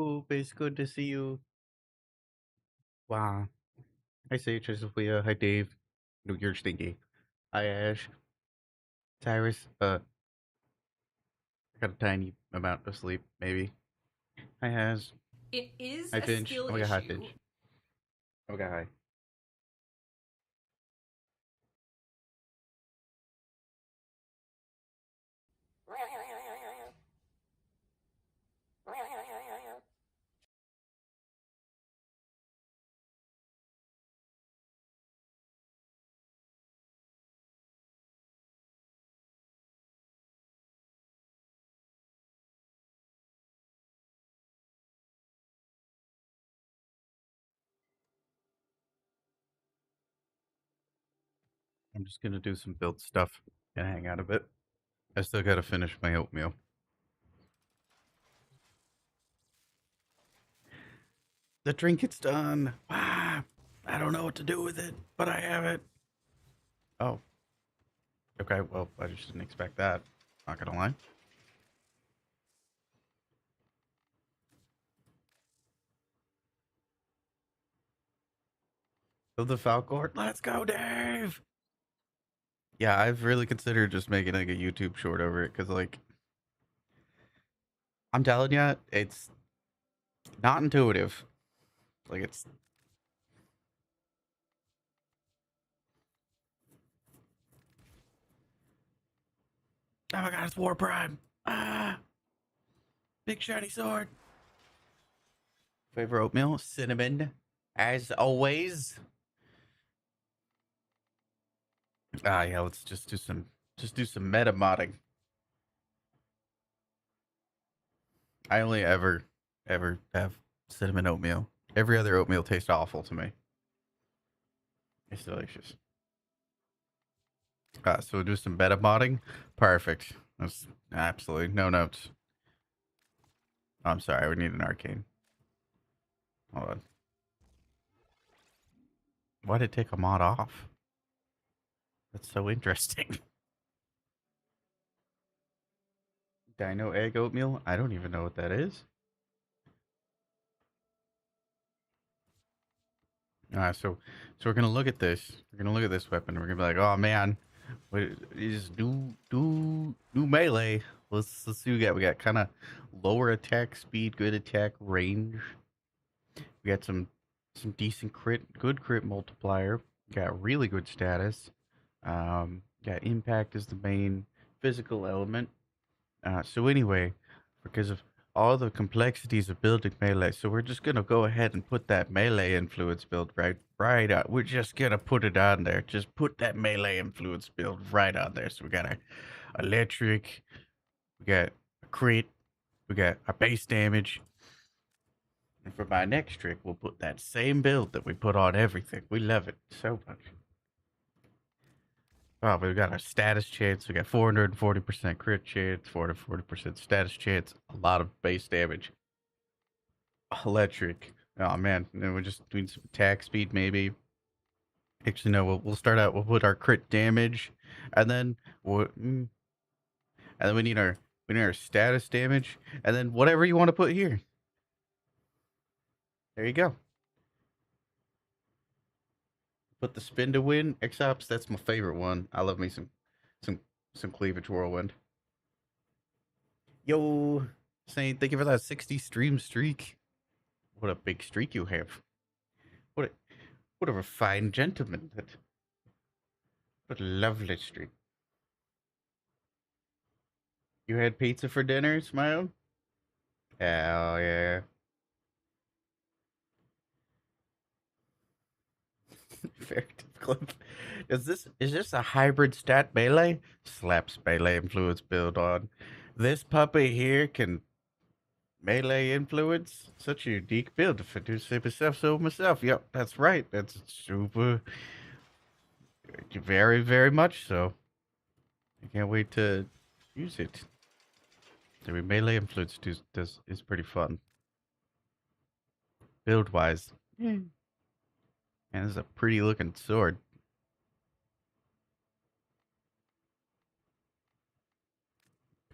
Oop, it's good to see you. Wow. Hi, Sage. Hi, Sophia. Hi, Dave. No, you're stinky. Hi, Ash. Tyrus. I got a tiny amount of sleep, maybe. Hi, Haz. It is Hi, a Finch. skill Oh my god, hi, issue. Finch. Oh my god, hi. I'm just gonna do some build stuff and hang out a bit. I still gotta finish my oatmeal. The drink is done. Ah, I don't know what to do with it, but I have it. Oh, okay. Well, I just didn't expect that. Not gonna lie. Build the Falcor. Let's go, Dave. Yeah, I've really considered just making like a YouTube short over it because, like, I'm telling you, it's not intuitive. Like, it's oh my god, it's warframe. Ah, big shiny sword. Favorite oatmeal, cinnamon, as always. Ah, yeah, let's just do some meta modding. I only ever have cinnamon oatmeal. Every other oatmeal tastes awful to me. It's delicious. So we'll do some meta modding. Perfect. That's absolutely no notes. Oh, I'm sorry, we need an arcane. Hold on. Why did it take a mod off? That's so interesting. Dino egg oatmeal? I don't even know what that is. So we're gonna look at this. We're gonna look at this weapon. We're gonna be like, oh man, what is new melee? Let's see what we got. We got kind of lower attack speed, good attack range. We got some decent good crit multiplier. Got really good status. Got impact as the main physical element. So anyway, because of all the complexities of building melee, so we're just gonna go ahead and put that melee influence build right out. We're just gonna put it on there. Just put that melee influence build right on there. So we got our electric, we got a crit, we got our base damage. And for my next trick, we'll put that same build that we put on everything. We love it so much. Oh, we got our status chance. We got 440% crit chance, 440% status chance, a lot of base damage. Electric. Oh man, and then we're just doing some attack speed maybe. Actually, no. We'll start out. We'll put our crit damage, and then and then we need our status damage, and then whatever you want to put here. There you go. Put the spin to win. Exops. That's my favorite one. I love me some some cleavage whirlwind. Yo, Saint, thank you for that 60 stream streak. What a big streak you have. What a what a refined gentleman. What a lovely streak. You had pizza for dinner, Smile? Hell yeah. Very difficult. Is this a hybrid stat melee? Slaps melee influence build on. This puppy here can melee influence. Such a unique build. If I do say myself so myself. Yep, that's right. That's super very much so. I can't wait to use it. I mean, melee influence is pretty fun. Build wise. Yeah. And this is a pretty looking sword.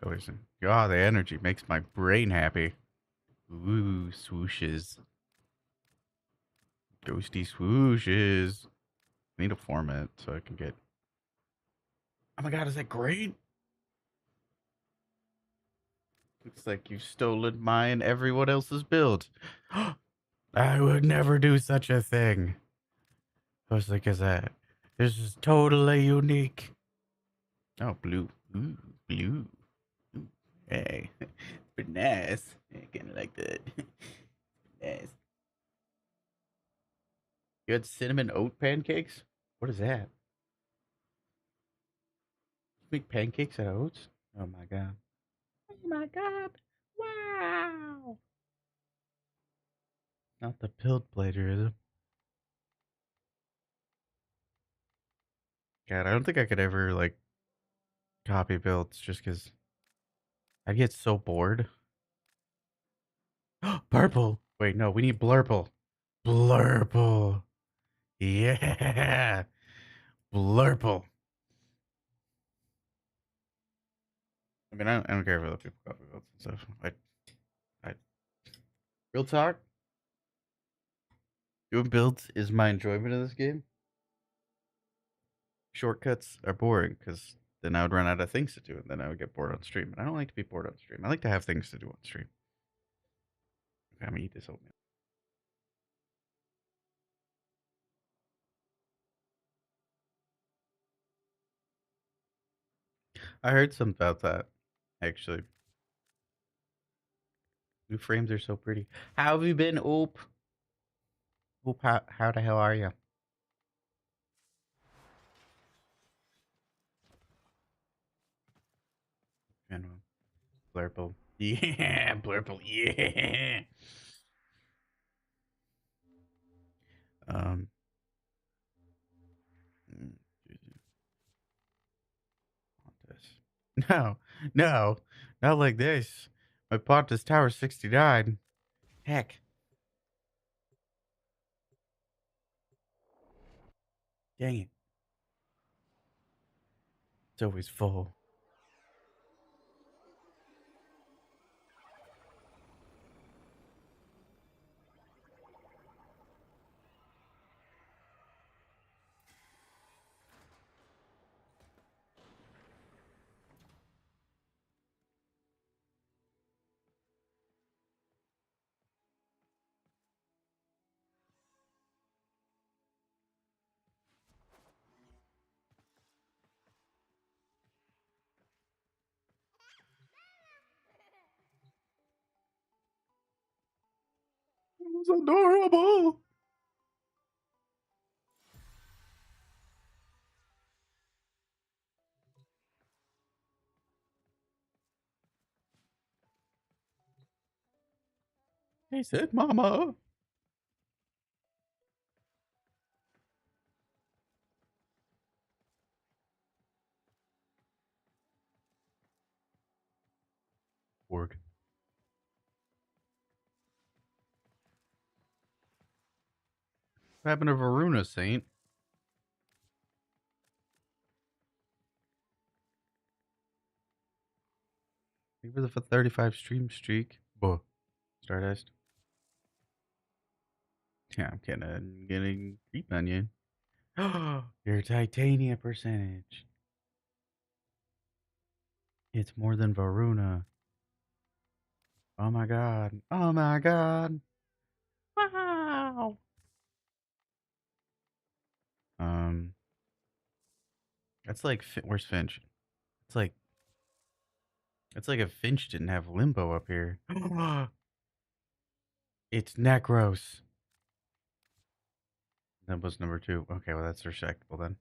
Oh, the energy makes my brain happy. Ooh, swooshes. Ghosty swooshes. I need to form it so I can get. Oh my god, is that great? Looks like you've stolen mine and everyone else's build. I would never do such a thing. I was like, is that? This is totally unique. Oh, blue. Ooh, blue. Ooh, hey, pretty nice. I kind of like that. Nice. You had cinnamon oat pancakes? What is that? You make pancakes out of oats? Oh my god. Oh my god. Wow. Not the build plagiarism. God, I don't think I could ever like copy builds just because I'd get so bored. Purple. Wait, no, we need blurple. Blurple. Yeah. Blurple. I mean, I don't care if other people copy builds and stuff. I, real talk, doing builds is my enjoyment of this game. Shortcuts are boring because then I would run out of things to do and then I would get bored on stream. And I don't like to be bored on stream. I like to have things to do on stream. Okay, I'm gonna eat this oatmeal. I heard something about that, actually. New frames are so pretty. How have you been, Oop? Oop, how the hell are you? Blurple. Yeah, Blurple. Yeah. Um. mm, Pontus. No, no, not like this. My Pontus Tower 69. Heck, dang it. It's always full. It was adorable. He said, Mama. Org. What happened to Varuna, Saint? He was a 35 stream streak. Buh. Stardust. Yeah, I'm getting creep on you. Your titania percentage. It's more than Varuna. Oh my god. Oh my god. Wow. Um, that's like where's Finch? It's like it's like if Finch didn't have Limbo up here. It's Necros. That was number two. Okay, well that's respectable then.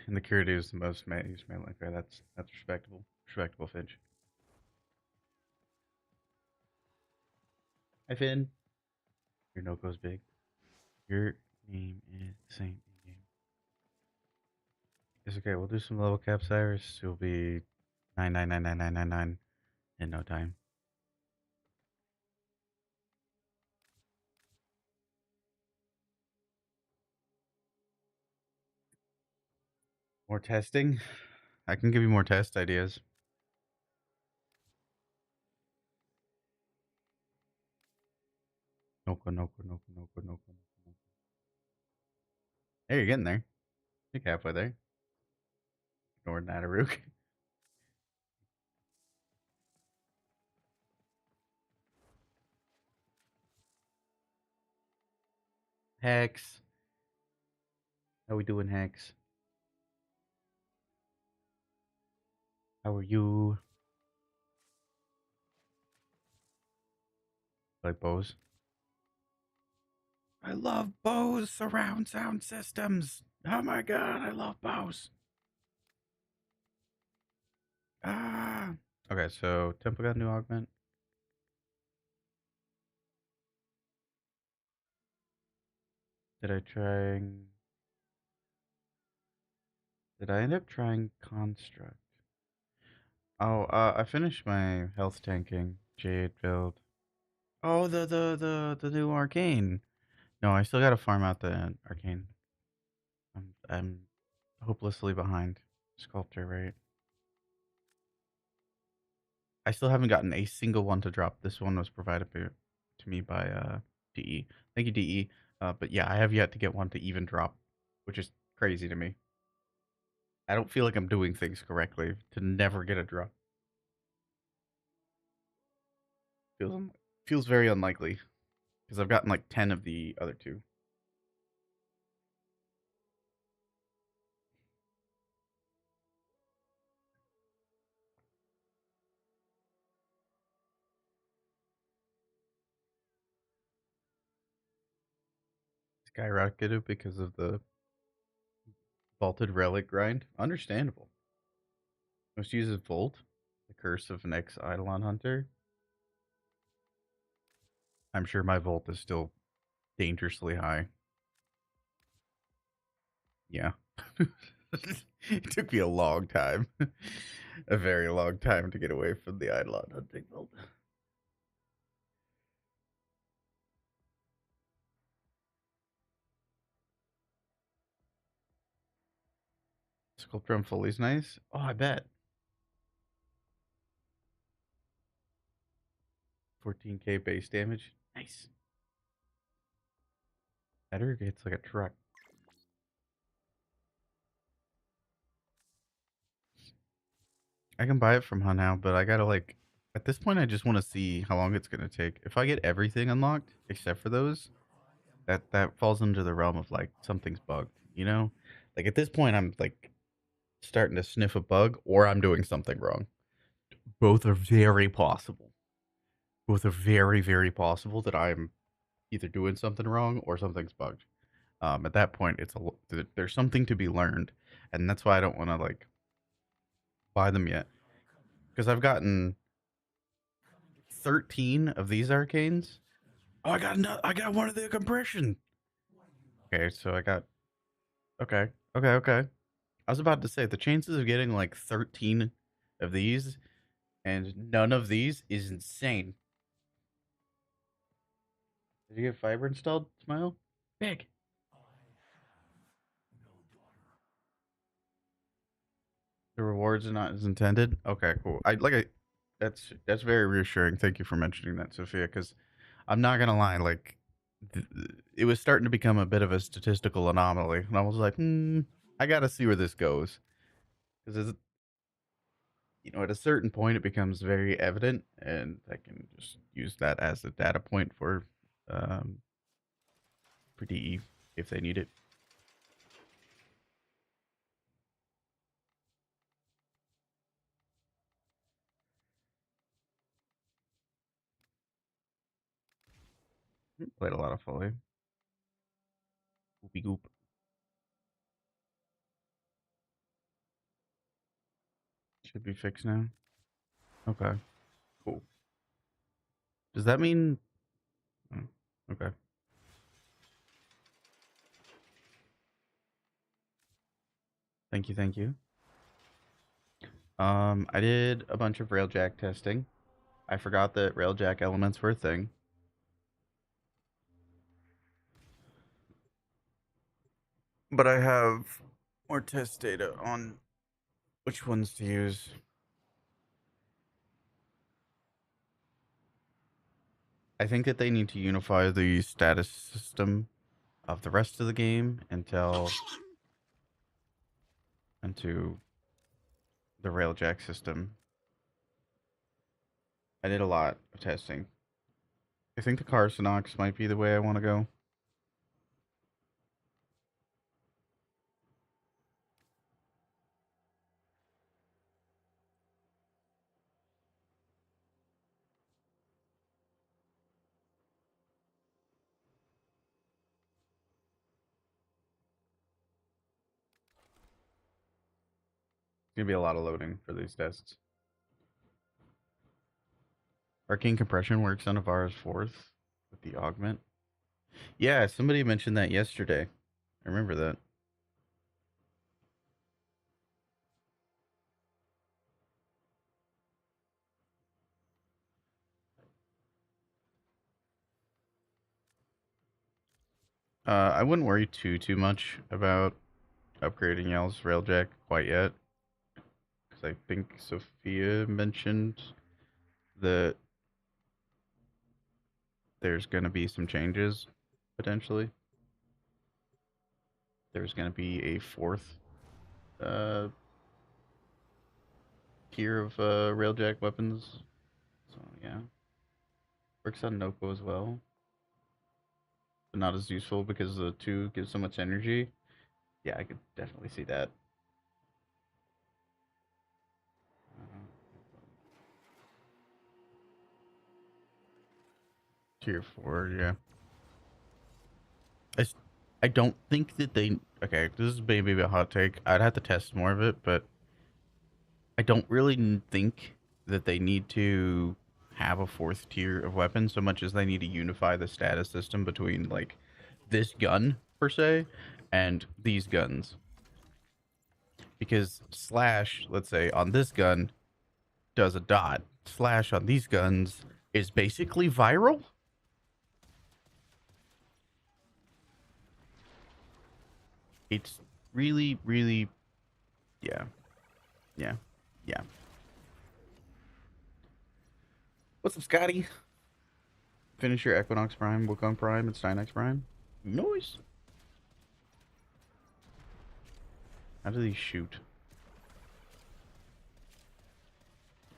And the Curative is the most used melee. Okay, that's respectable. Respectable Finch. Hi Finn. Your note goes big. Your name is the same in game. It's okay. We'll do some level cap, Cyrus. It'll be 9999999 in no time. More testing. I can give you more test ideas. Noko, noko, noko, noko, noko, noko. Hey, you're getting there. You're halfway there. Ignoring Nadaruk. Hex. How we doing, Hex? How are you? Like Bose? I love Bose surround sound systems. Oh my god, I love Bose. Ah. Okay, so Temple got new augment. Did I try? Did I end up trying construct? Oh, I finished my health tanking Jade build. Oh, the new arcane. No, I still gotta farm out the arcane. I'm hopelessly behind. Sculptor, right? I still haven't gotten a single one to drop. This one was provided to me by DE. Thank you, DE. But yeah, I have yet to get one to even drop, which is crazy to me. I don't feel like I'm doing things correctly to never get a drop. Feels feels very unlikely because I've gotten like 10 of the other two. Skyrocketed because of the vaulted relic grind. Understandable. Most uses Volt, the curse of an ex Eidolon hunter. I'm sure my Volt is still dangerously high. Yeah. It took me a long time. A very long time to get away from the Eidolon hunting Volt. Sculptrum Fully's nice. Oh, I bet. 14k base damage. Nice. Better hits like a truck. I can buy it from Hunhow, but I gotta like at this point I just want to see how long it's gonna take. If I get everything unlocked except for those, that falls into the realm of like something's bugged, you know? Like at this point I'm like starting to sniff a bug or I'm doing something wrong. Both are very possible. Both are very, very possible that I'm either doing something wrong or something's bugged. At that point, there's something to be learned, and that's why I don't want to like buy them yet because I've gotten 13 of these arcanes. Oh, I got one of the compression. Okay, so I got okay. I was about to say the chances of getting like 13 of these and none of these is insane. Did you get fiber installed, Smile? Big. The rewards are not as intended. Okay, cool. That's very reassuring. Thank you for mentioning that, Sophia, because I'm not gonna lie, like it was starting to become a bit of a statistical anomaly, and I was like, I gotta see where this goes, because at a certain point it becomes very evident, and I can just use that as a data point um, for DE if they need it. Played a lot of Folly. Goopy goop. Should be fixed now. Okay, cool. Does that mean? Oh, okay. Thank you, thank you. I did a bunch of Railjack testing. I forgot that Railjack elements were a thing. But I have more test data on which ones to use. I think that they need to unify the status system of the rest of the game into the Railjack system. I did a lot of testing. I think the Carsonox might be the way I want to go. It's gonna be a lot of loading for these tests. Arcane compression works on Avara's fourth with the augment. Yeah, somebody mentioned that yesterday. I remember that. I wouldn't worry too much about upgrading Yell's Railjack quite yet, because I think Sophia mentioned that there's going to be some changes potentially. There's going to be a fourth uh, tier of Railjack weapons. So yeah, works on Noko as well, but not as useful because the two gives so much energy. Yeah, I could definitely see that. Uh, Tier four, yeah. I, I don't think that they. Okay, this is maybe a hot take. I'd have to test more of it, but I don't really think that they need to have a fourth tier of weapons so much as they need to unify the status system between like this gun per se and these guns. Because slash, let's say on this gun does a dot. Slash on these guns is basically viral. It's really, yeah, yeah, yeah. What's up, Scotty? Finish your Equinox Prime, Wukong Prime, and Stynex Prime. Noise. How do these shoot?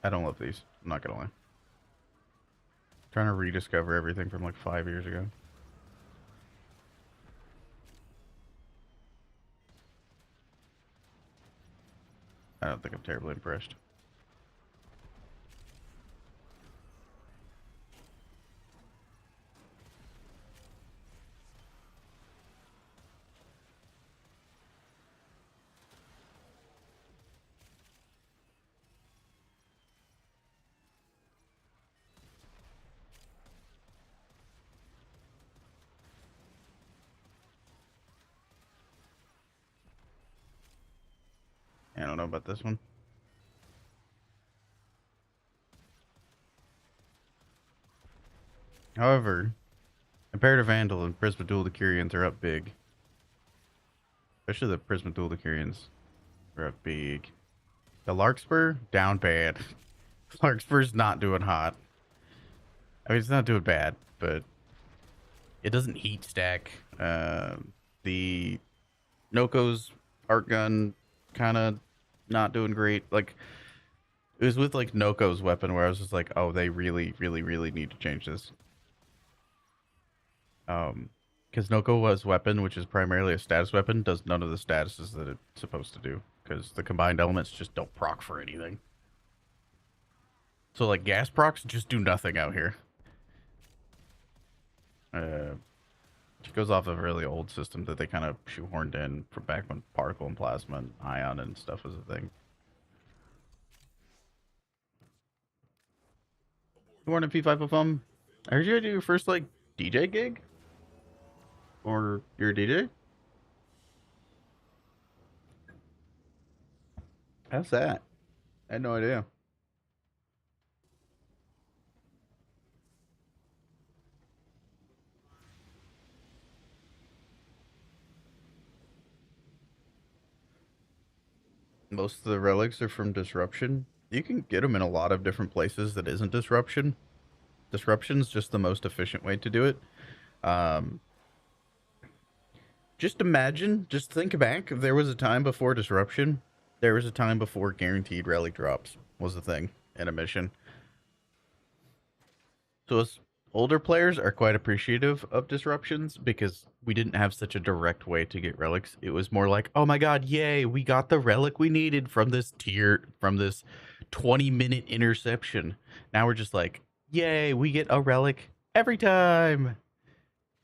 I don't love these. I'm not gonna lie. Trying to rediscover everything from like 5 years ago. I don't think I'm terribly impressed. I don't know about this one. However, Imperative Vandal and Prisma Duel Decurions are up big. Especially the Prisma Duel Decurions are up big. The Larkspur, down bad. Larkspur's not doing hot. I mean, it's not doing bad, but it doesn't heat stack. The Noko's art gun kind of not doing great. Like, it was with like Noko's weapon where I was just like, oh, they really need to change this. Because Noko's weapon, which is primarily a status weapon, does none of the statuses that it's supposed to do. Because the combined elements just don't proc for anything. So like gas procs just do nothing out here. It goes off of a really old system that they kind of shoehorned in from back when particle and plasma and ion and stuff was a thing. Good morning, P5 of I heard you do your first like DJ gig, or you're a DJ. How's that? I had no idea. Most of the relics are from Disruption. You can get them in a lot of different places that isn't Disruption. Disruption's just the most efficient way to do it. Um, just imagine, just think back. If there was a time before disruption, there was a time before guaranteed relic drops was the thing in a mission. So us older players are quite appreciative of disruptions because we didn't have such a direct way to get relics. It was more like, oh my god, yay, we got the relic we needed from this tier, from this 20-minute interception. Now we're just like, yay, we get a relic every time.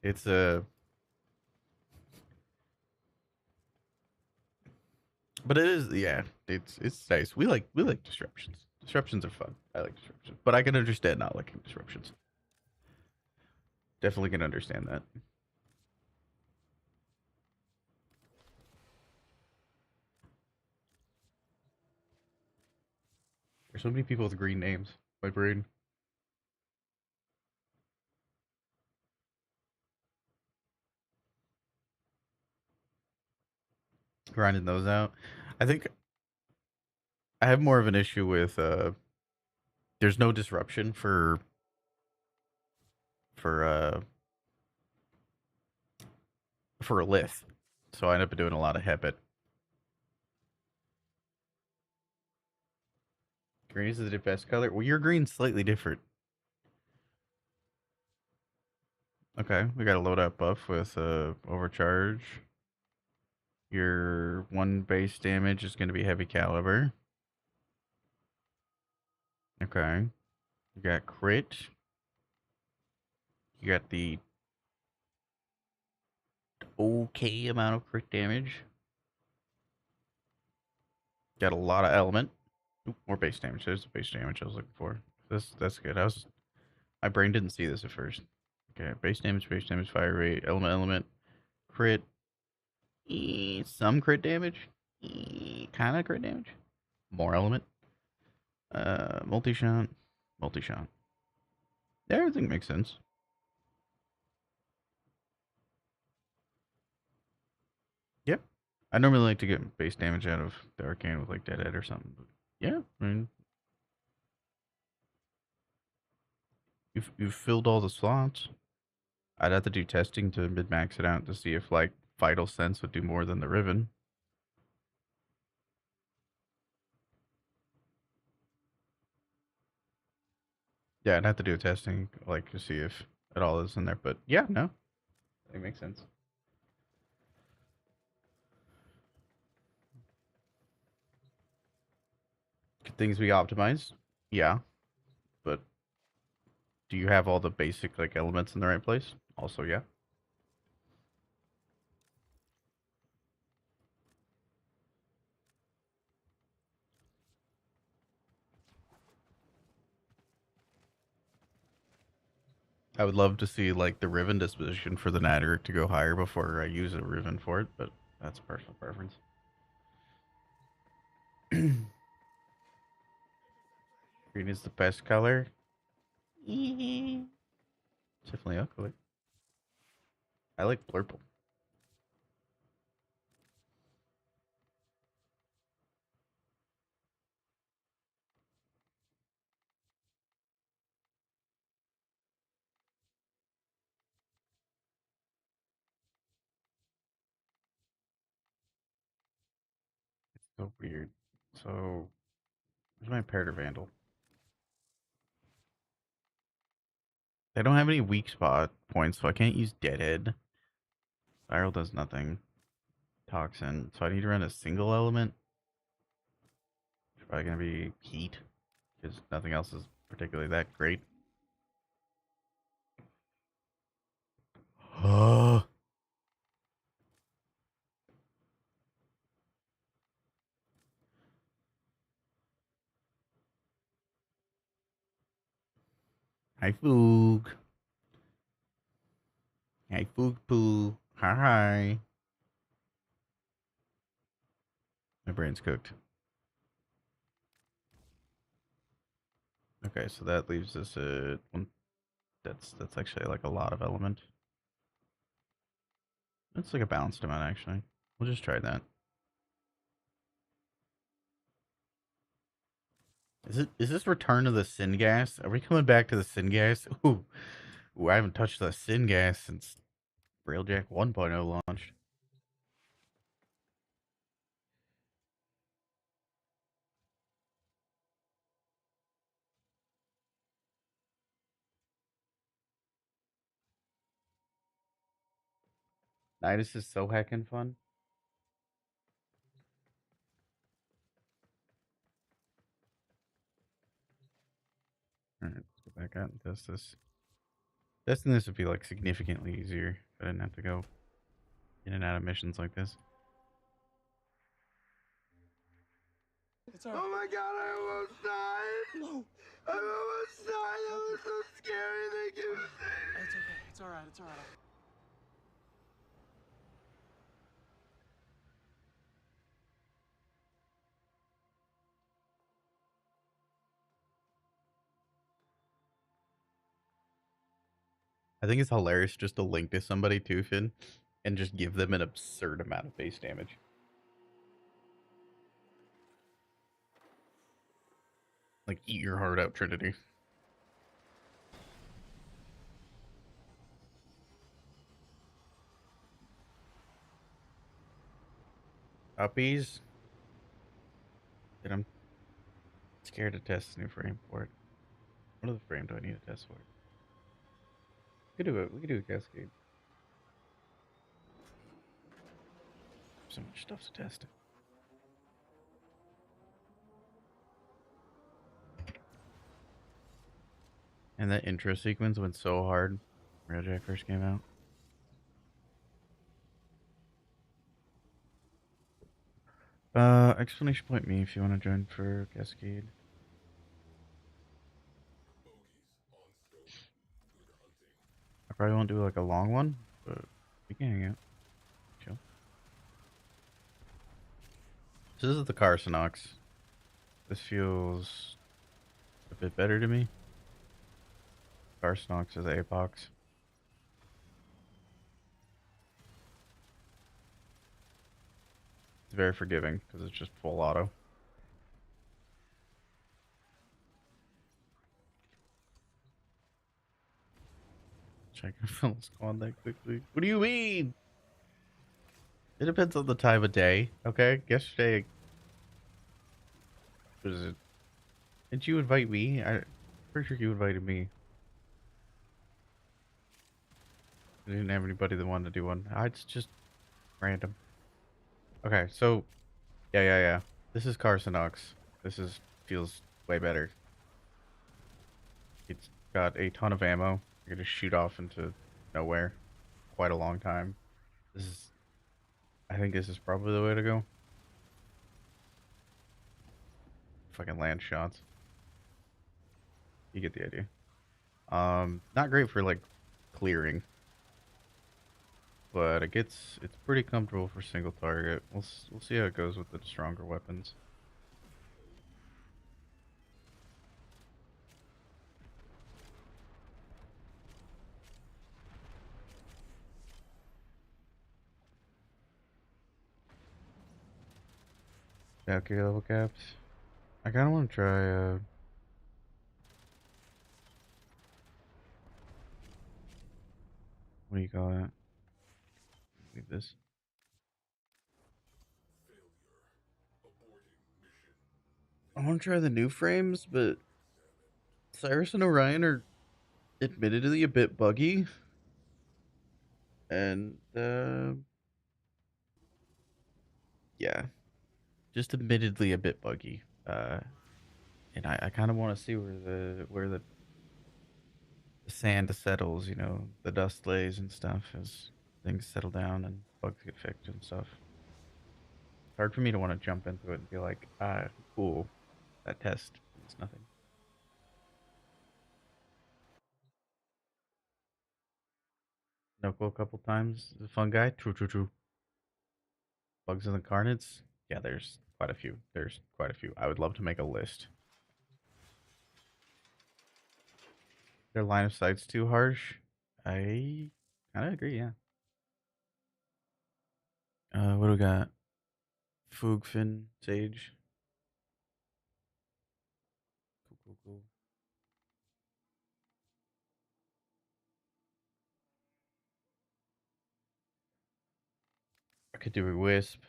It's a but it is, yeah, it's nice. We like disruptions. Disruptions are fun. I like disruptions, but I can understand not liking disruptions. Definitely can understand that. There's so many people with green names. My brain grinding those out. I think I have more of an issue with there's no disruption for for a lith. So I end up doing a lot of habit. Green is the best color. Well, your green's slightly different. Okay, we got a load up buff with overcharge. Your one base damage is going to be heavy caliber. Okay, you got crit. You got the okay amount of crit damage. Got a lot of element. Oop, more base damage. There's the base damage I was looking for. That's good. I was My brain didn't see this at first. Okay, base damage, fire rate, element, crit, some crit damage, kind of crit damage, more element, multi shot, multi shot. Everything makes sense. Yep. I normally like to get base damage out of the arcane with like Deadhead or something. But yeah, I mean, you've filled all the slots. I'd have to do testing to mid max it out to see if like Vital Sense would do more than the Riven. Yeah, I'd have to do a testing like to see if it all is in there. But yeah, no, it makes sense. Could things be optimized? Yeah, but do you have all the basic like elements in the right place? Also, yeah. I would love to see like the Riven disposition for the Natter to go higher before I use a Riven for it, but that's a personal preference. Green is the best color. It's definitely ugly. I like purple. It's so weird. So, where's my Predator Vandal? I don't have any weak spot points, so I can't use Deadhead. Spiral does nothing. Toxin. So I need to run a single element. It's probably gonna be heat because nothing else is particularly that great. Hi, Foog. Hi, Foog Poo. Hi. My brain's cooked. Okay, so that leaves us at one. That's actually like a lot of element. That's like a balanced amount actually. We'll just try that. Is this Return of the Sin Gas? Are we coming back to the Sin Gas? Ooh, I haven't touched the Sin Gas since Railjack 1.0 launched. Nidus is so heckin' fun. Alright, let's go back out and test this. Testing this would be like significantly easier if I didn't have to go in and out of missions like this. It's all right. Oh my god, I almost died! No! I almost died! That was so scary, thank you! It's okay, it's alright, it's alright. I think it's hilarious just to link to somebody too, Finn, and just give them an absurd amount of base damage. Like, eat your heart out, Trinity. Uppies? Dude, I'm scared to test a new frame for it. What other frame do I need to test for it? We could do it. We could do a cascade. So much stuff to test. And that intro sequence went so hard when Railjack first came out. Explanation point me if you want to join for Cascade. I probably won't do like a long one, but we can hang out. Chill. So this is the Carsonox. This feels a bit better to me. Carsonox is Apox. It's very forgiving because it's just full auto. Check if I'll spawn that quickly. What do you mean? It depends on the time of day. Okay, yesterday. Was it? Didn't you invite me? I'm pretty sure you invited me. I didn't have anybody that wanted to do one. It's just random. Okay, so yeah. This is Carsonox. This feels way better. It's got a ton of ammo. You're gonna shoot off into nowhere quite a long time. This is I think this is probably the way to go. Fucking land shots. You get the idea. Not great for like clearing, but it's pretty comfortable for single target. We'll see how it goes with the stronger weapons. Valkyrie level caps. I kind of want to try. What do you call that? Leave this. I want to try the new frames, but Cyrus and Orion are admittedly a bit buggy, and yeah, just admittedly a bit buggy. And I kind of want to see where the sand settles, you know, the dust lays and stuff as things settle down and bugs get fixed and stuff. It's hard for me to want to jump into it and be like, cool, that test means nothing. Noko a couple times, the fun guy. True. Bugs and the Carnets. Yeah, there's quite a few. There's quite a few. I would love to make a list. Their line of sight's too harsh. I kind of agree. Yeah. What do we got? Foogfin, Sage. Could do a wisp.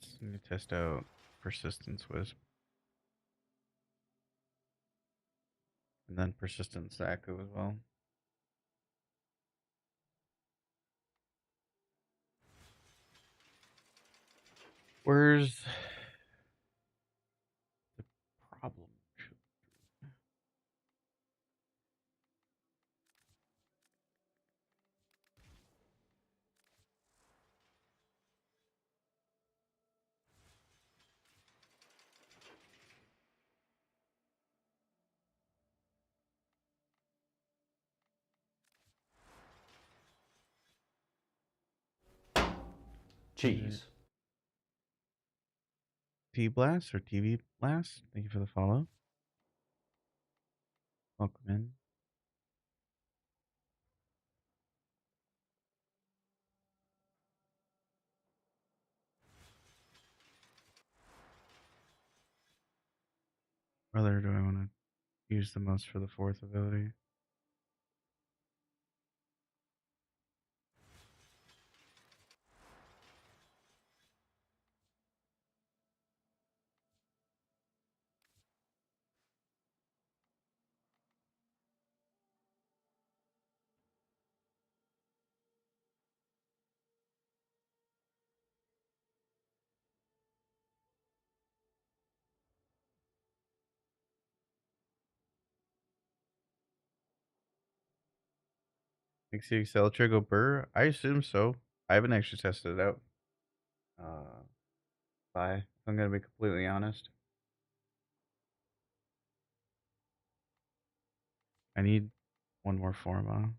Just need to test out persistence wisp. And then persistent Saku as well. Where's the problem? Cheese. T Blast or TV Blast? Thank you for the follow. Welcome in. Whether do I want to use the most for the fourth ability? Makes the Excel Trigo Burr? I assume so. I haven't actually tested it out. If I'm gonna be completely honest. I need one more Forma,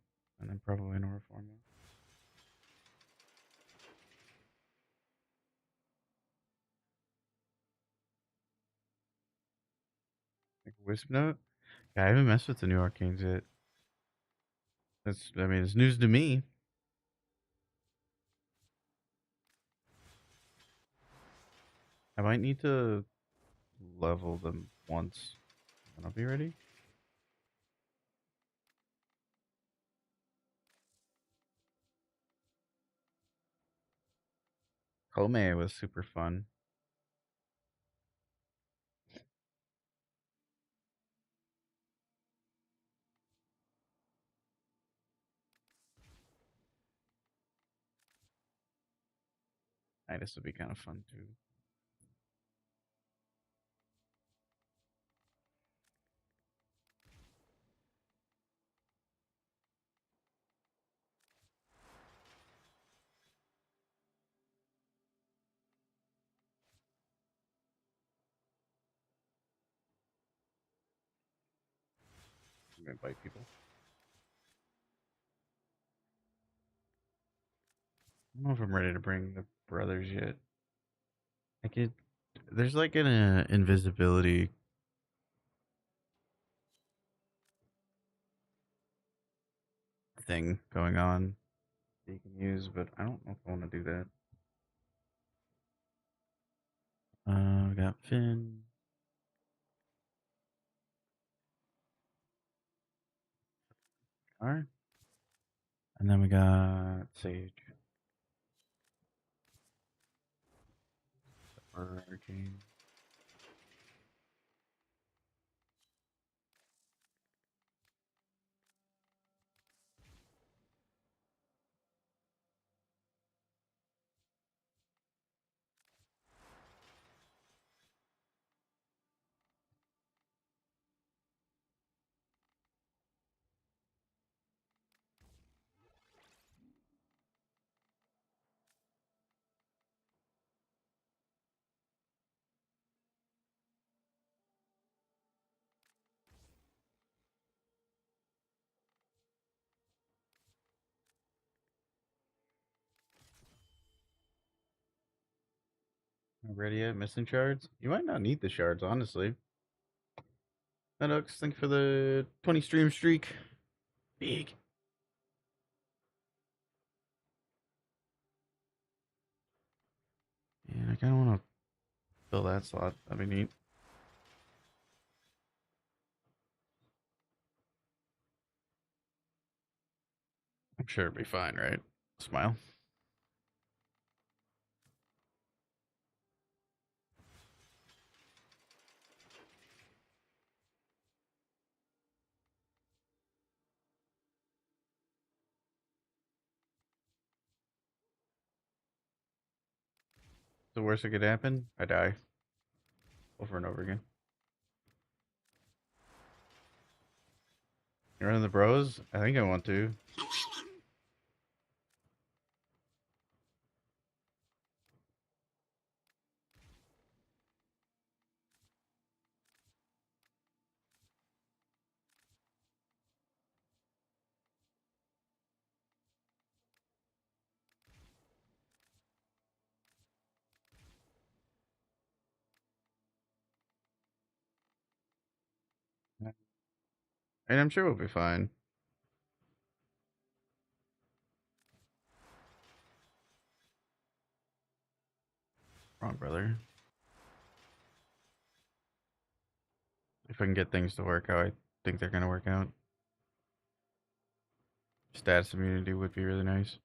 and then probably another Forma. Like Wisp Note? Yeah, I haven't messed with the new Arcanes yet. It's news to me. I might need to level them once, and I'll be ready. Kome was super fun. This would be kind of fun too. I'm gonna bite people. I don't know if I'm ready to bring the brothers yet. There's like an invisibility thing going on that you can use, but I don't know if I want to do that. We got Finn. Alright. And then we got Sage. Or Arcane. Not ready yet? Missing shards? You might not need the shards, honestly. Medux, thank you for the 20 stream streak. Big. And I kind of want to Fill that slot. That'd be neat. I'm sure it'd be fine, right? Smile. The worst that could happen, I die. Over and over again. You running the bros? I think I want to. And I'm sure we'll be fine. Wrong, brother. If I can get things to work out, I think they're gonna work out. Status immunity would be really nice.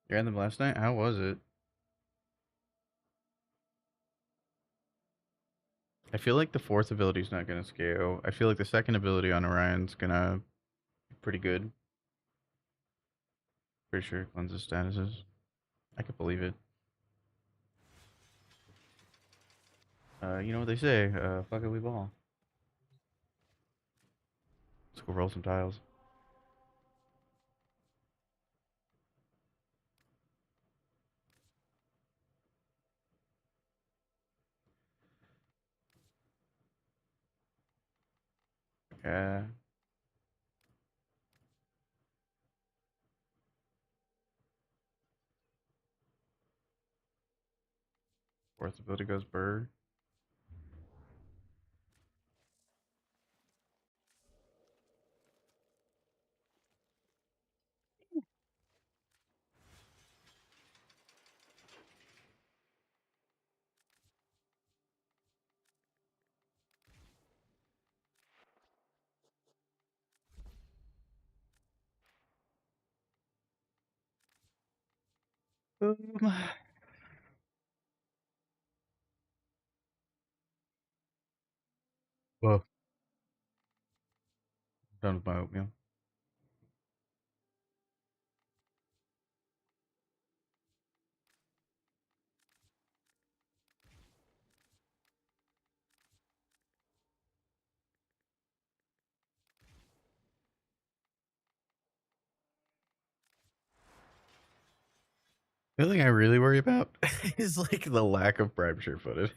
You ran them last night? How was it? I feel like the fourth ability is not gonna scale. I feel like the second ability on Orion's gonna be pretty good. Pretty sure it cleanses statuses. I could believe it. You know what they say, fuck it, we ball. Let's go roll some tiles. Yeah. Fourth ability goes burr. Um, Whoa. Done with my oatmeal. The thing I really worry about is like the lack of bribe sure footed.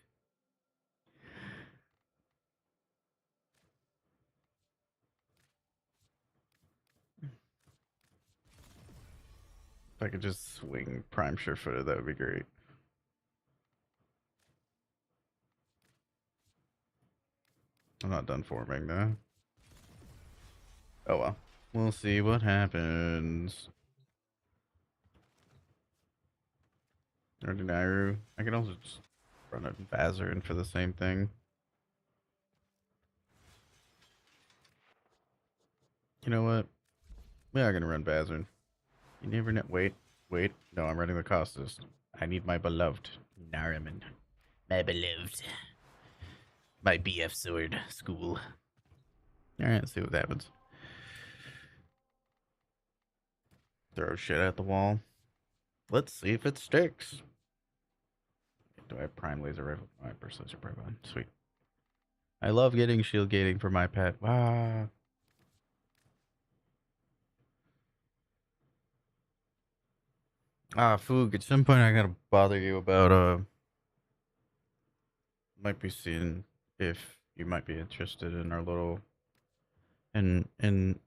If I could just swing prime sure footed, that would be great. I'm not done forming though. Oh well. We'll see what happens. Ordinary. I can also just run a Bazzer in for the same thing. You know what? We are gonna run Bazzer. You never know. Wait, wait. No, I'm running the Costas. I need my beloved Nariman. My beloved. My BF sword school. Alright, let's see what happens. Throw shit at the wall. Let's see if it sticks. Do I have prime laser rifle? Oh, I have burst laser rifle. Sweet. I love getting shield gating for my pet. Wow. Foog, at some point I gotta bother you about might be seeing if you might be interested in our little in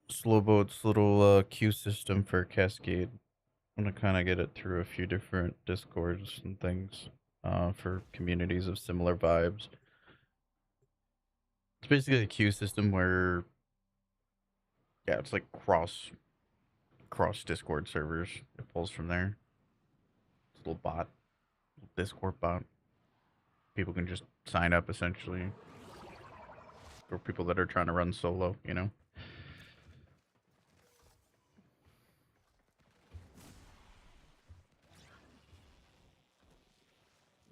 Slowboat's little queue system for Cascade. I'm gonna kind of get it through a few different discords and things for communities of similar vibes. It's basically a queue system where, yeah, it's like cross Discord servers. It pulls from there. It's a little bot, little Discord bot. People can just sign up essentially for people that are trying to run solo. You know,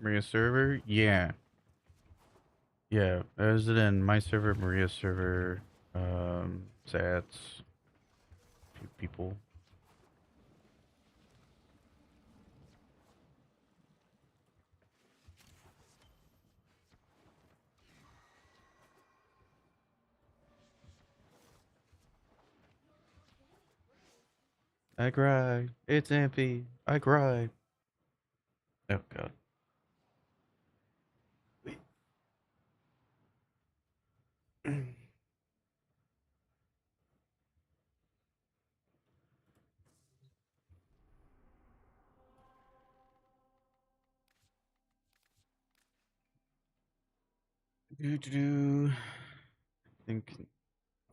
Maria server, yeah, yeah. Is it in my server, Maria server, Sats, a few people. I cry. It's empty. I cry. Oh god. Do do do. Think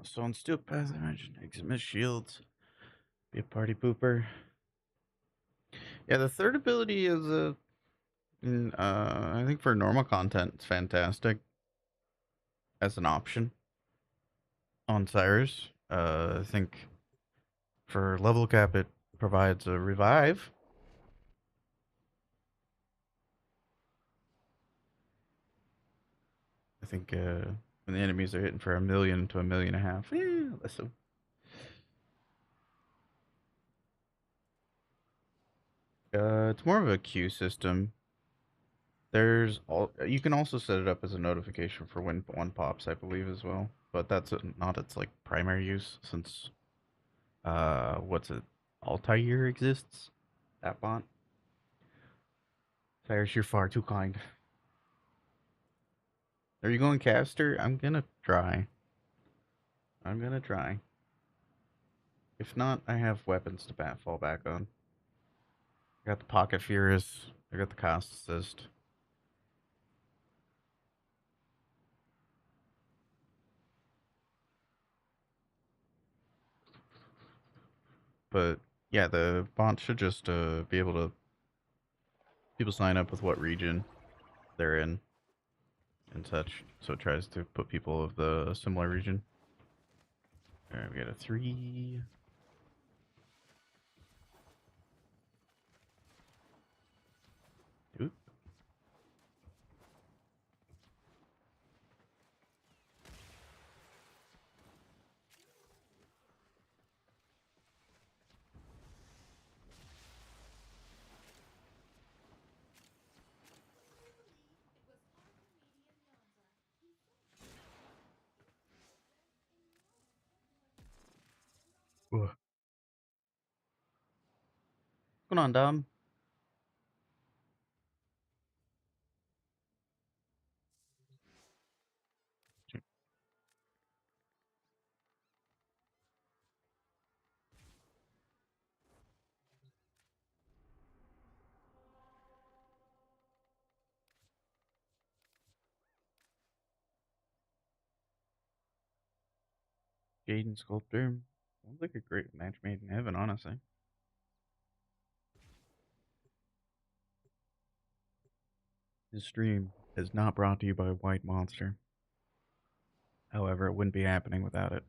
so on steel path. I mentioned exit miss shields. Be a party pooper. Yeah, the third ability is I think for normal content, it's fantastic as an option on Cyrus. I think for level cap, it provides a revive. I think when the enemies are hitting for 1,000,000 to 1.5 million, yeah, less so. It's more of a queue system. There's all you can also set it up as a notification for when one pops, I believe, as well. But that's not its like primary use since what's it? Altair exists. That bot. Cyrus, you're far too kind. Are you going caster? I'm gonna try. I'm gonna try. If not, I have weapons to fall back on. I got the Pocket Furus. I got the Cost Assist. But yeah, the bot should just be able to people sign up with what region they're in and such. So it tries to put people of the similar region. Alright, we got a 3. Oop. What's going on, Dom? Jaden Sculptor. Sounds like a great match made in heaven, honestly. This stream is not brought to you by White Monster. However, it wouldn't be happening without it.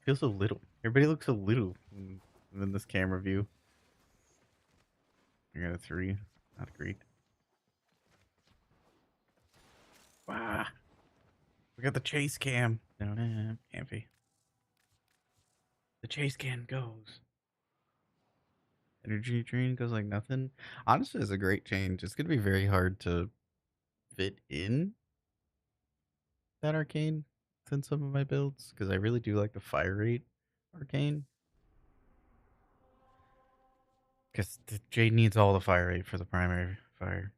Feels so little. Everybody looks so little in this camera view. I got a 3. Not great. Wow. We got the chase cam. Campy. The chase cam goes. Energy drain goes like nothing. Honestly, it's a great change. It's gonna be very hard to fit in that arcane in some of my builds because I really do like the fire rate arcane. Because the Jade needs all the fire rate for the primary fire.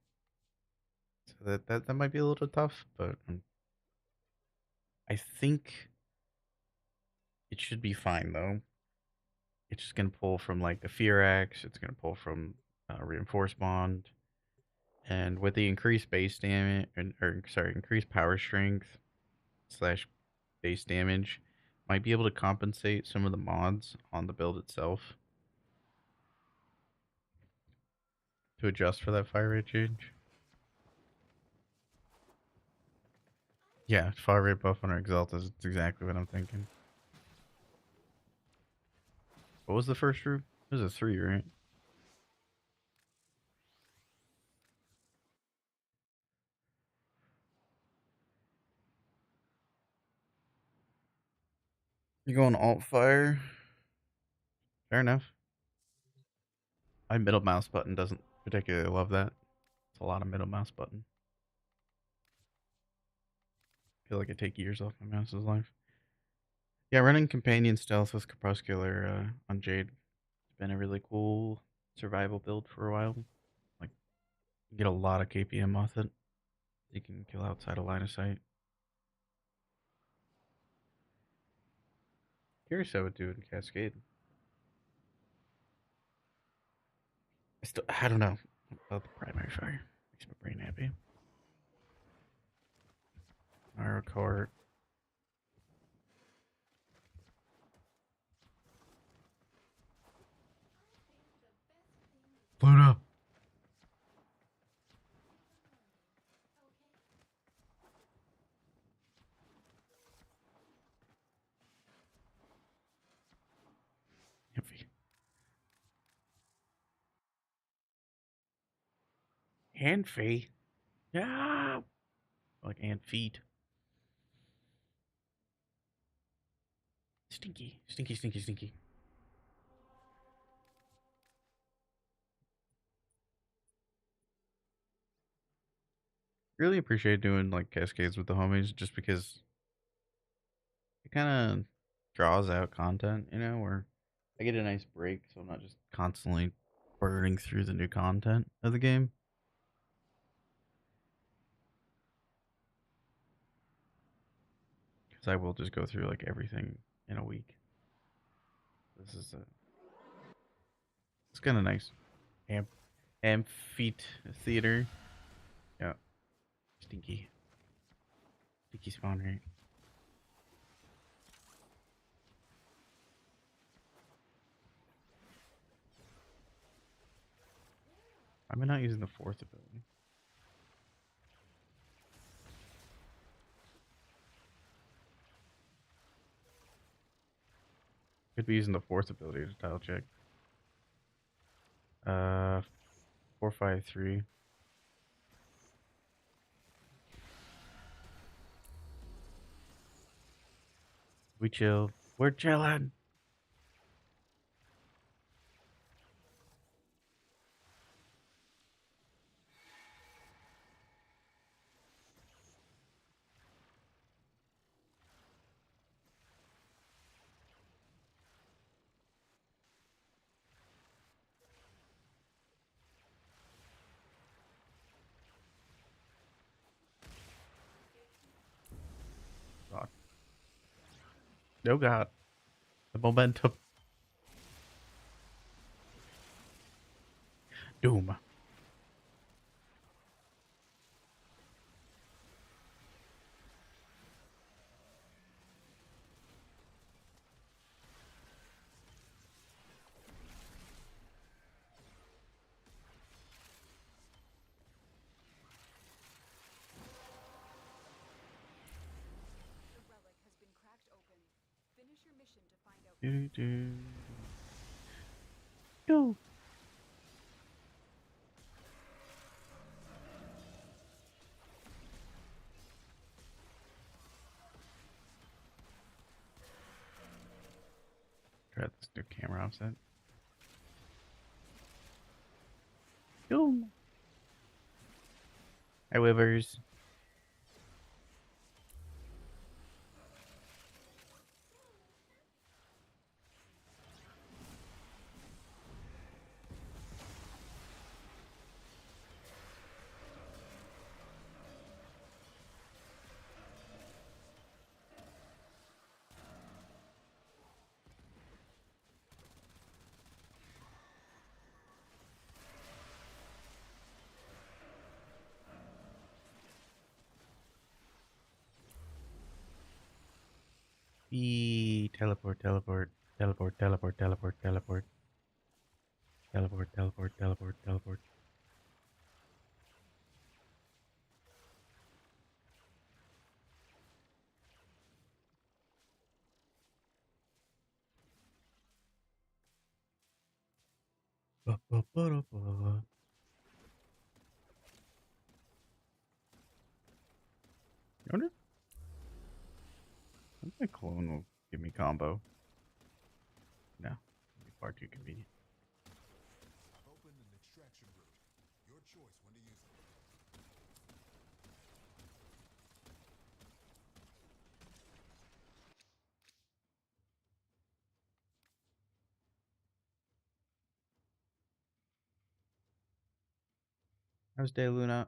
So that might be a little tough, but I think it should be fine though. it's just gonna pull from like the Fear Axe. It's gonna pull from Reinforce Bond, and with the increased base damage, or sorry, increased power strength slash base damage, might be able to compensate some of the mods on the build itself to adjust for that fire rate change. Yeah, fire rate buff on our Exaltas. It's exactly what I'm thinking. What was the first route? It was a 3, right? You're going alt fire. Fair enough. My middle mouse button doesn't particularly love that. It's a lot of middle mouse button. I feel like I take years off my mouse's life. Yeah, running companion stealth with Crepuscular on Jade has been a really cool survival build for a while. Like, you get a lot of KPM off it. You can kill outside of line of sight. Curious how it would do in Cascade. I don't know about the primary fire. Makes my brain happy. Mario Kart. Luna. Heavy. Hand fee. Yeah. Like and feet. Stinky. Stinky, stinky, stinky. Really appreciate doing like cascades with the homies just because it kind of draws out content, where I get a nice break so I'm not just constantly burning through the new content of the game. Because I will just go through like everything in a week. This is it's kind of nice. Amp, amphitheater. Yeah. Stinky. Stinky spawn rate. Why am I not using the fourth ability? Could be using the fourth ability to tile check. 453. We chill. We're chilling. God. No God. The momentum. Doom. Do, do. Go. Try this new camera offset. Doom. Hi, Wivers. Be teleport, teleport, teleport, teleport, teleport, teleport, teleport, teleport, teleport, teleport. Ba, ba, ba, da, ba. I wonder if my clone will give me combo. No, it'd be far too convenient. I've opened an extraction route. Your choice when to use it. How's Day Luna?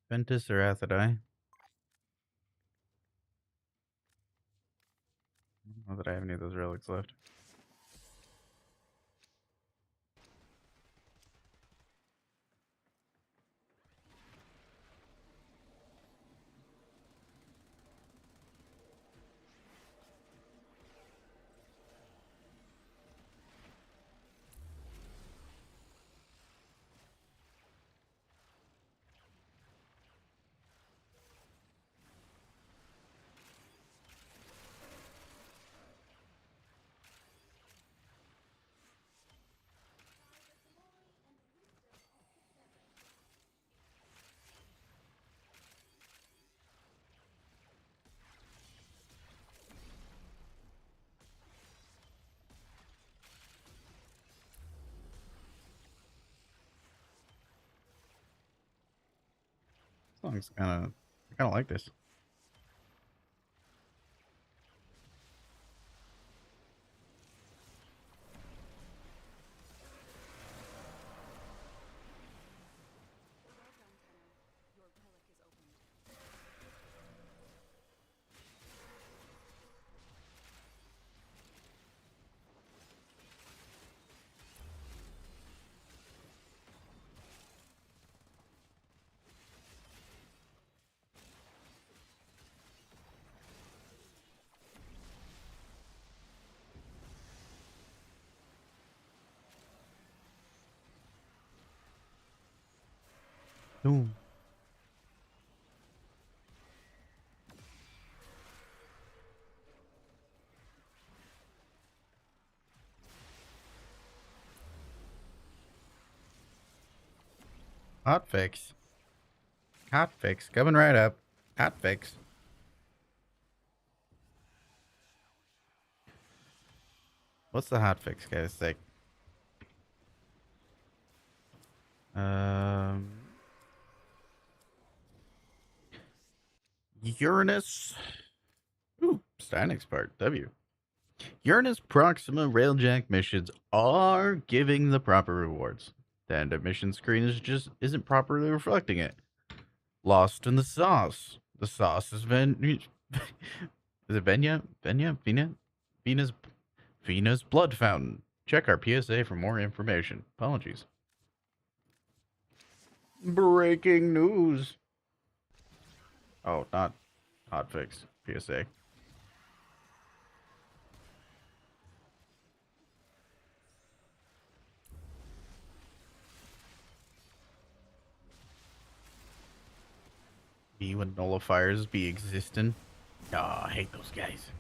Ventus or Athidai? Not that I have any of those relics left. This song's I kind of like this. Boom. Hot fix. Hot fix. Coming right up. Hot fix. What's the hot fix, guys? Like, um, Uranus. Ooh, Steinix part. W. Uranus Proxima Railjack missions are giving the proper rewards. The end of mission screen isn't properly reflecting it. Lost in the sauce. The sauce is is it Venya? Venya? Vena? Vena's blood fountain. Check our PSA for more information. Apologies. Breaking news. Oh, not hotfix. PSA. Be when nullifiers be existing. Oh, I hate those guys.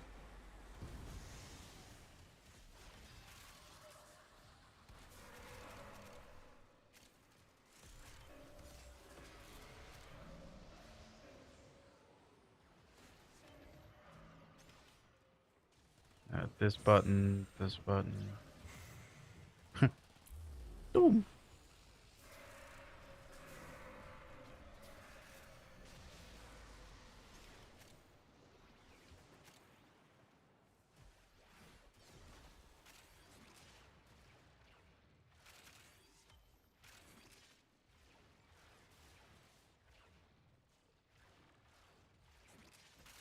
This button, this button. Boom.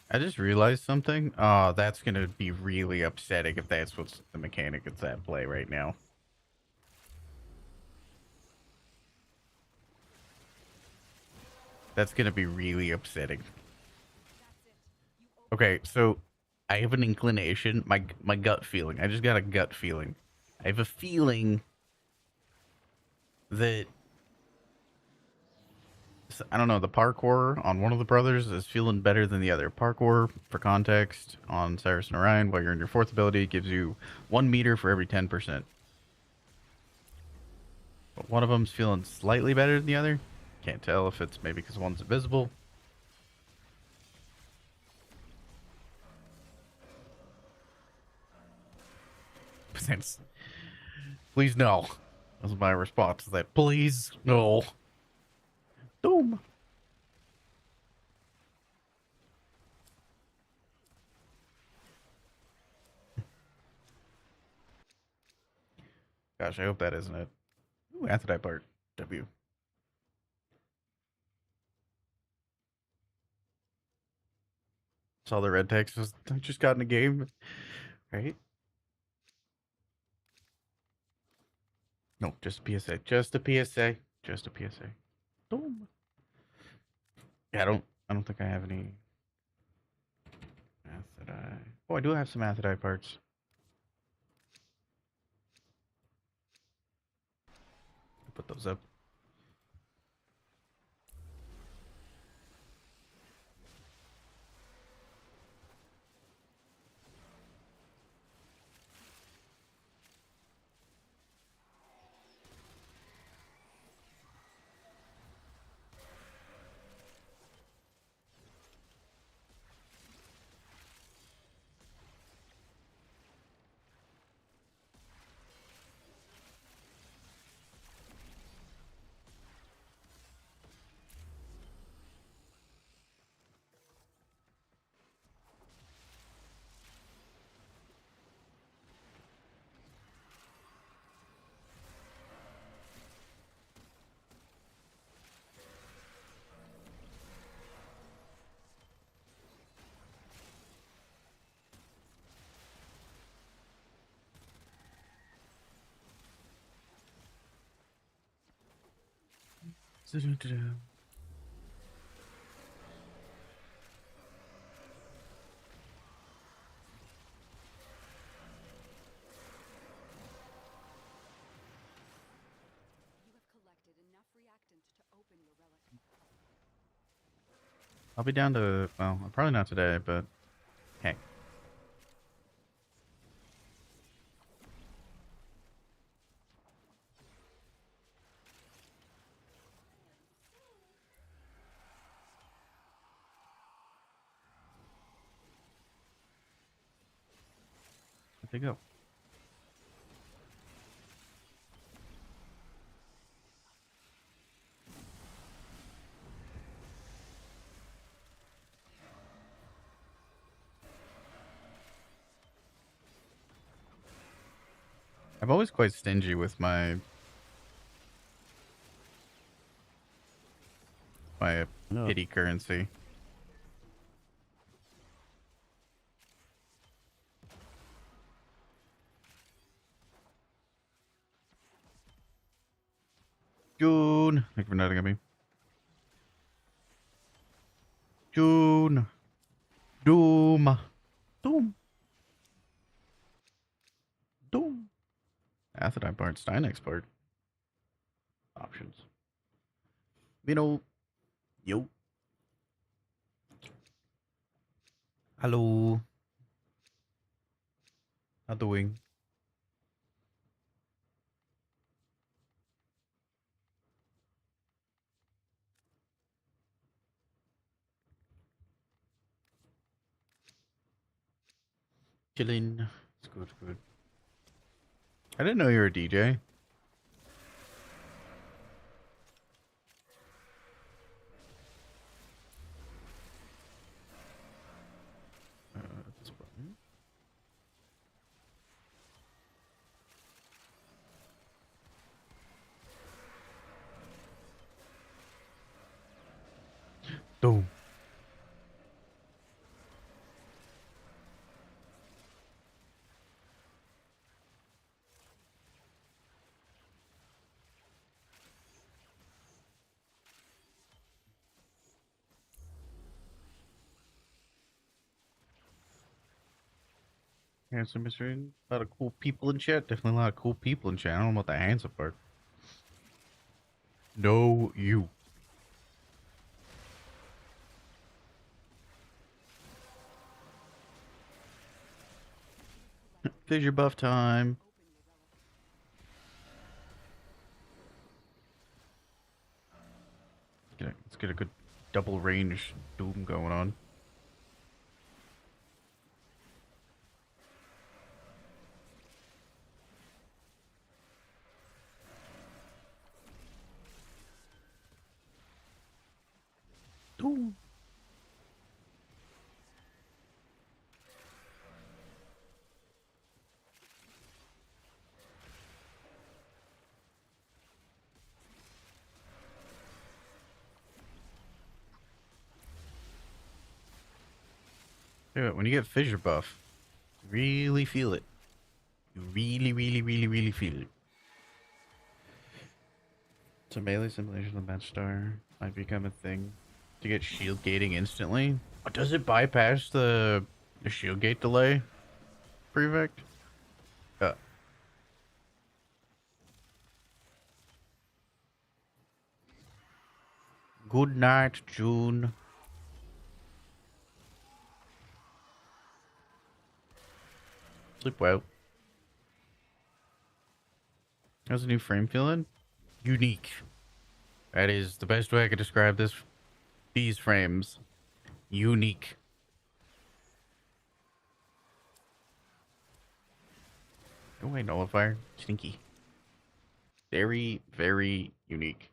I just realized something. Oh, that's gonna be really upsetting if that's what's the mechanic that's at play right now. That's gonna be really upsetting. Okay, so I have an inclination, my gut feeling. I just got a gut feeling. I have a feeling that I don't know, the parkour on one of the brothers is feeling better than the other. Parkour, for context, on Cyrus and Orion, while you're in your fourth ability, it gives you 1 meter for every 10%. But one of them's feeling slightly better than the other. Can't tell if it's maybe because one's invisible. Please no. That was my response to that. Please no. Doom. Gosh, I hope that isn't it. Ooh, Anthony part. W. Saw the red text was I just got in the game. Right? No, just a PSA. Just a PSA. Just a PSA. Boom. Yeah, I don't think I have any Athidai. Oh, I do have some Athidai parts. I'll put those up. I'll be down to, well, probably not today, but hey. Where'd they go? I'm always quite stingy with my No. pity currency. June. Thank you for nodding at me. June. Doom. Doom. Doom. Athidine part. Steinex part. Options. You know. Yo. Hello. How doing? Chilling. It's good, good. I didn't know you were a DJ. This button. Doom. Yeah, so Mr. A lot of cool people in chat. Definitely a lot of cool people in chat. I don't know about the handsome part. No, you. Fissure buff time. Let's get a good double range doom going on. Doom. Yeah, when you get fissure buff, you really feel it. You really feel it. So melee simulation of match star might become a thing to get shield gating instantly. Oh, does it bypass the shield gate delay prefect? Uh, Good night, June. Sleep well. How's the new frame feeling? Unique. That is the best way I could describe this. These frames. Unique. Go away, nullifier. Stinky. Very unique.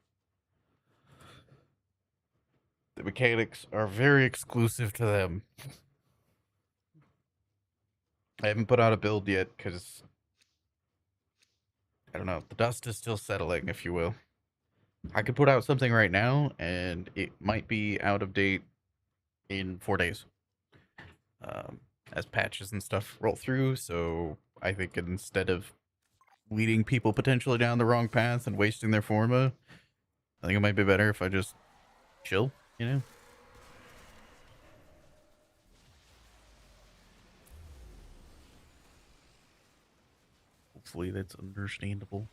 The mechanics are very exclusive to them. I haven't put out a build yet because I don't know. The dust is still settling, if you will. I could put out something right now, and it might be out of date in 4 days. As patches and stuff roll through, so I think instead of leading people potentially down the wrong path and wasting their forma, I think it might be better if I just chill, you know? Hopefully that's understandable.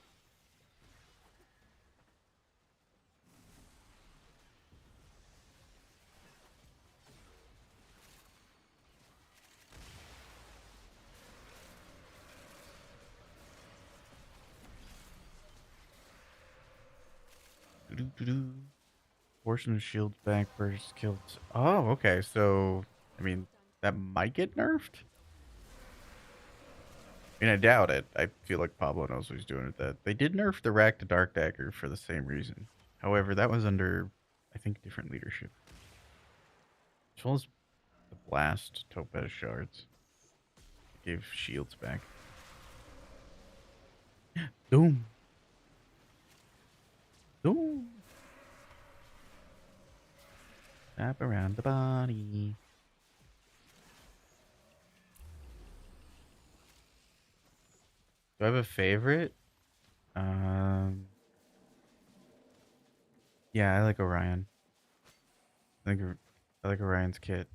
Doo-doo-doo-doo. Portion of shields back versus kills. Oh, okay. So, I mean, that might get nerfed. I mean, I doubt it. I feel like Pablo knows what he's doing with that. They did nerf the Rack to Dark Dagger for the same reason. However, that was under, I think, different leadership. As well as the Blast Topaz Shards. Gave shields back. Doom. Doom. Wrap around the body. Do I have a favorite? Yeah, I like Orion. I like Orion's kit.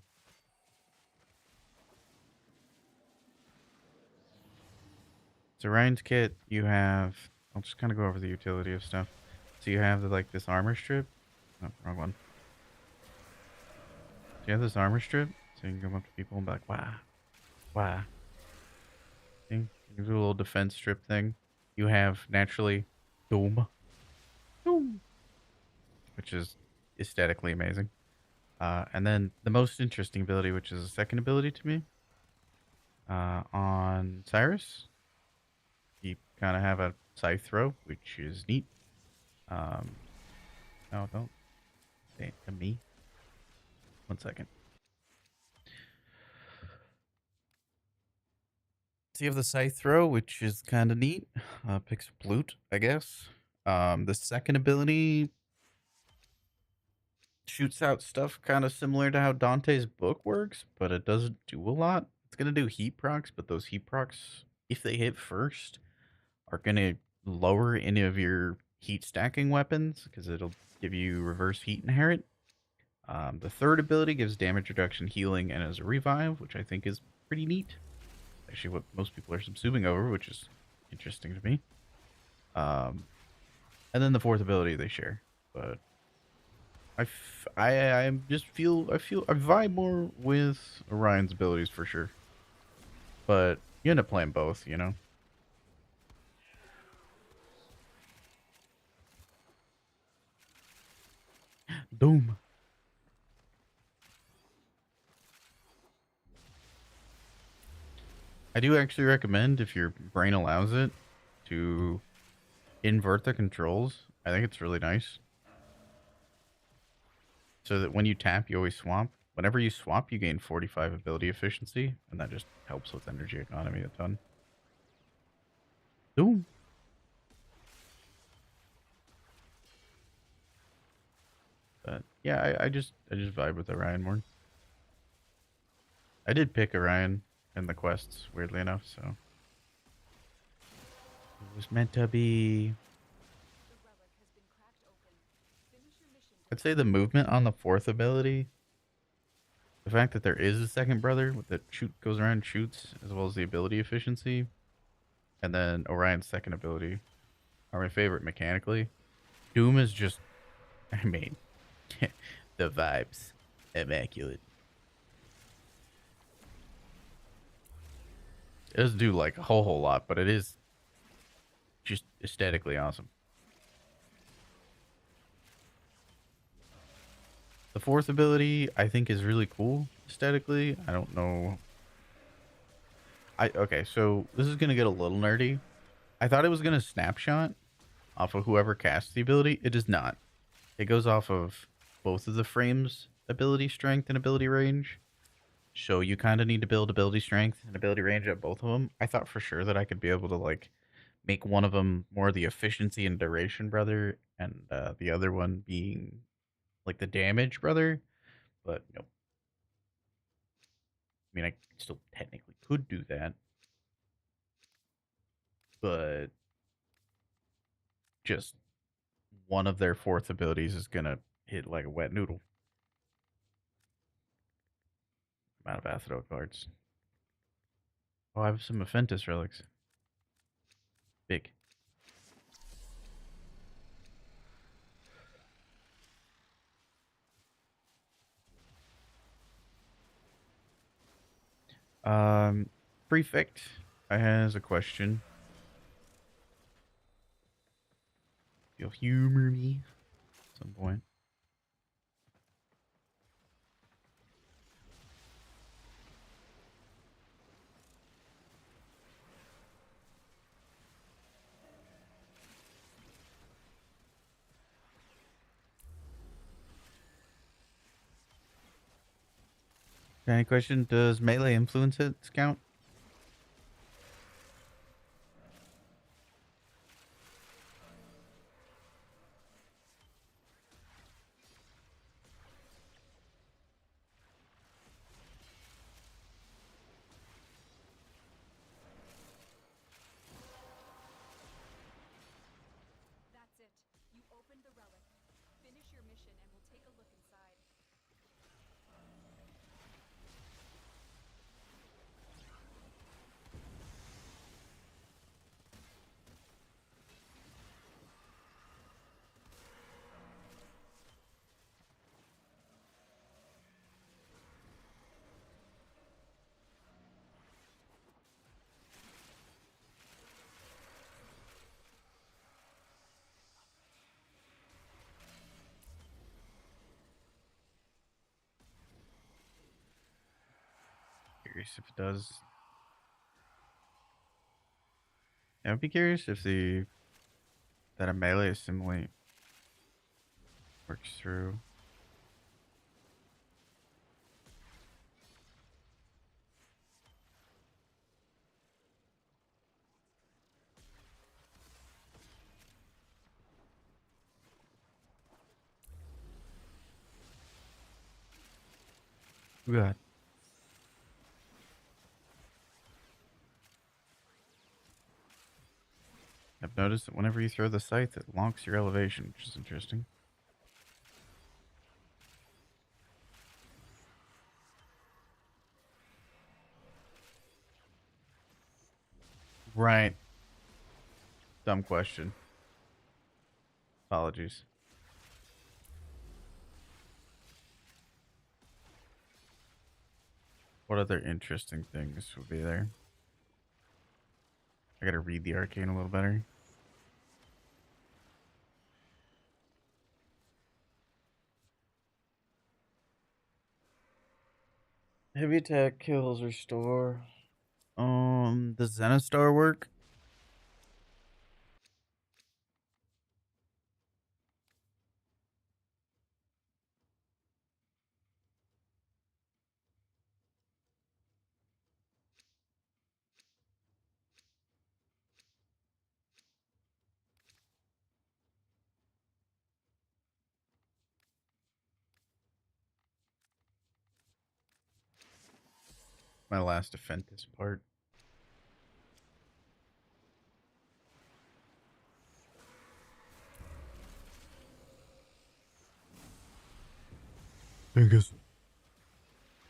So Orion's kit, you have. I'll just kind of go over the utility of stuff. So you have like this armor strip. Oh, wrong one. So you have this armor strip, so you can come up to people and be like, "Wow, wow." See? You do a little defense strip thing. You have naturally Doom, Doom, which is aesthetically amazing. And then the most interesting ability, which is a second ability to me, on Cyrus, you kind of have a scythe throw, which is neat. No, don't say it to me. 1 second. So you have the scythe throw, which is kind of neat. Picks up loot, I guess. The second ability shoots out stuff kind of similar to how Dante's book works, but it doesn't do a lot. It's gonna do heat procs, but those heat procs, if they hit first, are gonna lower any of your heat stacking weapons because it'll give you reverse heat inherit. The third ability gives damage reduction, healing, and as a revive, which I think is pretty neat. actually what most people are subsuming over, which is interesting to me. And then the fourth ability they share, but I just feel I vibe more with Orion's abilities for sure. But you end up playing both, you know. Doom. I do actually recommend, if your brain allows it, to invert the controls. I think it's really nice. So that when you tap, you always swap. Whenever you swap, you gain 45 ability efficiency, and that just helps with energy economy a ton. Doom. But yeah, I just vibe with Orion more. I did pick Orion in the quests, weirdly enough, so it was meant to be. I'd say the movement on the fourth ability, the fact that there is a second brother that goes around and shoots, as well as the ability efficiency, and then Orion's second ability are my favorite mechanically. Doom is just, I mean, the vibes, immaculate. It doesn't do like a whole lot, but it is just aesthetically awesome. The fourth ability I think is really cool aesthetically. I don't know. Okay, so this is gonna get a little nerdy. I thought it was gonna snapshot off of whoever casts the ability. It does not. It goes off of both of the frames' ability strength and ability range. So you kind of need to build ability strength and ability range at both of them. I thought for sure that I could be able to like make one of them more the efficiency and duration brother, and the other one being like the damage brother. But nope. I mean, I still technically could do that, but just one of their fourth abilities is gonna hit like a wet noodle. I'm out of Acido cards. Oh, I have some Aphentus relics. Big. Prefect has a question. You'll humor me at some point. Any question? Does melee influence hits count? That's it. You opened the relic. Finish your mission and we'll take a look inside. Curious if it does. Yeah, I'd be curious if that a melee assimilate works through. God. I've noticed that whenever you throw the scythe, it locks your elevation, which is interesting. Right. Dumb question. Apologies. What other interesting things would be there? I gotta read the arcane a little better. Heavy attack kills restore. Does Zenostar work? My last defense part. Dingus.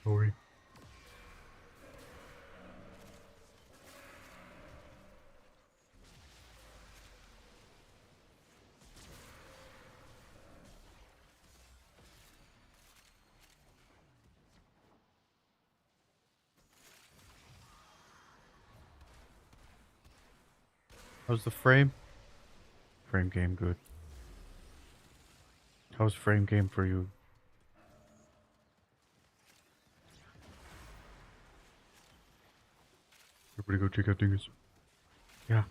Sorry. How's the frame? Frame game good. How's frame game for you? Everybody go check out Dingus. Yeah.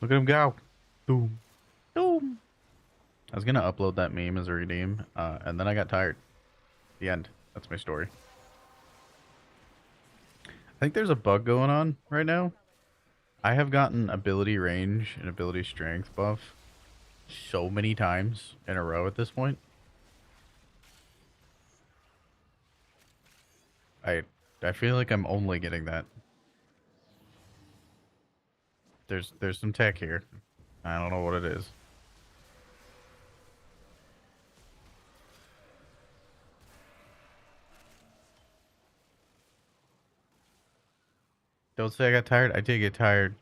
Look at him go. Boom. Boom. I was gonna upload that meme as a redeem, and then I got tired. The end. That's my story. I think there's a bug going on right now. I have gotten ability range and ability strength buff so many times in a row at this point. I feel like I'm only getting that. There's some tech here. I don't know what it is. Don't say I got tired. I did get tired.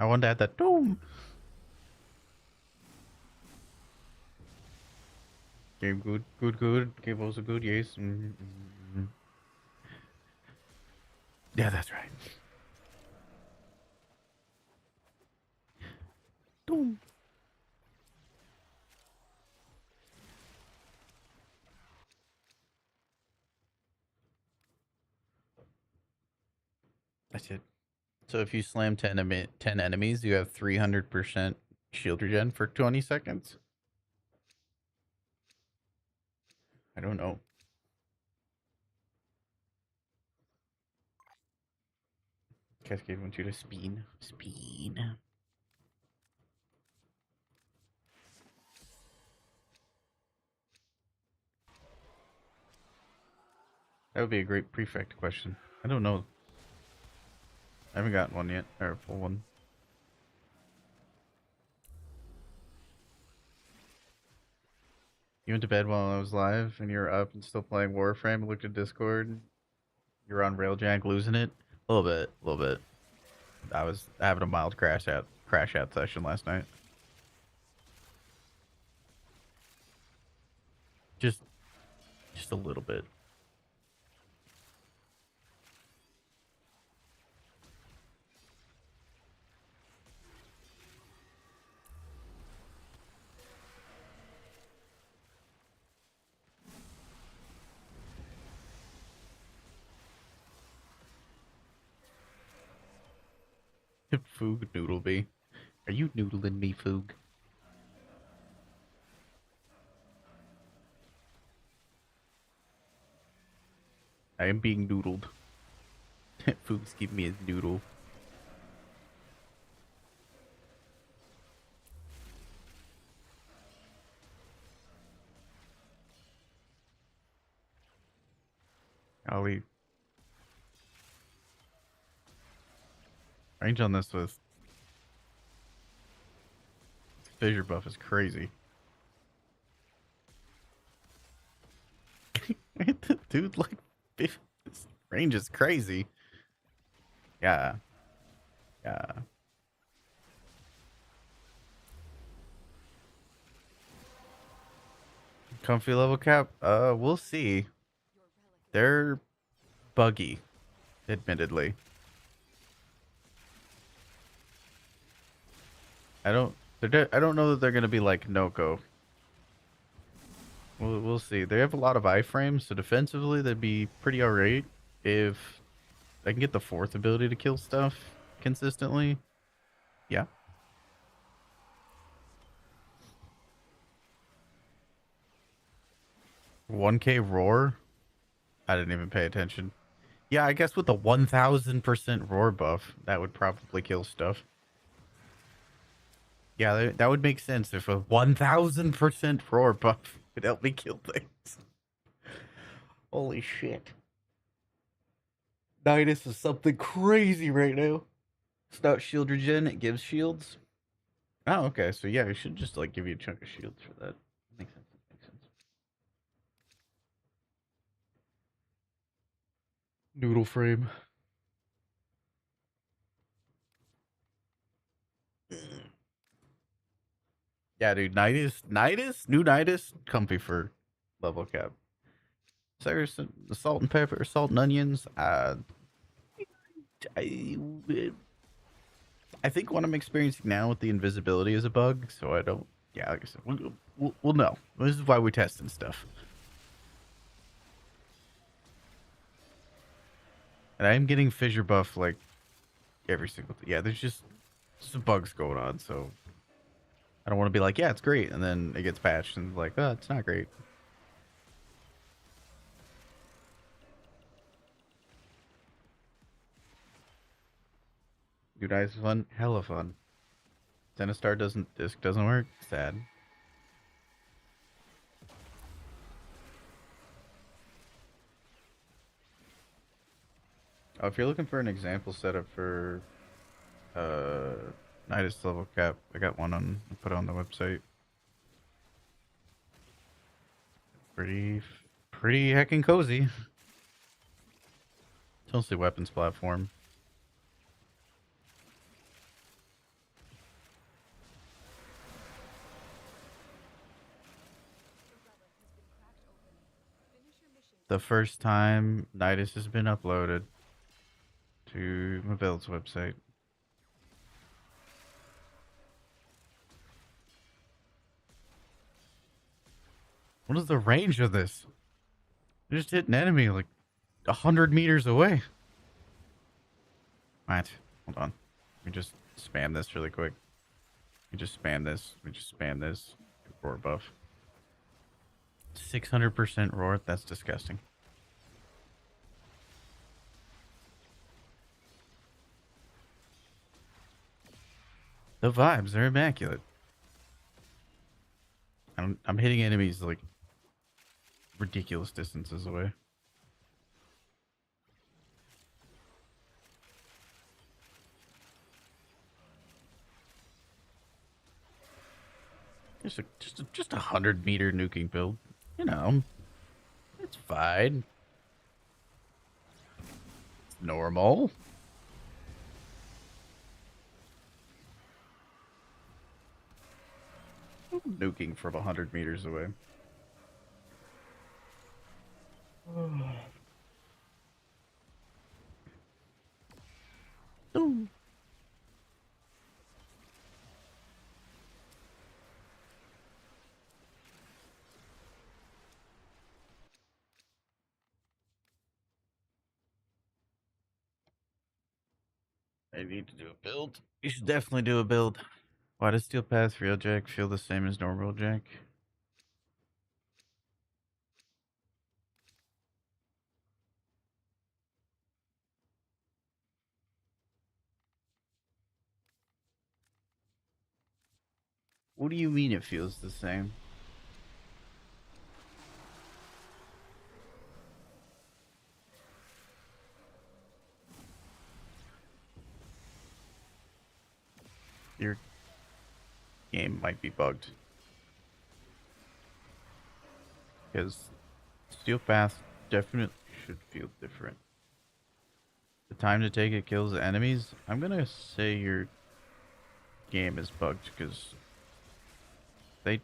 I wanted to add that doom. Game good, good, good. Game also good, yes. Yeah, that's right. Doom. That's it. So if you slam 10 enemies, you have 300% shield regen for 20 seconds? I don't know. Cascade wants you to spin. Spin. That would be a great prefect question. I don't know. I haven't gotten one yet, or a full one. You went to bed while I was live, and you're up and still playing Warframe. Looked at Discord. You're on Railjack, losing it. A little bit, a little bit. I was having a mild crash out session last night. Just, just a little bit. Foog Noodleby. Are you noodling me, Foog? I am being noodled. Foog's giving me his noodle. Ollie. Range on this with fissure buff is crazy. Dude, like, this range is crazy. Yeah. Yeah. Comfy level cap? We'll see. They're buggy, admittedly. I don't I don't know that they're gonna be like Noko. We'll see. They have a lot of iframes, so defensively they'd be pretty alright if I can get the fourth ability to kill stuff consistently. Yeah. 1K roar? I didn't even pay attention. Yeah, I guess with the 1000% roar buff, that would probably kill stuff. Yeah, that would make sense if a 1000% roar buff could help me kill things. Holy shit. Nidus is something crazy right now. It's not shield regen, it gives shields. Oh, okay. So yeah, it should just like give you a chunk of shields for that. Makes sense. Makes sense. Noodle frame. Yeah, dude. New Nidus, comfy for level cap. Cyrus, the salt and pepper, salt and onions. I, I think what I'm experiencing now with the invisibility is a bug, so I don't. Yeah, like I said, we'll know. This is why we're testing stuff. And I am getting fissure buff like every single. Yeah, there's just some bugs going on, so I don't want to be like, yeah, it's great, and then it gets patched and like, oh, it's not great. Dude, Eyes is fun, hella fun. Zenistar disc doesn't work. Sad. Oh, if you're looking for an example setup for Nidus level cap, I got one on put on the website. Pretty heckin' cozy. It's mostly weapons platform. The first time Nidus has been uploaded to my build's website. What is the range of this? I just hit an enemy like 100 meters away. What? Hold on. Let me just spam this really quick. We just spam this. We just spam this. Roar buff. 600% roar. That's disgusting. The vibes are immaculate. I'm hitting enemies like ridiculous distances away. Just a 100-meter nuking build. You know, it's fine. It's normal. Nuking from 100 meters away. Ooh. I need to do a build. You should definitely do a build. Why does Steel Path Real Jack feel the same as normal Jack? What do you mean it feels the same? Your game might be bugged. Because Steel Path definitely should feel different. The time to take it kills the enemies. I'm gonna say your game is bugged because they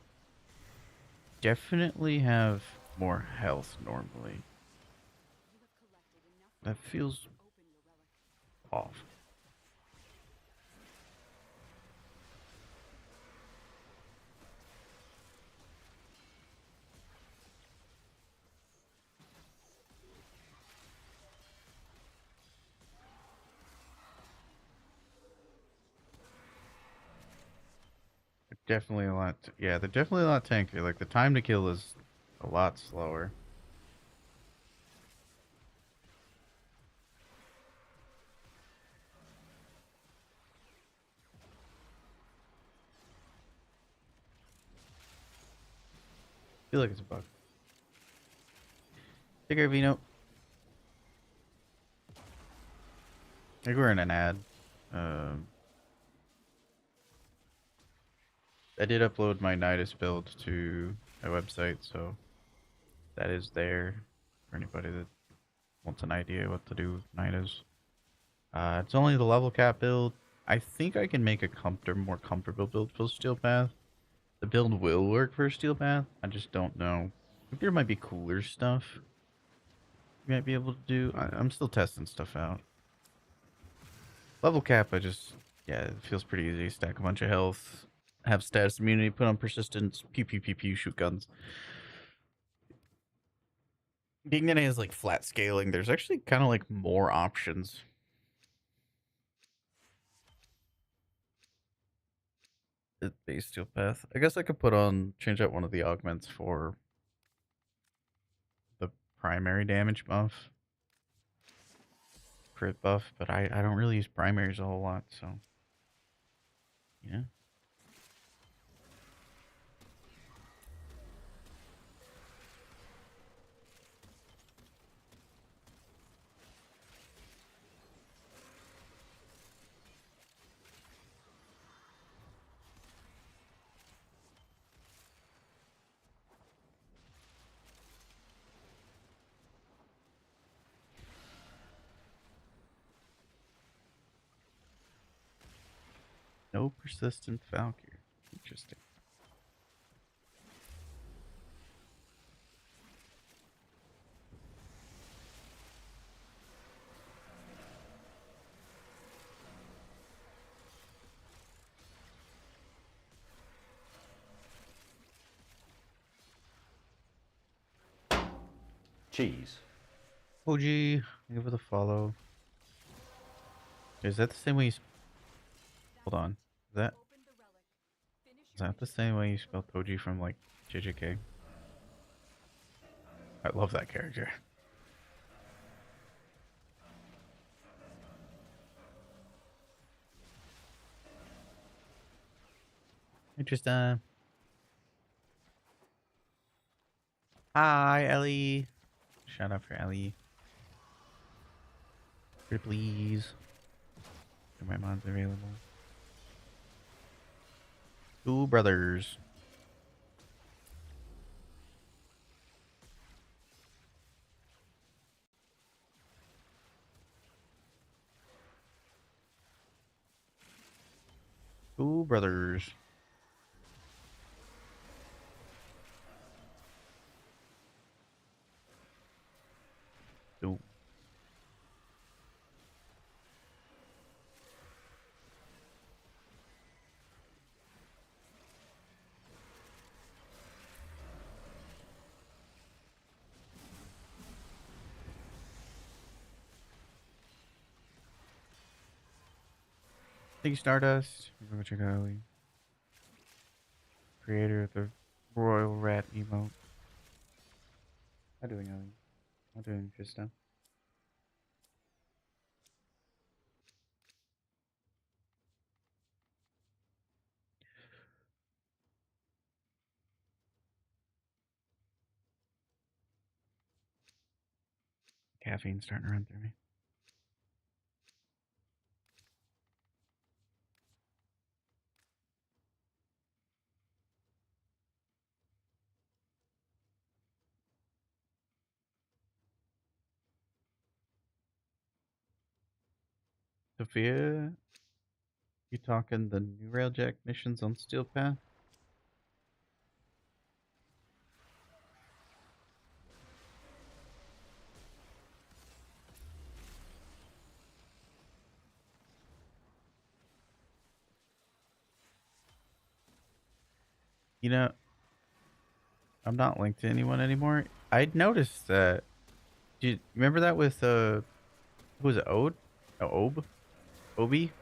definitely have more health normally. You have collected enough That warframe feels to open your relic. off. They're definitely a lot. Yeah, they're definitely a lot tankier. Like the time to kill is a lot slower. Feel like it's a bug. Take care, Vino. I think we're in an ad. Um, I did upload my Nidus build to my website, so that is there for anybody that wants an idea what to do with Nidus. It's only the level cap build. I think I can make a more comfortable build for Steel Path. The build will work for Steel Path. I just don't know. I think there might be cooler stuff you might be able to do. I'm still testing stuff out. Level cap, yeah, it feels pretty easy. Stack a bunch of health, have status immunity, put on persistence, pew pew pew pew, shoot guns. Dignity is like flat scaling. There's actually kind of like more options. The base steel path. I guess I could change out one of the augments for the primary damage buff, crit buff, but I don't really use primaries a whole lot, so yeah. No persistent Valkyrie. Interesting. Cheese. OG, give it a follow. Is that the same way you hold on? Open the relic. Finish Is your that the mission same and way you take a spell look Toji from like JJK? I love that character. Interesting. Hi, Ellie. Shout out for Ellie. Pretty please. Are my mods available? Two brothers. Two brothers. Two. Thank you, Stardust. Go check out Ellie. Creator of the Royal Rat emote. How doing, Ellie? How doing, Trista? Caffeine's starting to run through me. Sophia, you talking the new Railjack missions on Steel Path? You know, I'm not linked to anyone anymore. I'd noticed that. Do you remember that with who was it? Ode? Oh, Obi?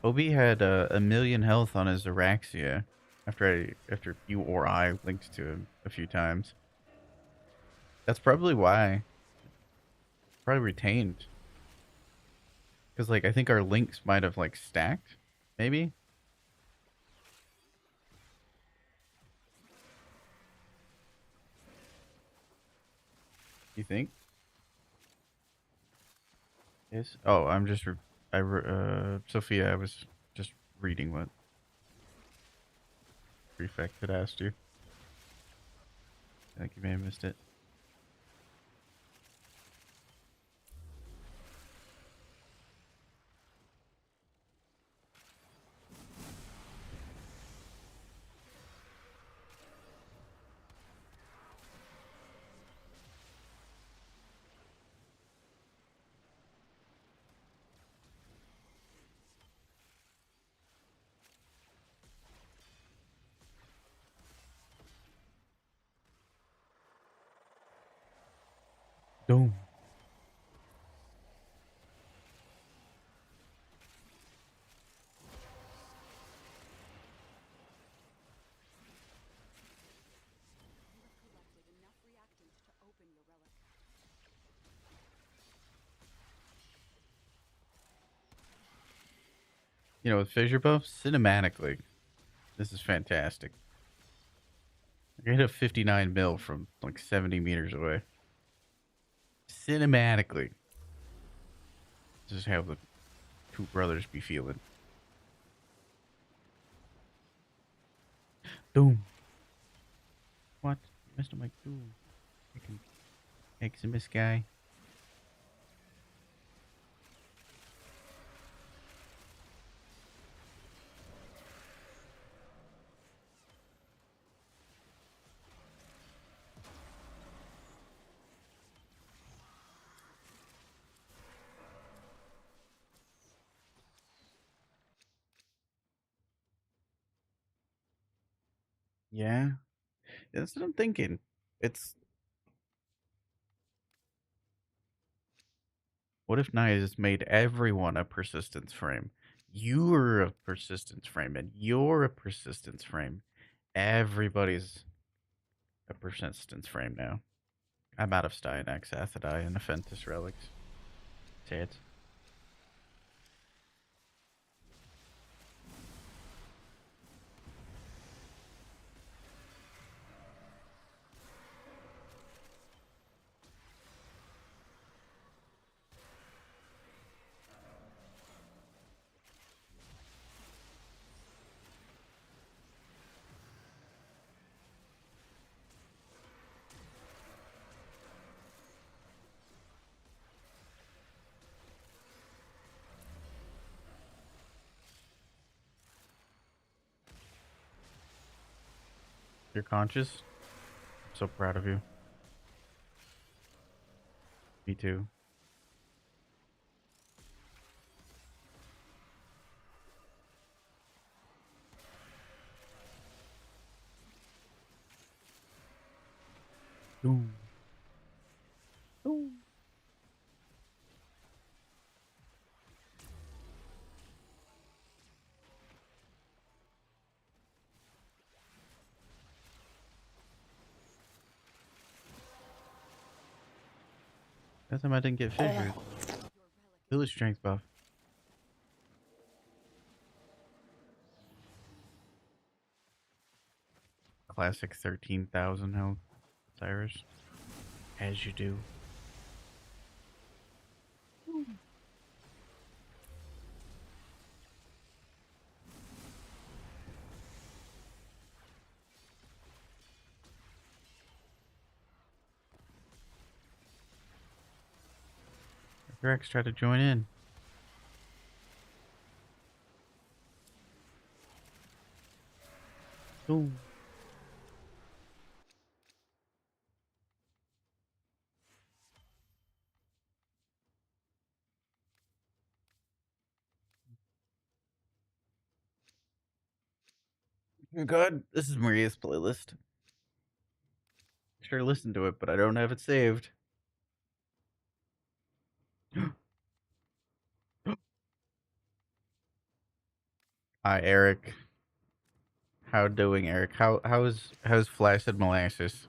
Obi had a million health on his Araxia after you or I linked to him a few times. That's probably why. Probably retained. Because like I think our links might have like stacked, maybe. You think? Yes. Oh, I'm just Sophia. I was just reading what Prefect had asked you. I think you may have missed it. Boom. You have collected enough reactants to open your relic. You know, with fissure buffs, cinematically, this is fantastic. I hit a 59 mil from like 70 meters away. Cinematically. This is how the two brothers be feeling. Doom. What? Mr. Mike Doom. I can Eximus guy. Yeah. That's what I'm thinking. It's what if Naya just made everyone a persistence frame? You're a persistence frame, and you're a persistence frame. Everybody's a persistence frame now. I'm out of Styanax, Athidai, and Aphentus relics. Say it. You're conscious? I'm so proud of you. Me too. Doom. Doom. That time I didn't get fissured. Your relic Village strength buff. Classic 13,000 health. Cyrus. As you do. Rex tried to join in. Ooh. God, this is Maria's playlist. Sure, listen to it, but I don't have it saved. Hi, Eric. How doing, Eric? How's flaccid molasses?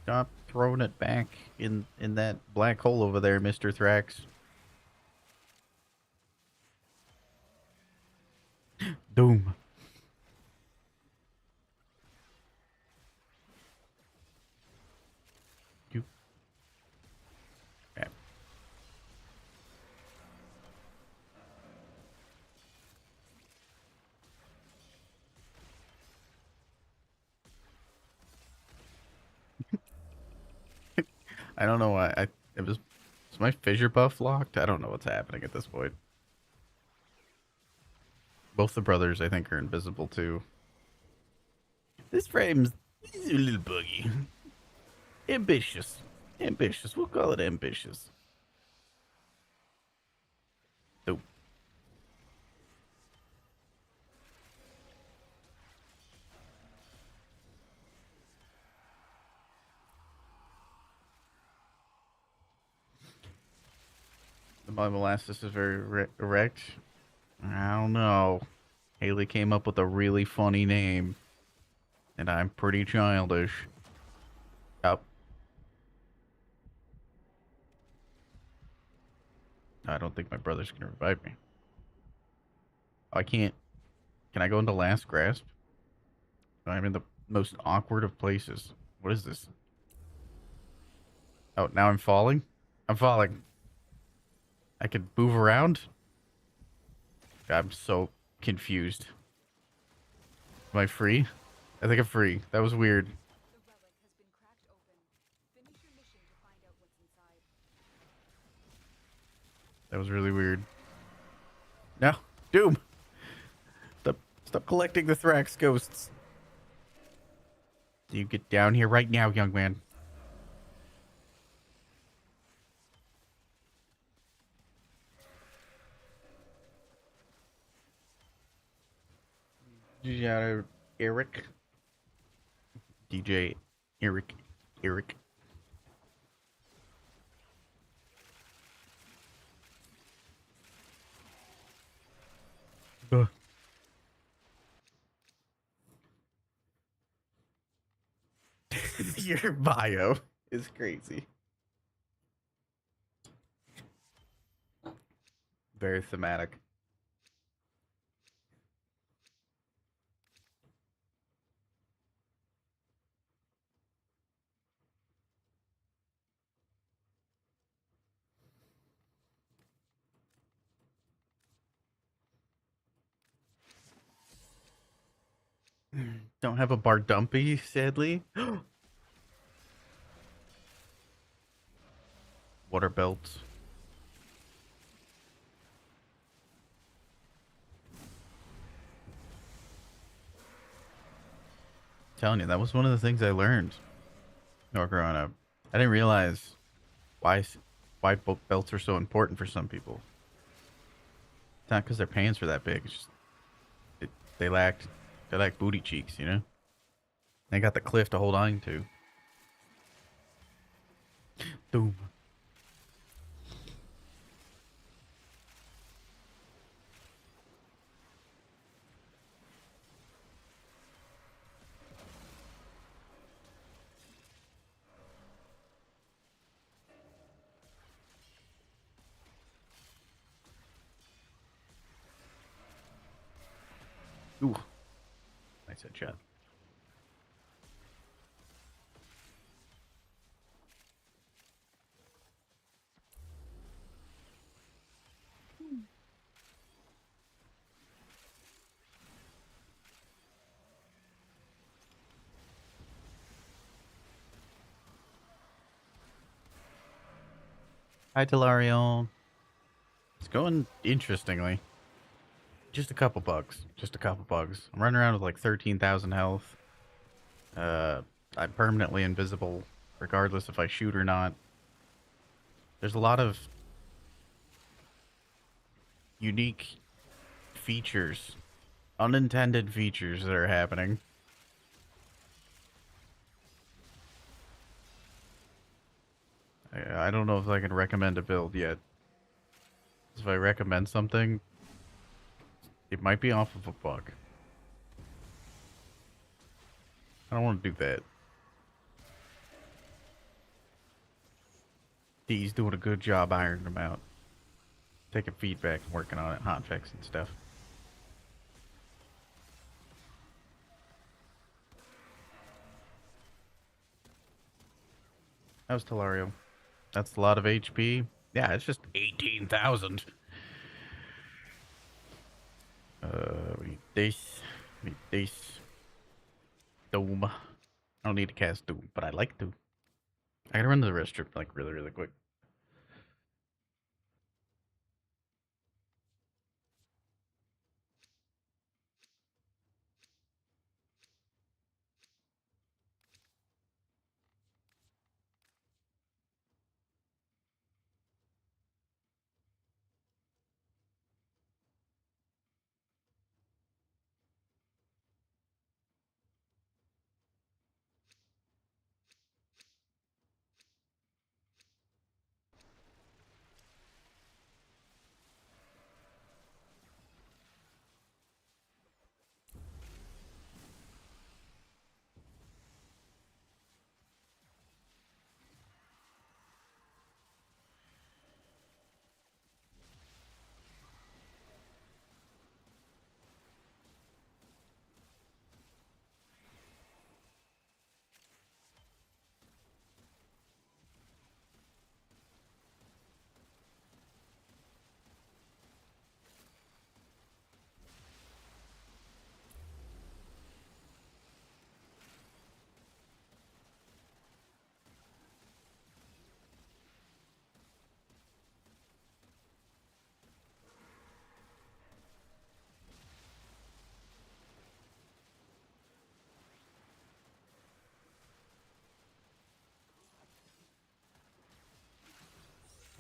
Stop throwing it back in that black hole over there, Mr. Thrax. Doom. You. Yeah. I don't know why. Is my fissure buff locked? I don't know what's happening at this point. Both the brothers, I think, are invisible too. This frame's a little buggy. Ambitious. Ambitious. We'll call it ambitious. Dope. My molasses is very erect. I don't know. Haley came up with a really funny name, and I'm pretty childish. Yup. I don't think my brother's gonna revive me. I can't. Can I go into last grasp? I'm in the most awkward of places. What is this? Oh, now I'm falling? I'm falling. I can move around? I'm so confused. Am I free? I think I'm free. That was weird. The relic has been cracked open. Finish your mission to find out what's inside. That was really weird. No. Doom! Stop collecting the Thrax ghosts. You get down here right now, young man. DJ Eric. DJ Eric. Eric. Ugh. Your bio is crazy. Very thematic. Don't have a bar dumpy, sadly. Water belts. Telling you, that was one of the things I learned growing up. I didn't realize why belts are so important for some people. It's not because their pants were that big. It's just they lacked booty cheeks, you know. They got the cliff to hold on to. Boom. Ooh, nice headshot. Hi, Telarion. It's going interestingly. Just a couple bugs. Just a couple bugs. I'm running around with like 13,000 health. I'm permanently invisible, regardless if I shoot or not. There's a lot of unique features, unintended features that are happening. I don't know if I can recommend a build yet. If I recommend something, it might be off of a bug. I don't want to do that. He's doing a good job ironing them out. Taking feedback and working on it, hotfix and stuff. How's Telario? That's a lot of HP. Yeah, it's just 18,000. We need this. We need this. Doom. I don't need to cast Doom, but I like to. I gotta run to the rest strip like really, really quick.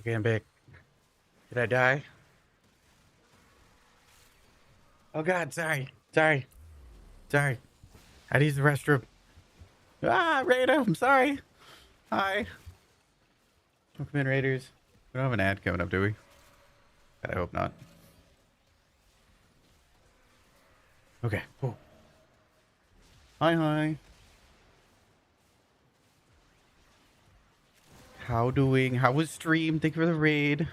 Okay, I'm back. Did I die? Oh god, sorry. Sorry. Sorry. I use the restroom. Ah, Raider, I'm sorry. Hi. Welcome in, Raiders. We don't have an ad coming up, do we? God, I hope not. Okay. Whoa. Hi, hi. How doing? How was stream? Thank you for the raid.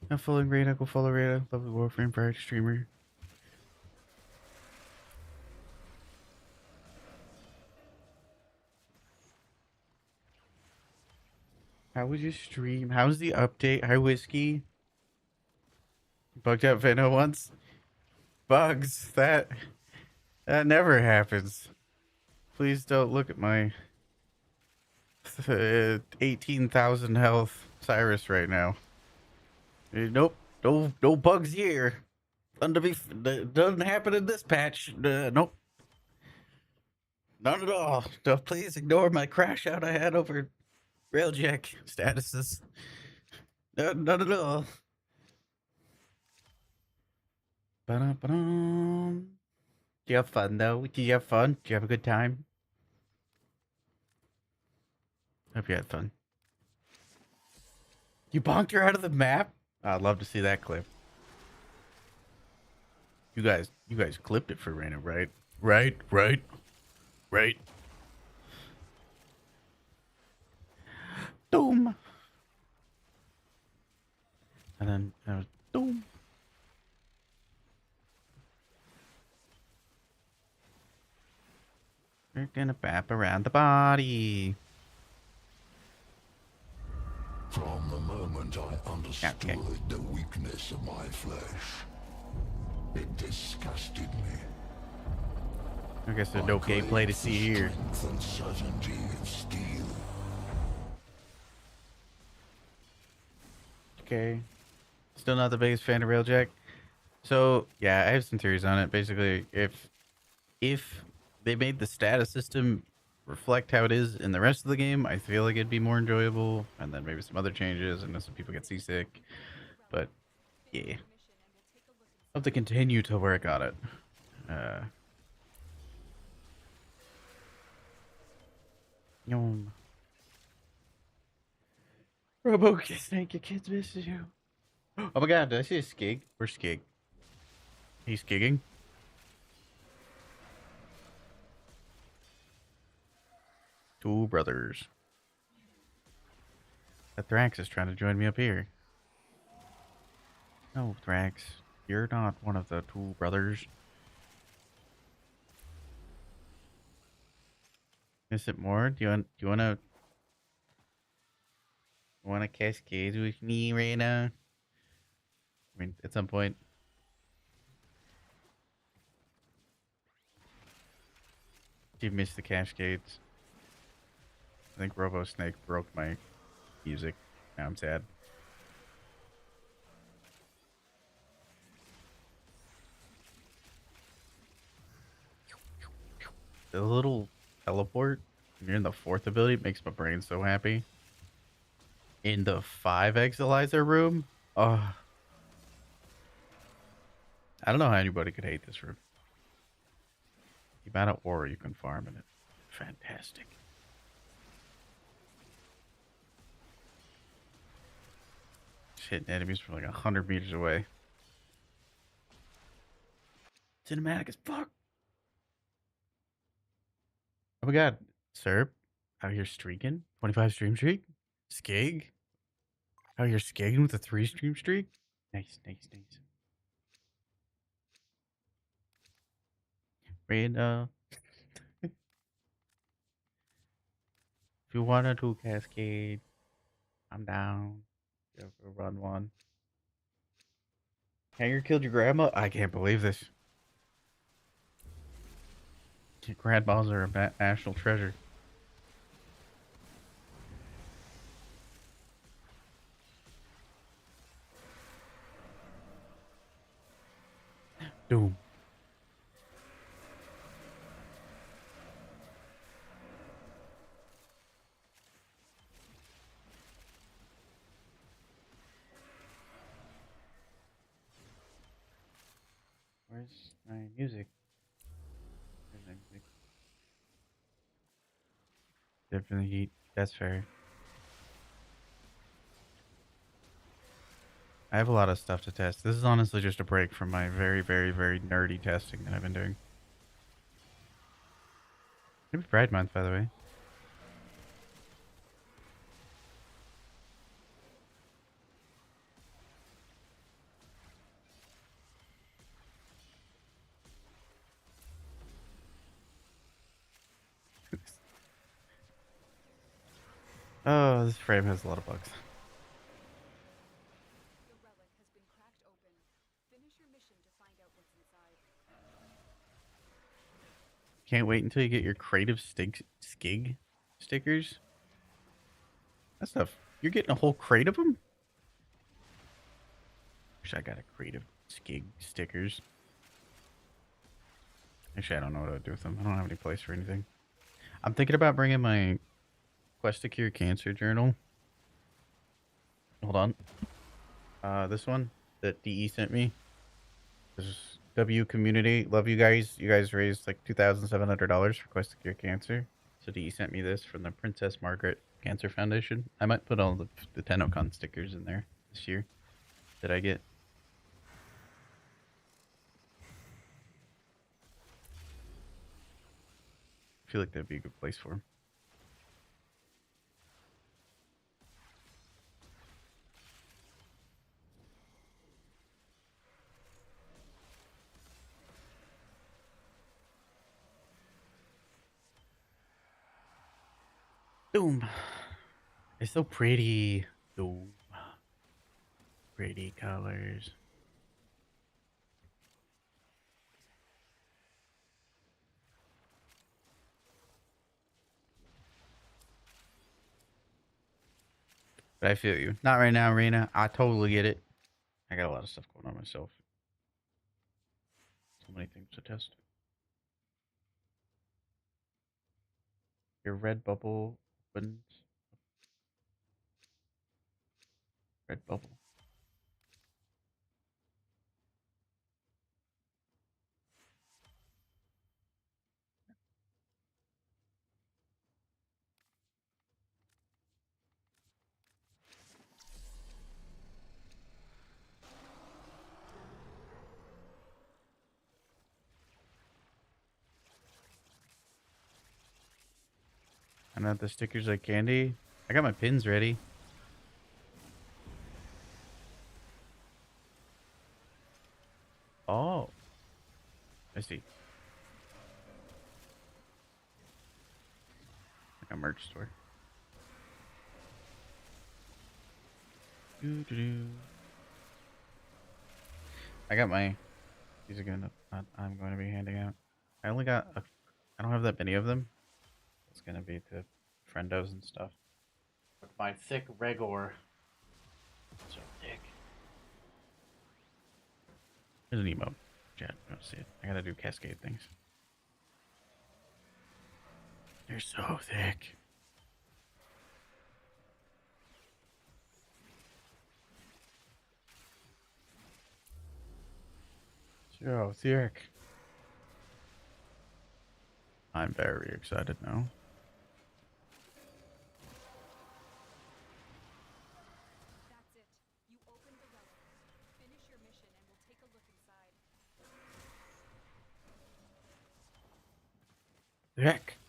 I'm following raid. I go follow raid. Lovely warframe prior to streamer. How was your stream? How's the update? Hi, Whiskey. Bugged out Veno once. Bugs. That never happens. Please don't look at my 18,000 health Cyrus right now. Nope. No bugs here. Doesn't happen in this patch. Nope. None at all. So please ignore my crash out I had over Railjack statuses. None at all. Ba-dum-ba-dum. Do you have fun though? Did you have fun? Did you have a good time? Hope you had fun. You bonked her out of the map? I'd love to see that clip. You guys clipped it for Raina, right? Right. Doom. And then doom. We're gonna bap around the body. From the moment I understood the weakness of my flesh, it disgusted me. I guess there's no gameplay to see here. Strength and certainty of steel. okay. Still not the biggest fan of Railjack. So yeah, I have some theories on it. Basically, if they made the status system reflect how it is in the rest of the game, I feel like it'd be more enjoyable. And then maybe some other changes. I know some people get seasick, but yeah, I'll have to continue to work on it. Uh, Yum. Robo Snake, your kids misses you. Oh my god, did I see a skig? Where's skig? He's skigging. Two brothers. That Thrax is trying to join me up here. No, Thrax, you're not one of the two brothers. Miss it more? Do you wanna cascade with me right now? I mean, at some point. You missed the cascades. I think Robo Snake broke my music. Now I'm sad. The little teleport when you're in the fourth ability makes my brain so happy. In the 5 Exilizer room? Oh, I don't know how anybody could hate this room. The amount of ore you can farm in it. Fantastic. Just hitting enemies from like 100 meters away. Cinematic as fuck. Oh my god. Serb, out here streaking. 25 stream streak. Skig. Out here skigging with a 3 stream streak. Nice, nice, nice. And if you wanna do cascade, I'm down. Go for run one. Hanger killed your grandma? I can't believe this. Grandmas are a national treasure. Doom. Where's my music? Where's my music? Definitely heat. That's fair. I have a lot of stuff to test. This is honestly just a break from my very, very, very nerdy testing that I've been doing. Happy Pride Month, by the way. Oh, this frame has a lot of bugs. The relic has been cracked open. Finish your mission to find out what's inside. Can't wait until you get your creative skig stickers. That stuff. You're getting a whole crate of them? Wish I got a creative skig stickers. Actually, I don't know what I'd do with them. I don't have any place for anything. I'm thinking about bringing my Quest to Cure Cancer journal. Hold on. This one that DE sent me. This is W community. Love you guys. You guys raised like $2,700 for Quest to Cure Cancer. So DE sent me this from the Princess Margaret Cancer Foundation. I might put all the TennoCon stickers in there this year that I get. I feel like that'd be a good place for them. Doom. It's so pretty. Doom. Pretty colors. But I feel you. Not right now, Reina. I totally get it. I got a lot of stuff going on myself. So many things to test. Your red bubble opens. Red bubble. I know the stickers like candy. I got my pins ready. Oh, I see. Like a merch store. Doo -doo -doo. I got my. These are gonna. I'm going to be handing out. I only got. I don't have that many of them. It's gonna be to friendos and stuff. With my thick regor. So thick. There's an emote. Chat. I don't see it. I gotta do cascade things. They're so thick. So thick. I'm very excited now. That's it. You opened the relic. Finish your mission and we'll take a look inside. Thick.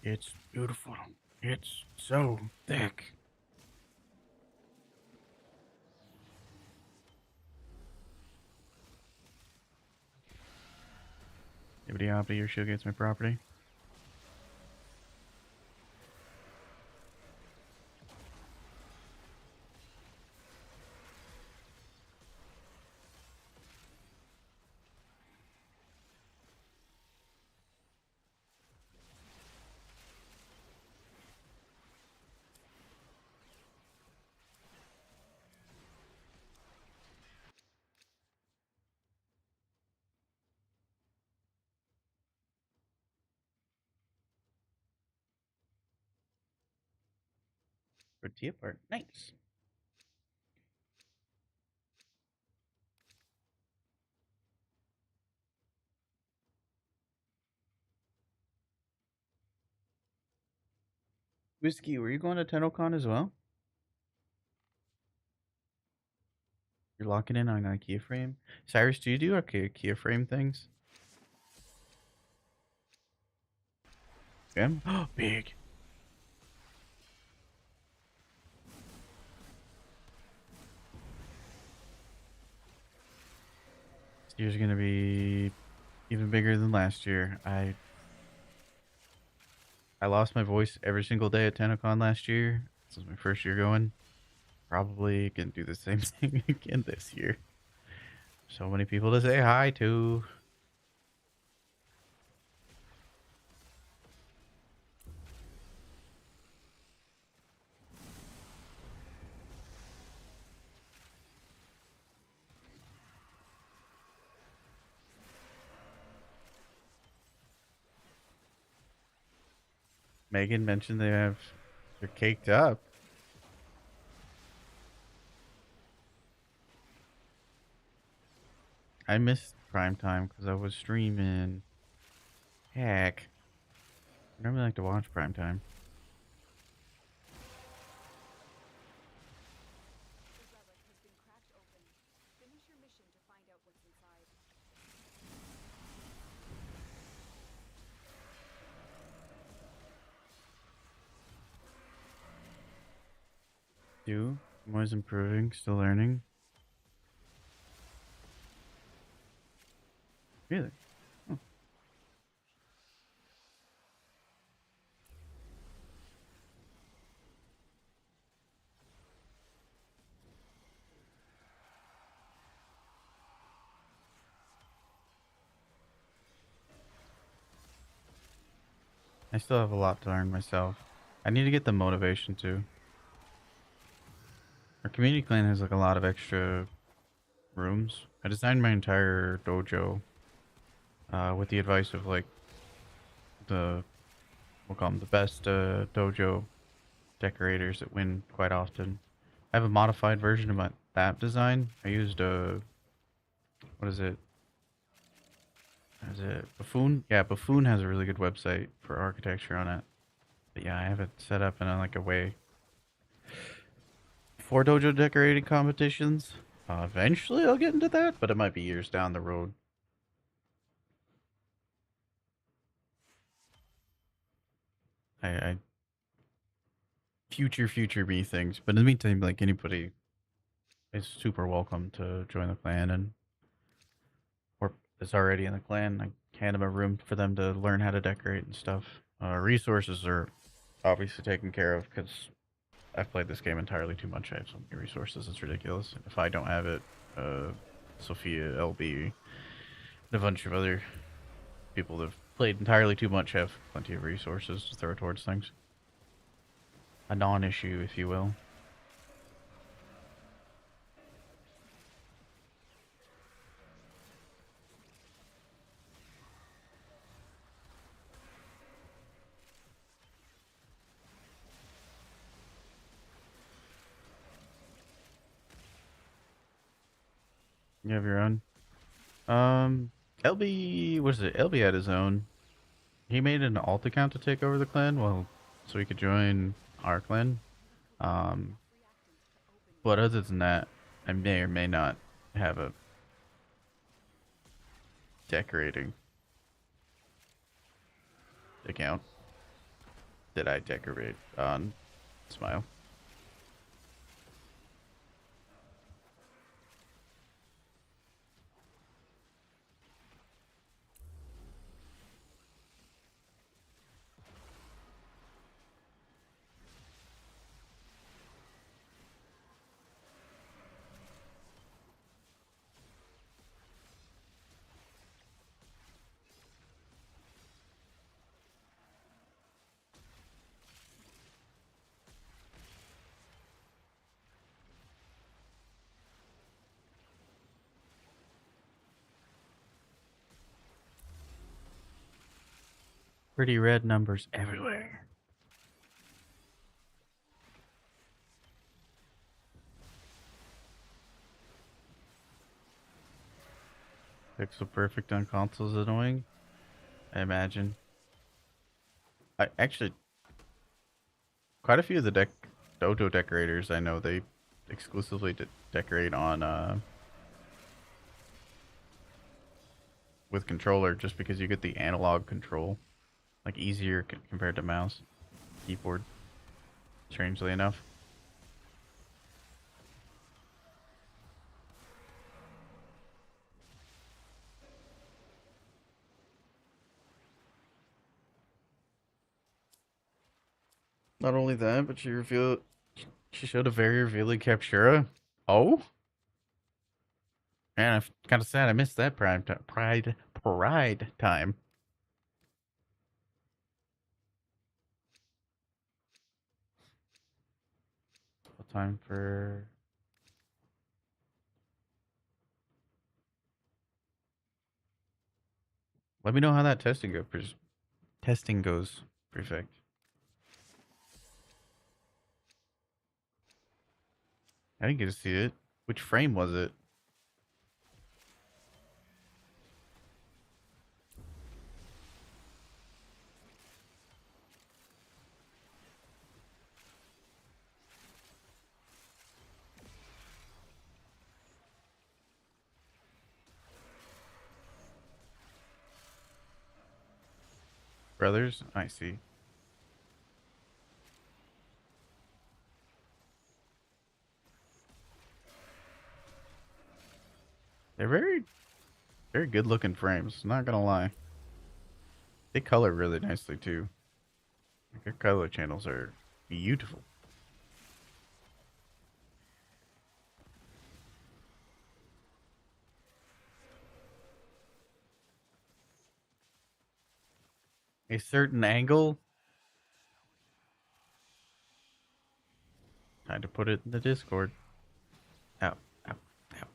It's beautiful. It's so thick. Anybody hoppy your shield against my property? Tortilla part. Nice. Whiskey, were you going to TennoCon as well? You're locking in on a keyframe? Cyrus, do you do okay keyframe things? Him? Oh, big. This year's gonna be even bigger than last year. I lost my voice every single day at TennoCon last year. This is my first year going. Probably gonna do the same thing again this year. So many people to say hi to. Megan mentioned they're caked up. I missed prime time because I was streaming. Heck. I normally like to watch prime time. The relic has been cracked open. Finish your mission to find out what's inside. I'm always improving, still learning. Really? Oh. I still have a lot to learn myself. I need to get the motivation too. Our community clan has like a lot of extra rooms. I designed my entire dojo with the advice of like we'll call them the best dojo decorators that win quite often. I have a modified version of that design. I used what is it? Is it Buffoon? Yeah, Buffoon has a really good website for architecture on it. But yeah, I have it set up in like a way for dojo decorating competitions. Eventually I'll get into that, but it might be years down the road. I future me things. But in the meantime, like anybody is super welcome to join the clan and or is already in the clan. I hand them a room for them to learn how to decorate and stuff. Resources are obviously taken care of because I've played this game entirely too much. I have so many resources, it's ridiculous. If I don't have it, Sophia, LB, and a bunch of other people that have played entirely too much have plenty of resources to throw towards things. A non-issue, if you will. You have your own. LB, what is it? LB had his own. He made an alt account to take over the clan, well, so he could join our clan. Um, but other than that, I may or may not have a decorating account that I decorate on Smile. Pretty red numbers everywhere. Pixel perfect on consoles annoying, I imagine. I actually quite a few of the dojo decorators I know they exclusively decorate on with controller just because you get the analog control like easier compared to mouse keyboard, strangely enough. Not only that, but she showed a very revealing captura. Oh, man, I'm kind of sad I missed that pride time. What time for? Let me know how that testing goes, Prefect. I didn't get to see it. Which frame was it? Brothers? I see. They're very good looking frames, not gonna lie. They color really nicely too. Like, their color channels are beautiful. A certain angle. Time to put it in the Discord. Ow, ow, ow.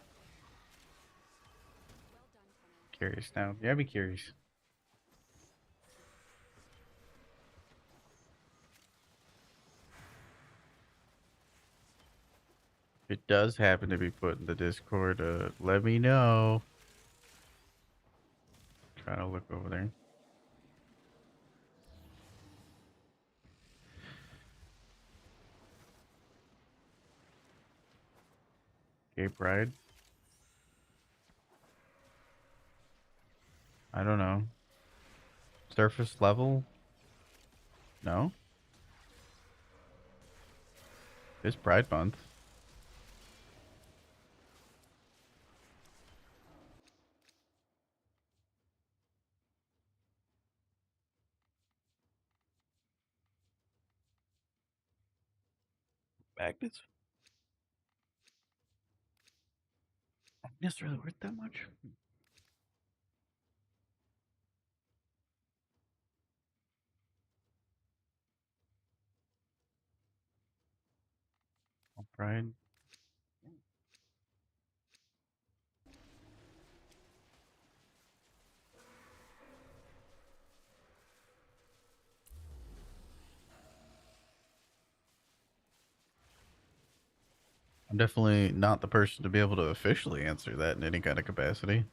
Well done, Tenno. Curious now. Yeah, be curious. If it does happen to be put in the Discord, let me know. Trying to look over there. Gay Pride? I don't know. Surface level? No? It's Pride Month. Magnets? Magnets really worth that much? Oh, Pride. I'm definitely not the person to be able to officially answer that in any kind of capacity.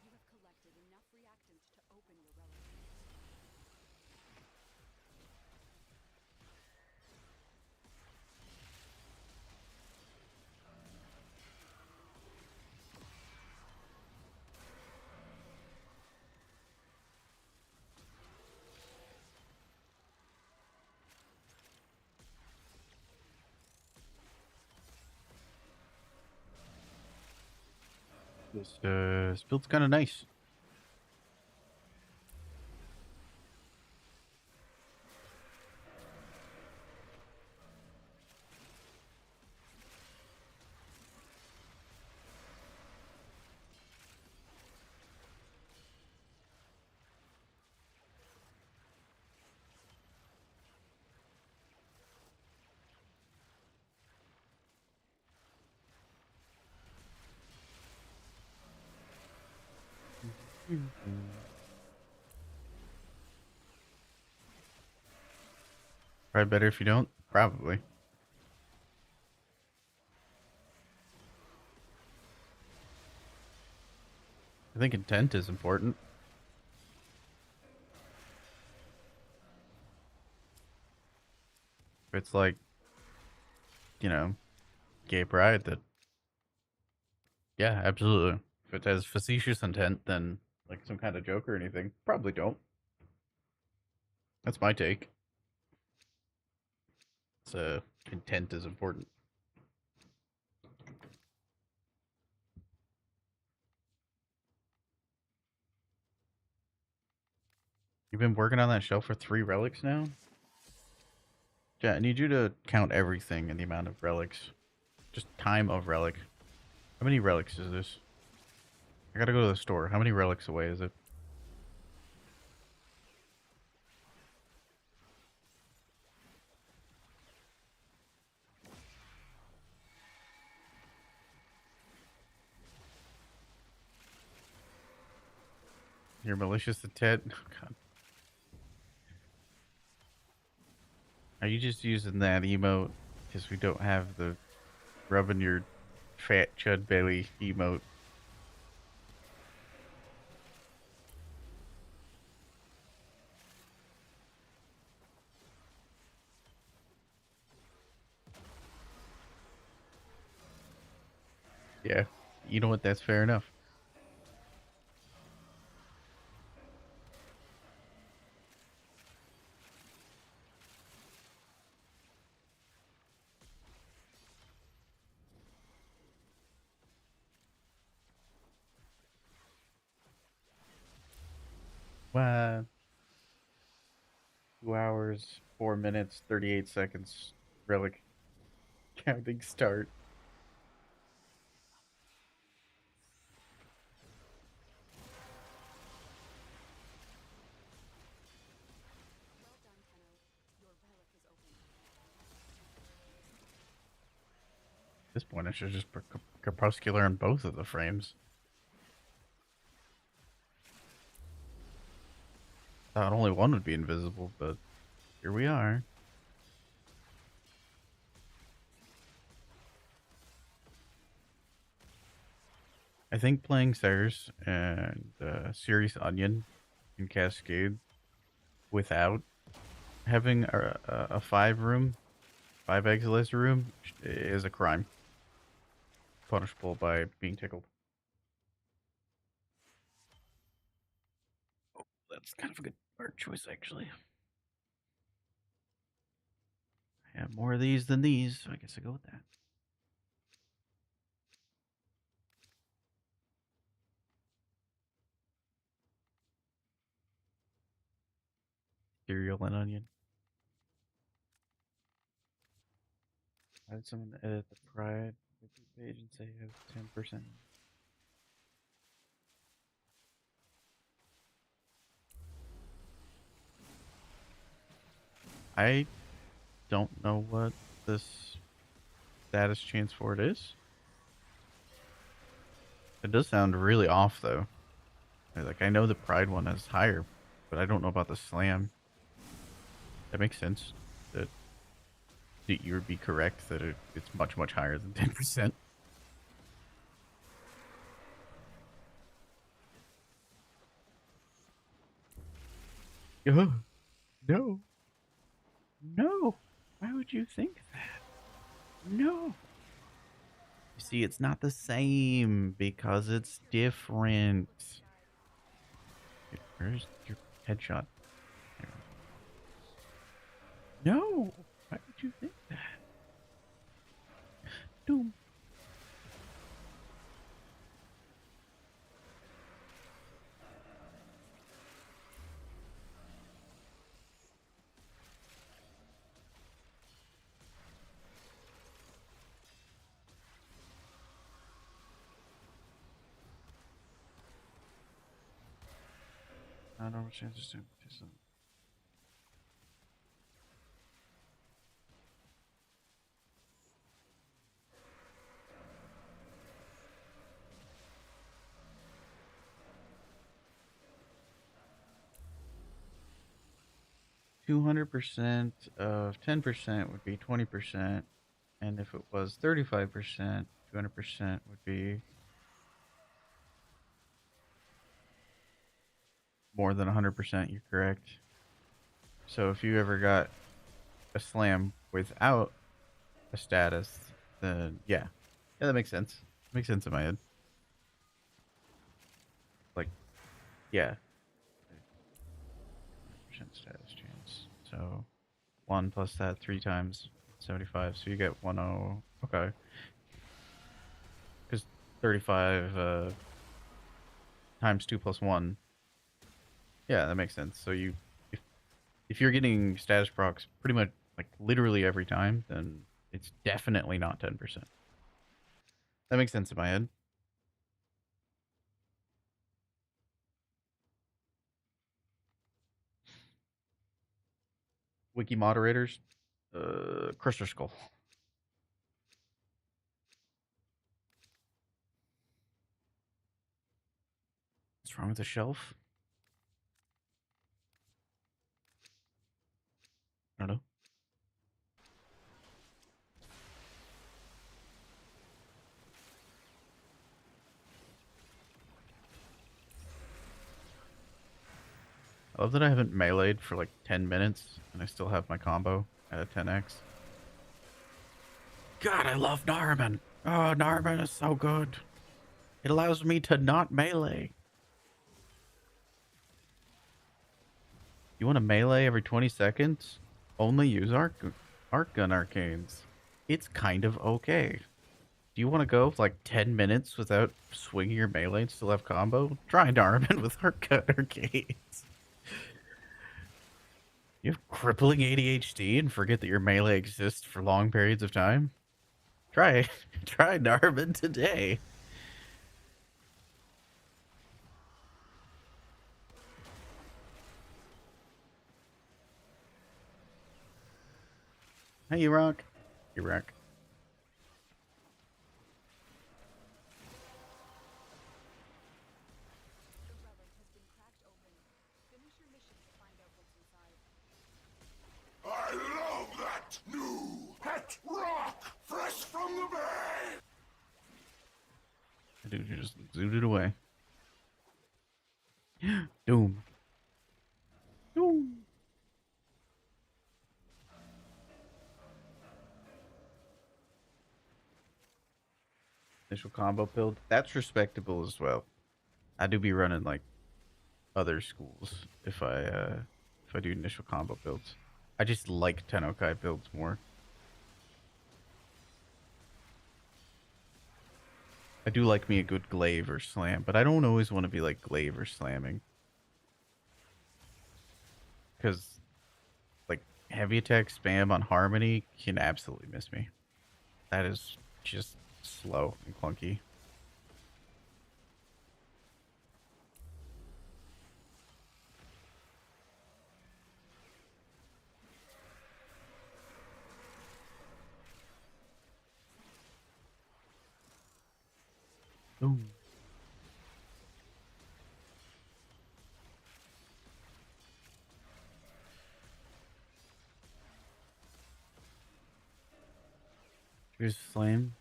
You have collected enough reactants to open your relic. This build's kind of nice. Probably better if you don't. Probably. I think intent is important. If it's like, you know, gay pride, that, yeah, absolutely. If it has facetious intent, then like some kind of joke or anything, probably don't. That's my take. So intent is important. You've been working on that shelf for 3 relics now? Yeah, I need you to count everything in the amount of relics. Just time of relic. How many relics is this? I gotta go to the store. How many relics away is it? Your malicious intent? Oh, God. Are you just using that emote because we don't have the rubbing your fat chud belly emote. Yeah, you know what? That's fair enough. Wow. 2 hours, 4 minutes, 38 seconds. Relic counting start. Well done, Tenno. Your relic is open. At this point, I should just put crepuscular in both of the frames. Thought only one would be invisible, but here we are. I think playing Cyrus and Serious Onion in Cascade without having a 5 room, 5 exilizer room is a crime. Punishable by being tickled. Oh, that's kind of a good art choice, actually. I have more of these than these, so I guess I go with that. Cereal and onion. I had someone edit the Pride Wiki page and say you have 10%. I don't know what this status chance for it is. It does sound really off, though. Like, I know the Pride one is higher, but I don't know about the Slam. That makes sense. That you would be correct that it's much, much higher than 10%. Oh, no. No. Why would you think that? No. You see, it's not the same because it's different. Where's your headshot? There. No. Why would you think that? Doom. 200% of 10% would be 20%, and if it was 35%, 200% would be more than 100%. You're correct. So if you ever got a slam without a status, then yeah, that makes sense. Makes sense in my head. Like, yeah, percent status chance. So 1 plus that 3 times 75. So you get 10. Okay, because 35 times 2 plus 1. Yeah, that makes sense. So if you're getting status procs pretty much like literally every time, then it's definitely not 10%. That makes sense in my head. Wiki moderators, Crystal Skull. What's wrong with the shelf? I don't know. love that I haven't meleeed for like 10 minutes and I still have my combo at a 10x. God, I love Narman. Oh, Narman is so good. It allows me to not melee. You want to melee every 20 seconds? Only use arc gun arcanes. It's kind of okay. Do you want to go like 10 minutes without swinging your melee and still have combo? Try Narman with arc gun arcanes. You have crippling ADHD and forget that your melee exists for long periods of time? Try Narman today. Hey, you rock. You rock. The relic has been cracked open. Finish your mission to find out what's inside. I love that new pet rock, fresh from the bay. Dude, you just zooted away. Doom. Doom. Initial combo build. That's respectable as well. I do be running like other schools if I do initial combo builds. I just like Tennokai builds more. I do like me a good glaive or slam, but I don't always want to be like glaive or slamming. Because like heavy attack spam on Harmony can absolutely miss me. That is just slow and clunky. Boom. Truce Flame.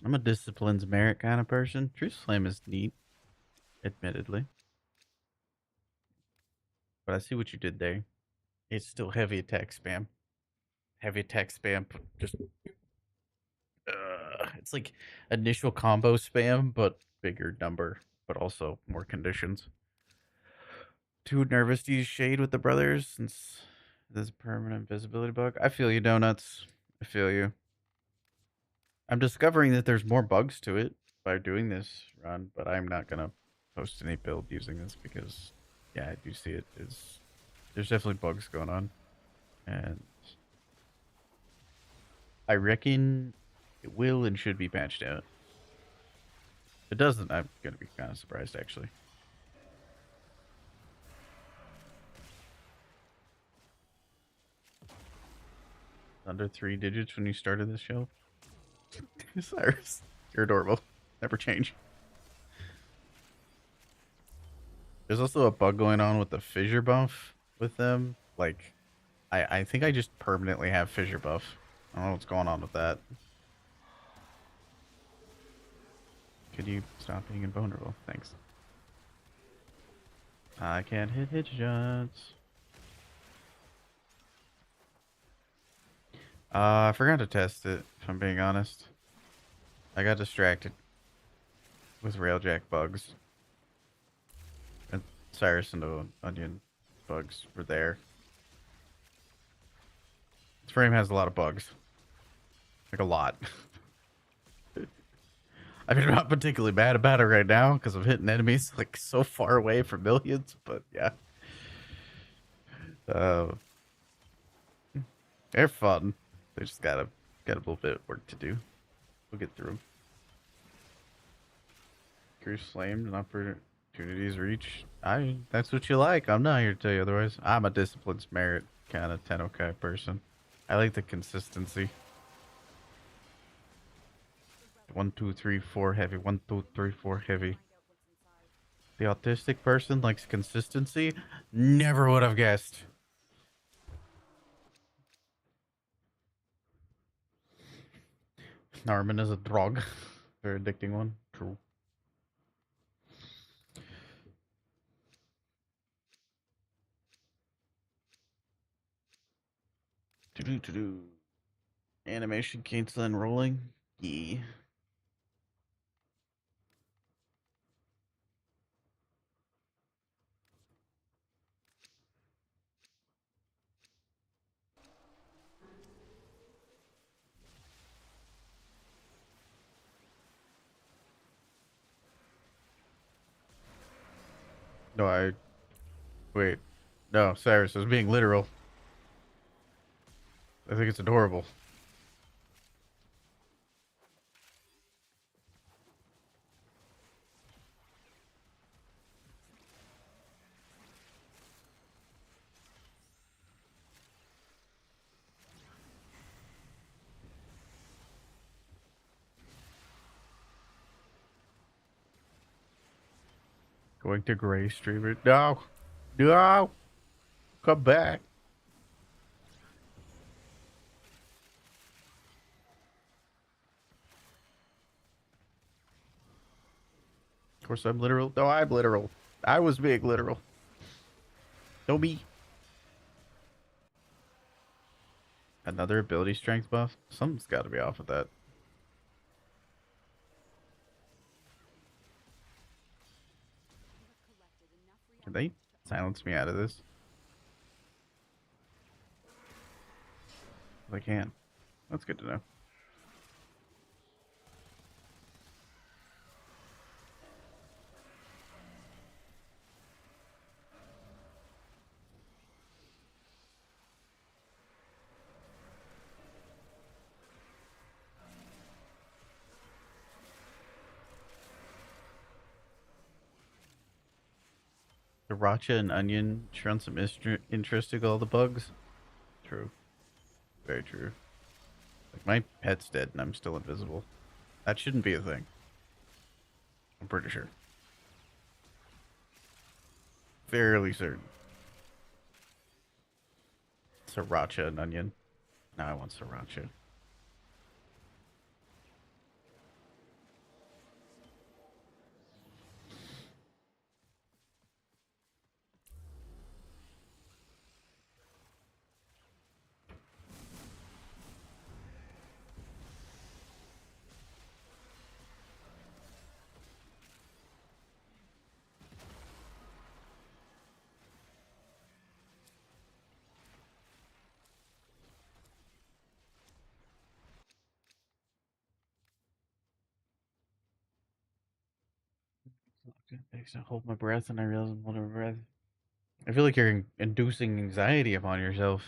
I'm a disciplines merit kind of person. Truce Flame is neat, admittedly. But I see what you did there. It's still heavy attack spam. Heavy attack spam, just it's like initial combo spam, but bigger number, but also more conditions. Too nervous to use Shade with the brothers since there's a permanent visibility bug. I feel you, Donuts. I feel you. I'm discovering that there's more bugs to it by doing this run, but I'm not gonna post any build using this because, yeah, I do see it. There's definitely bugs going on, and I reckon it will and should be patched out. If it doesn't, I'm gonna be kind of surprised actually. Under 3 digits when you started this show. Cyrus, you're adorable. Never change. There's also a bug going on with the fissure buff with them. Like, I think I just permanently have fissure buff. I don't know what's going on with that. Could you stop being invulnerable? Thanks. I can't hit headshots. I forgot to test it, if I'm being honest. I got distracted with railjack bugs. And Cyrus and the onion bugs were there. This frame has a lot of bugs. Like a lot. I mean, I'm not particularly mad about it right now because I'm hitting enemies like so far away from millions, but yeah. They're fun. They just got a little bit of work to do. We'll get through them. Cruise flamed and opportunities reach. That's what you like. I'm not here to tell you otherwise. I'm a disciplines merit kind of Tennokai person. I like the consistency. 1, 2, 3, 4 heavy. 1, 2, 3, 4 heavy. The autistic person likes consistency. Never would have guessed. Narman is a drug. Very addicting one. True. Do. Animation canceling rolling. Yeah. No, wait. No, Cyrus was being literal. I think it's adorable. Going to Gray Streamer. No. No. Come back. Of course, I'm literal. No, I'm literal. I was being literal. No me. Another ability strength buff? Something's got to be off with that. Can they silence me out of this? They can. That's good to know. Sriracha and onion shown some interest to all the bugs. True. Very true. Like, my pet's dead and I'm still invisible. That shouldn't be a thing. I'm pretty sure. Fairly certain. Sriracha and onion. Now I want sriracha. I hold my breath and I realize I'm holding my breath. I feel like you're inducing anxiety upon yourself.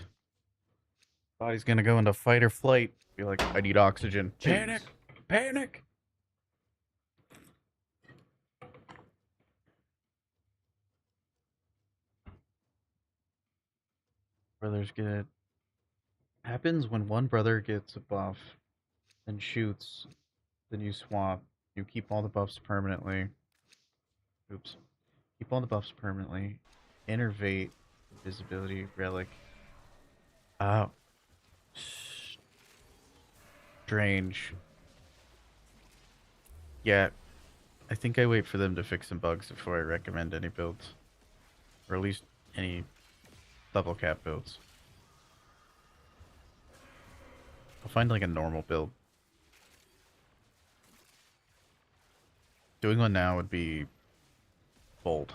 Body's gonna go into fight or flight. Be like, I need oxygen. Panic! Panic! Brothers get... Happens when one brother gets a buff, then shoots, then you swap. You keep all the buffs permanently. Oops. Keep all the buffs permanently. Innervate, invisibility, relic. Oh. Strange. Yeah, I think I wait for them to fix some bugs before I recommend any builds. Or at least any double cap builds. I'll find like a normal build. Doing one now would be bold.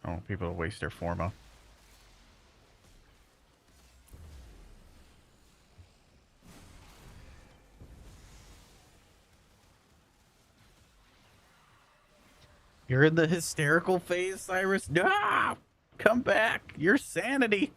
I don't want people to waste their forma. You're in the hysterical phase, Cyrus? No! Come back! Your sanity!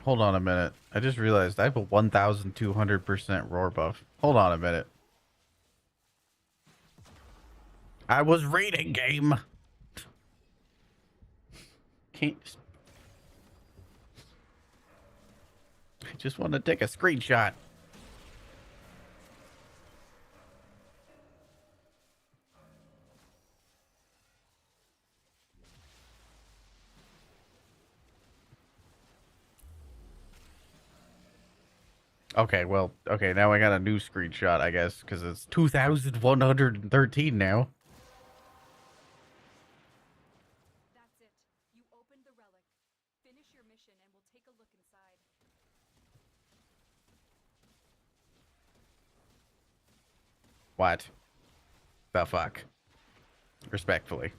Hold on a minute. I just realized I have a 1,200% roar buff. Hold on a minute. I was reading game. Can't. I just want to take a screenshot. Okay, well, okay, now I got a new screenshot, I guess, because it's 2,113 now. That's it. You opened the relic. Finish your mission and we'll take a look inside. What the fuck? Respectfully.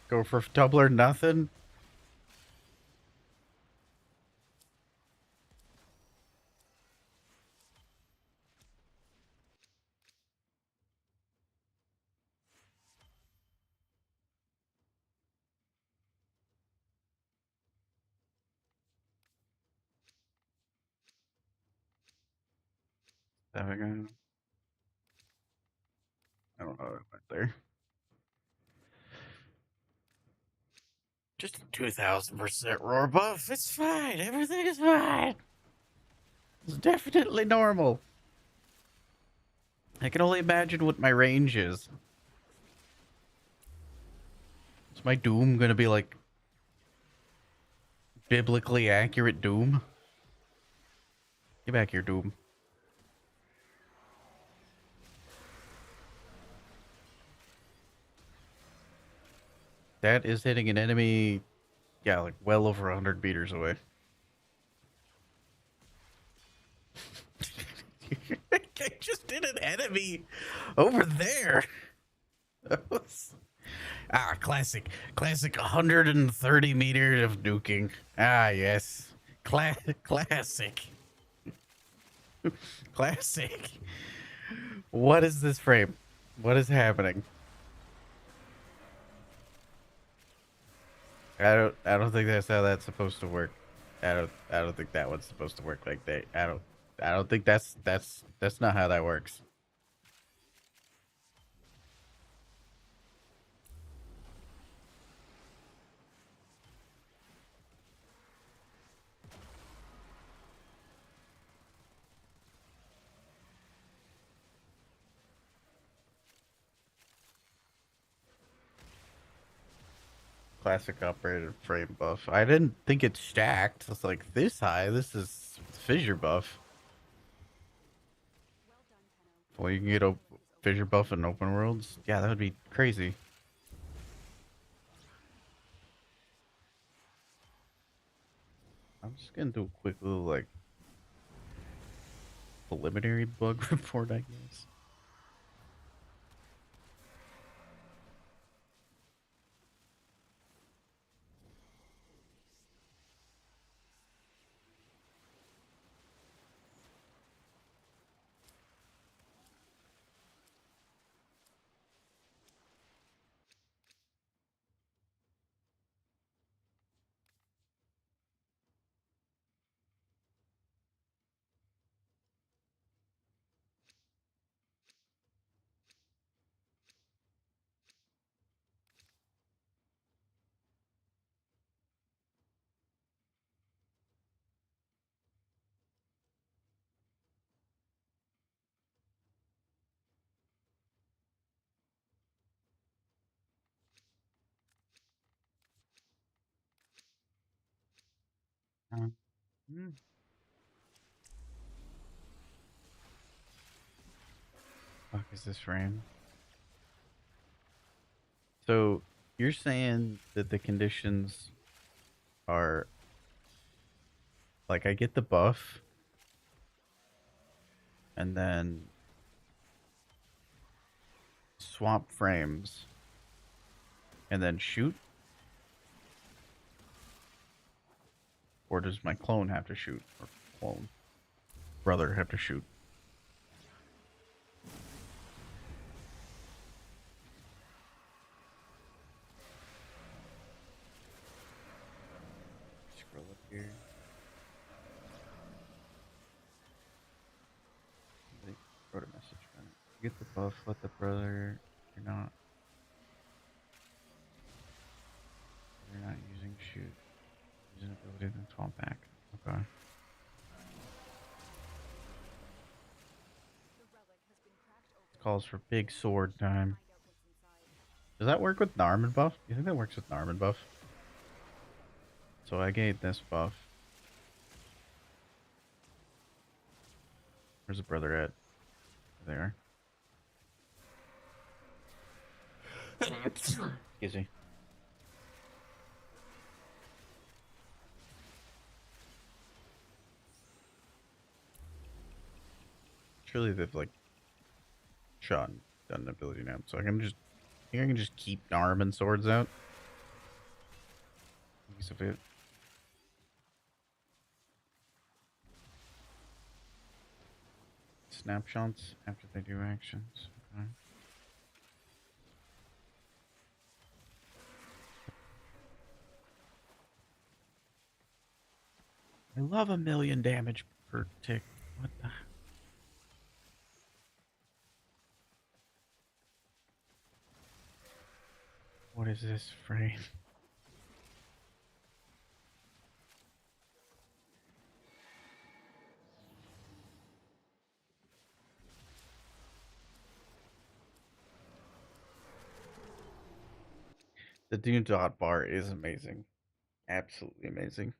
Go for double or nothing? There we go. I don't know what went there. Just a 2,000% roar buff. It's fine. Everything is fine. It's definitely normal. I can only imagine what my range is. Is my Doom gonna be like biblically accurate Doom? Get back here, Doom. That is hitting an enemy, yeah, like well over 100 meters away. I just did an enemy over there. Classic. Classic 130 meters of nuking. Ah, yes. Classic. Classic. What is this frame? What is happening? I don't think that's how that's supposed to work. I don't think that one's supposed to work like that. I don't think that's not how that works. Classic operated frame buff. I didn't think it stacked. It's like this high. This is fissure buff. Well done, Tenno. Well, you can get a fissure buff in open worlds. Yeah, that would be crazy. I'm just gonna do a quick little like preliminary bug report, I guess. Hmm. Fuck is this frame? So you're saying that the conditions are like I get the buff and then swap frames and then shoot? Or does my clone have to shoot? Or clone brother have to shoot? Scroll up here. They wrote a message on it. Get the buff, let the brother. You're not. You're not using shoot. Using ability then swap back. Okay. calls for big sword time. Find out what's inside. Does that work with Narman buff? You think that works with Narman buff? So I gained this buff. Where's the brother at? There. Excuse me. Surely they've like done an ability now, so I can just I think I can just keep Narman swords out. Piece of it. Snapshots after they do actions. Okay. I love 1,000,000 damage per tick. What the? What is this frame? The do dot bar is amazing. Absolutely amazing.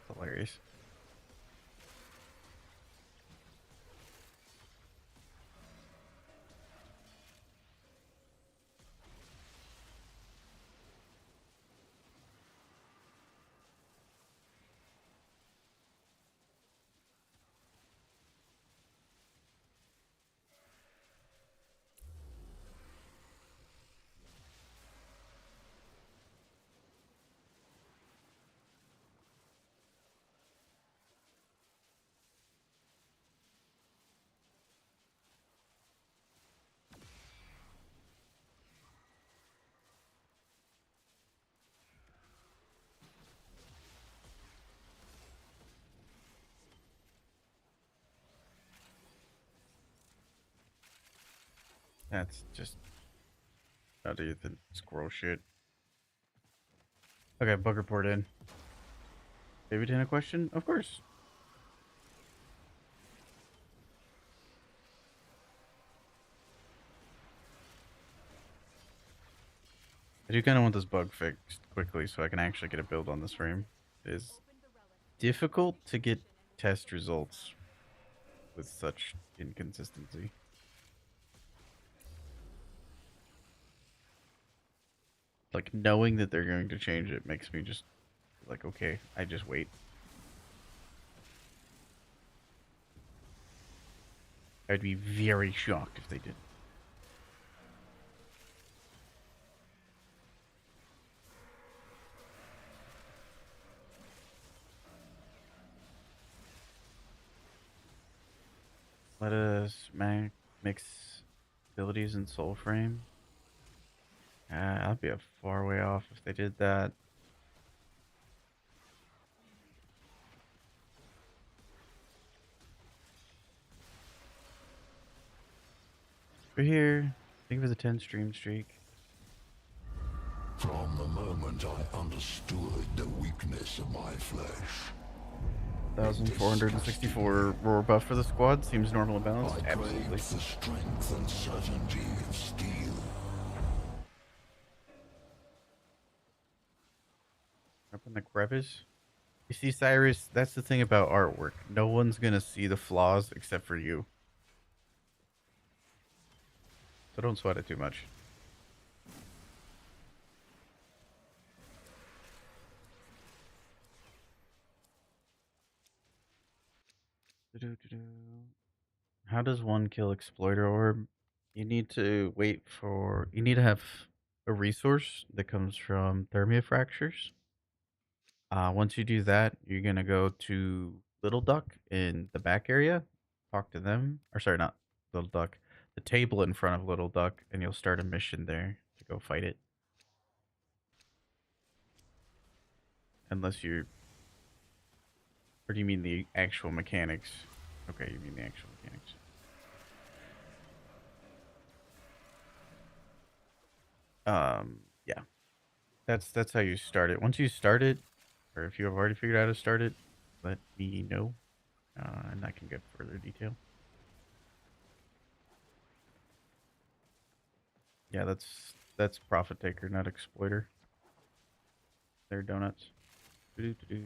It's hilarious. That's just other than squirrel shit. Okay, bug report in. David had a question? Of course. I do kind of want this bug fixed quickly so I can actually get a build on this frame. It is Open the relic. difficult to get test results with such inconsistency. Like, knowing that they're going to change it makes me just like, okay, I just wait. I'd be very shocked if they did. Let us mix abilities in Soul Frame. I'd be a far way off if they did that. We're here. Think of it as a 10 stream streak. From the moment I understood the weakness of my flesh, 1,464 roar buff for the squad. Seems normal and balanced. I Absolutely. craved the strength and certainty of steel. Up in the crevice. You see, Cyrus, that's the thing about artwork. No one's gonna see the flaws except for you. So don't sweat it too much. How does one kill exploiter orb? You need to wait for. You need to have a resource that comes from thermia fractures. Once you do that, you're gonna go to Little Duck in the back area, talk to them, or sorry, not Little Duck, the table in front of Little Duck, and you'll start a mission there to go fight it. Unless you're, or do you mean the actual mechanics? Okay, you mean the actual mechanics. Yeah, that's how you start it. Once you start it, or if you have already figured out how to start it, let me know, and I can get further detail. Yeah, that's profit taker, not exploiter. They're donuts. Doo-doo-doo-doo.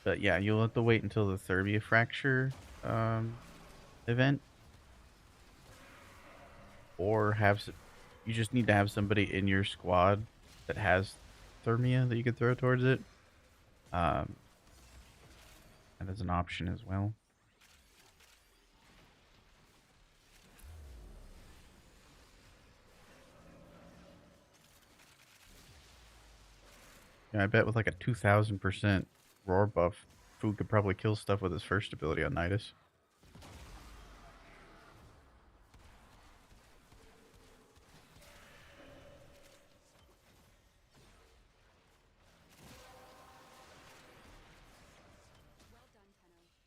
But yeah, you'll have to wait until the Thermia fracture event, or you just need to have somebody in your squad that has Thermia that you could throw towards it. Um, that is an option as well. Yeah, I bet with like a 2000% roar buff, Food could probably kill stuff with his first ability on Nidus. Well done, Tenno. Your relic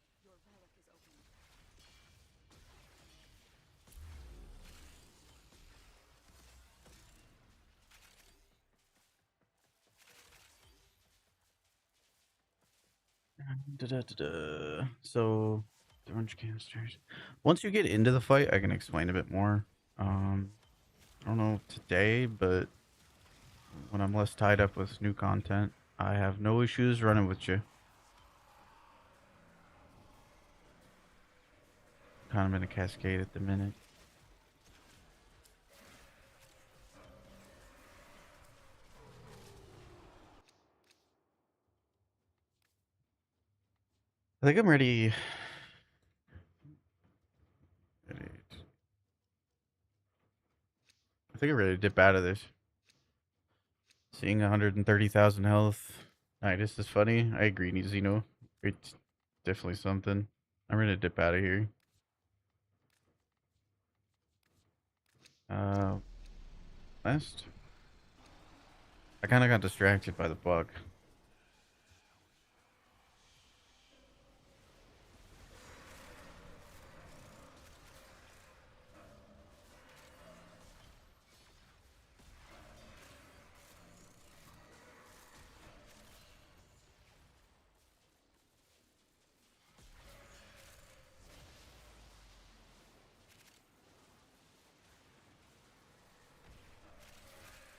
is open. So, the orange canisters. Once you get into the fight, I can explain a bit more. I don't know today, but when I'm less tied up with new content, I have no issues running with you. Kind of in a cascade at the minute. I think I'm ready. I think I'm ready to dip out of this. Seeing 130,000 health. Nidus is funny. I agree, Xeno. It's definitely something. I'm ready to dip out of here. Last. I kind of got distracted by the bug.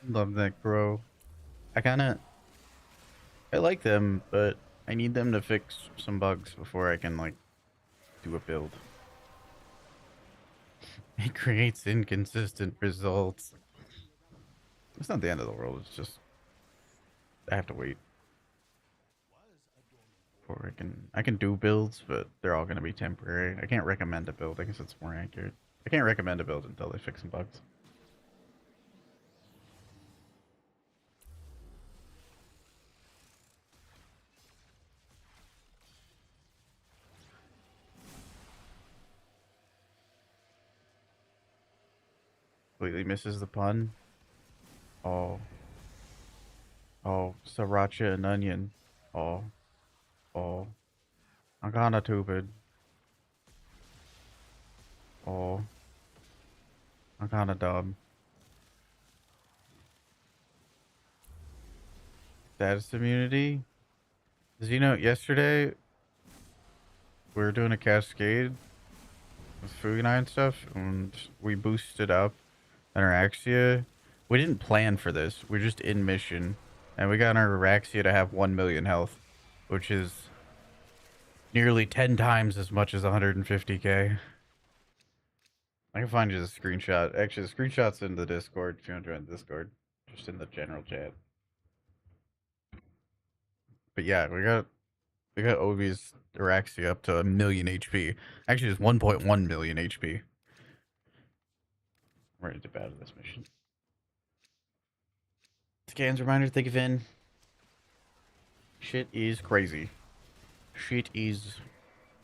Love that, bro. I like them, but I need them to fix some bugs before I can, like, do a build. It creates inconsistent results. It's not the end of the world, it's just I have to wait. Before I can do builds, but they're all gonna be temporary. I can't recommend a build, I guess it's more accurate. I can't recommend a build until they fix some bugs. Completely misses the pun. Oh. Oh, sriracha and onion. Oh. Oh. I'm kinda stupid. Oh. I'm kinda dumb. Status immunity? Did you know yesterday we were doing a cascade with Fuganai and stuff, and we boosted up an Araxia. We didn't plan for this. We're just in mission, and we got our Araxia to have 1 million health, which is nearly 10 times as much as 150k. I can find you the screenshot. Actually, the screenshot's in the Discord if you want to join the Discord. Just in the general chat. But yeah, we got Obi's Araxia up to 1,000,000 HP. Actually, it's 1.1 million HP. I'm ready to battle this mission. Scans reminder, thank you, Finn. Shit is crazy. Shit is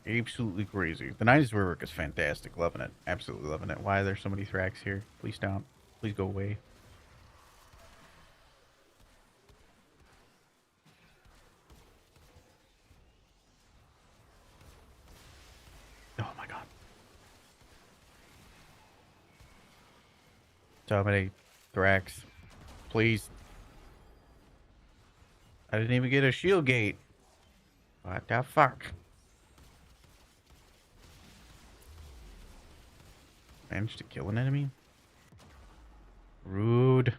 absolutely crazy. The 90s rework is fantastic. Loving it. Absolutely loving it. Why are there so many Thrax here? Please don't. Please go away. Oh my god. Dominate Thrax. Please. I didn't even get a shield gate. What the fuck? Managed to kill an enemy? Rude.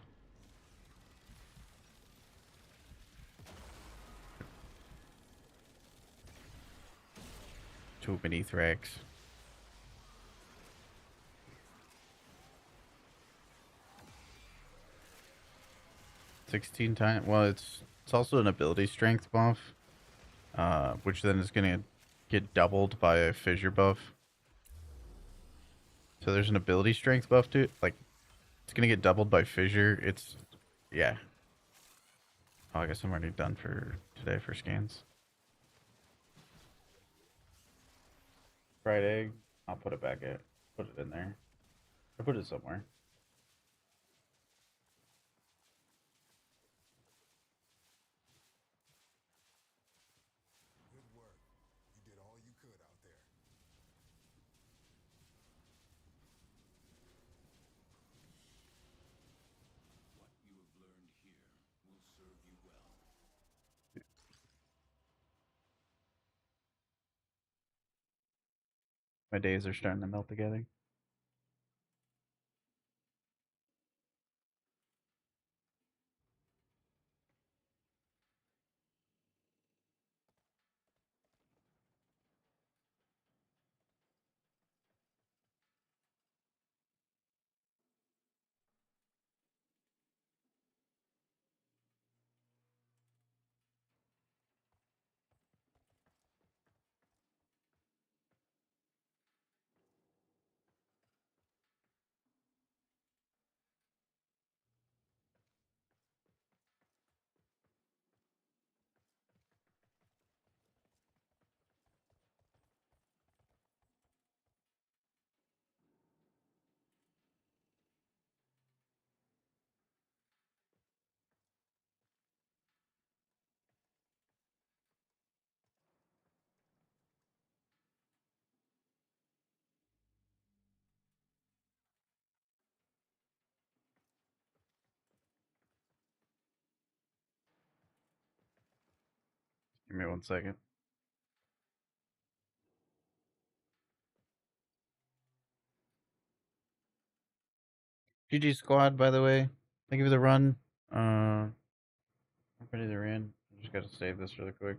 Too many Thrax. 16 times. Well, it's also an ability strength buff, which then is gonna get doubled by a fissure buff. So there's an ability strength buff to it. Like, it's gonna get doubled by fissure. It's, yeah. Oh, I guess I'm already done for today for scans. Fried egg. I'll put it back in. Put it in there. I put it somewhere. Good work. You did all you could out there. What you have learned here will serve you well. My days are starting to melt together. Give me 1 second. GG squad, by the way. Thank you for the run. I'm ready to ran. I just gotta save this really quick.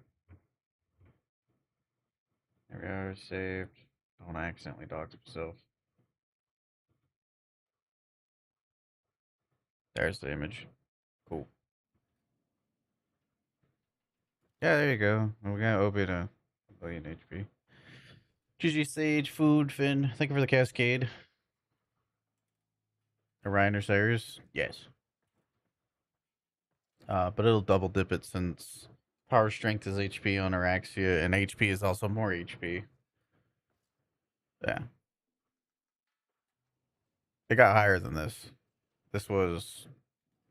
There we are, saved. Don't accidentally dox myself. There's the image. Cool. Yeah, there you go. We got OB to 1,000,000 HP. GG Sage, Food, Finn. Thank you for the cascade. Orion or Cyrus? Yes. But it'll double dip it since power strength is HP on Araxia, and HP is also more HP. Yeah. It got higher than this. This was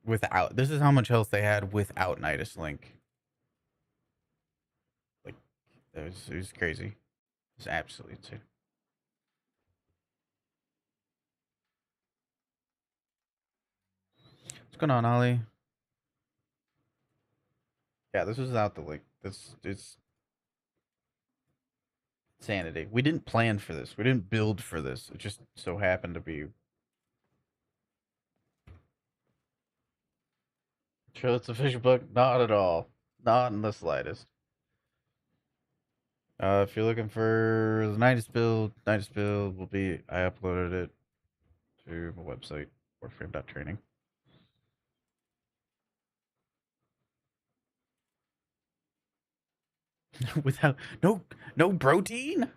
without. This is how much health they had without Nidus Link. Like, it was crazy. It's absolutely insane. What's going on, Ollie? Yeah, this was without the link. This it's insanity. We didn't plan for this. We didn't build for this. It just so happened to be. Sure, it's a fish book? Not at all. Not in the slightest. If you're looking for the Nidus build will be. I uploaded it to my website, warframe.training. Without no protein.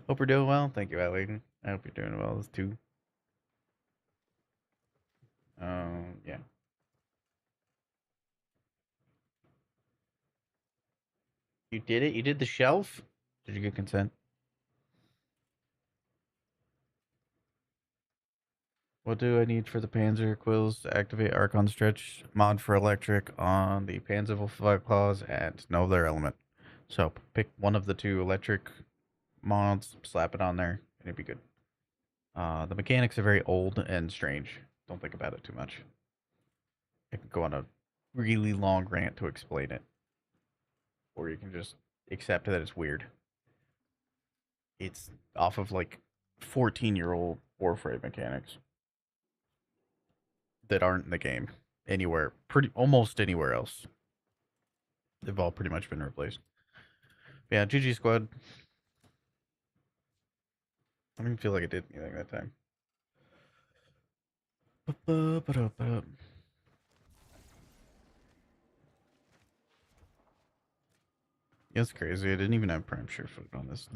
Hope we're doing well. Thank you, Allie. I hope you're doing well too. Yeah. You did it. You did the shelf. Did you get consent? What do I need for the Panzer quills to activate Archon Stretch mod for electric on the Panzer claws and no other element? So pick one of the two electric mods, slap it on there, and it'd be good. The mechanics are very old and strange. Don't think about it too much. I could go on a really long rant to explain it, or you can just accept that it's weird. It's off of like 14-year-old Warframe mechanics that aren't in the game anywhere, almost anywhere else. They've all pretty much been replaced. Yeah, GG squad. I didn't feel like I did anything that time. Yeah, it's crazy. I didn't even have prime surefoot on this.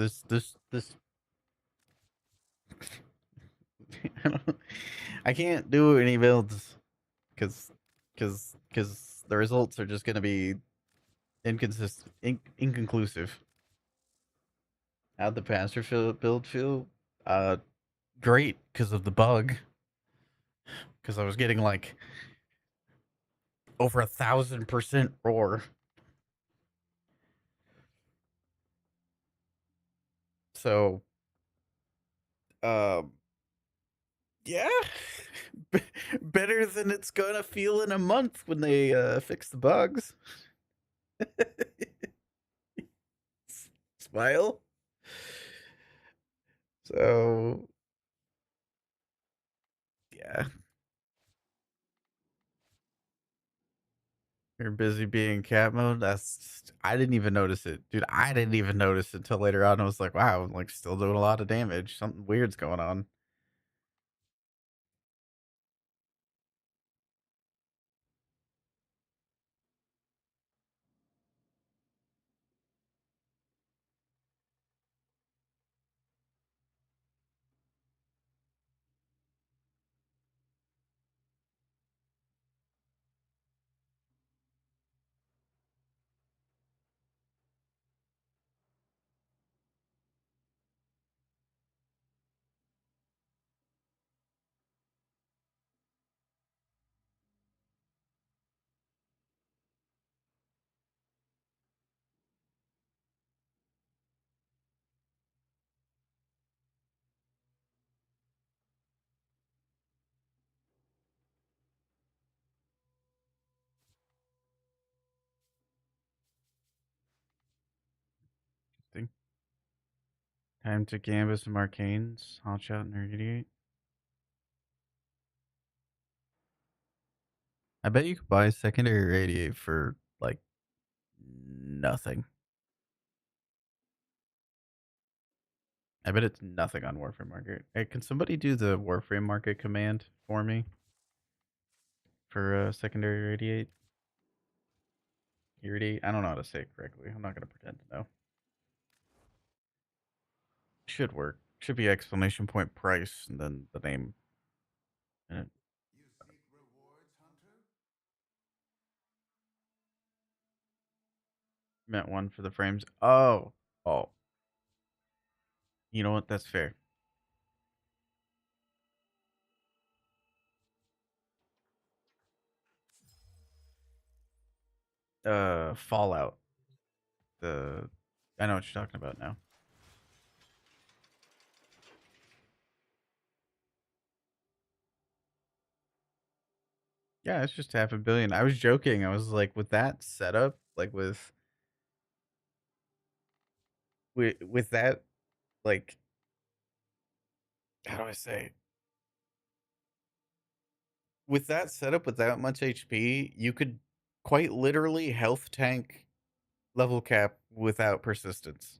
I can't do any builds because the results are just gonna be inconsistent, inconclusive. How'd the pastor build feel? Great because of the bug. Because I was getting like over 1,000% roar. So, yeah, better than it's gonna feel in a month when they fix the bugs. Smile. So, yeah. You're busy being cat mode. I didn't even notice it, dude. I didn't even notice it until later on. I was like, wow, I'm like still doing a lot of damage. Something weird's going on. Time to gambit some arcanes. Hotshot and irradiate. I bet you could buy secondary radiate for like nothing. I bet it's nothing on Warframe Market. Hey, can somebody do the Warframe Market command for me for secondary radiate? Irradiate? I don't know how to say it correctly. I'm not gonna pretend to know. Should work. Should be exclamation point price and then the name. And it meant one for the frames. Oh. Oh. You know what? That's fair. Fallout. I know what you're talking about now. Yeah, it's just 500 million. I was joking. I was like, with that setup, like with that, like, how do I say? With that setup, with that much HP, you could quite literally health tank level cap without persistence.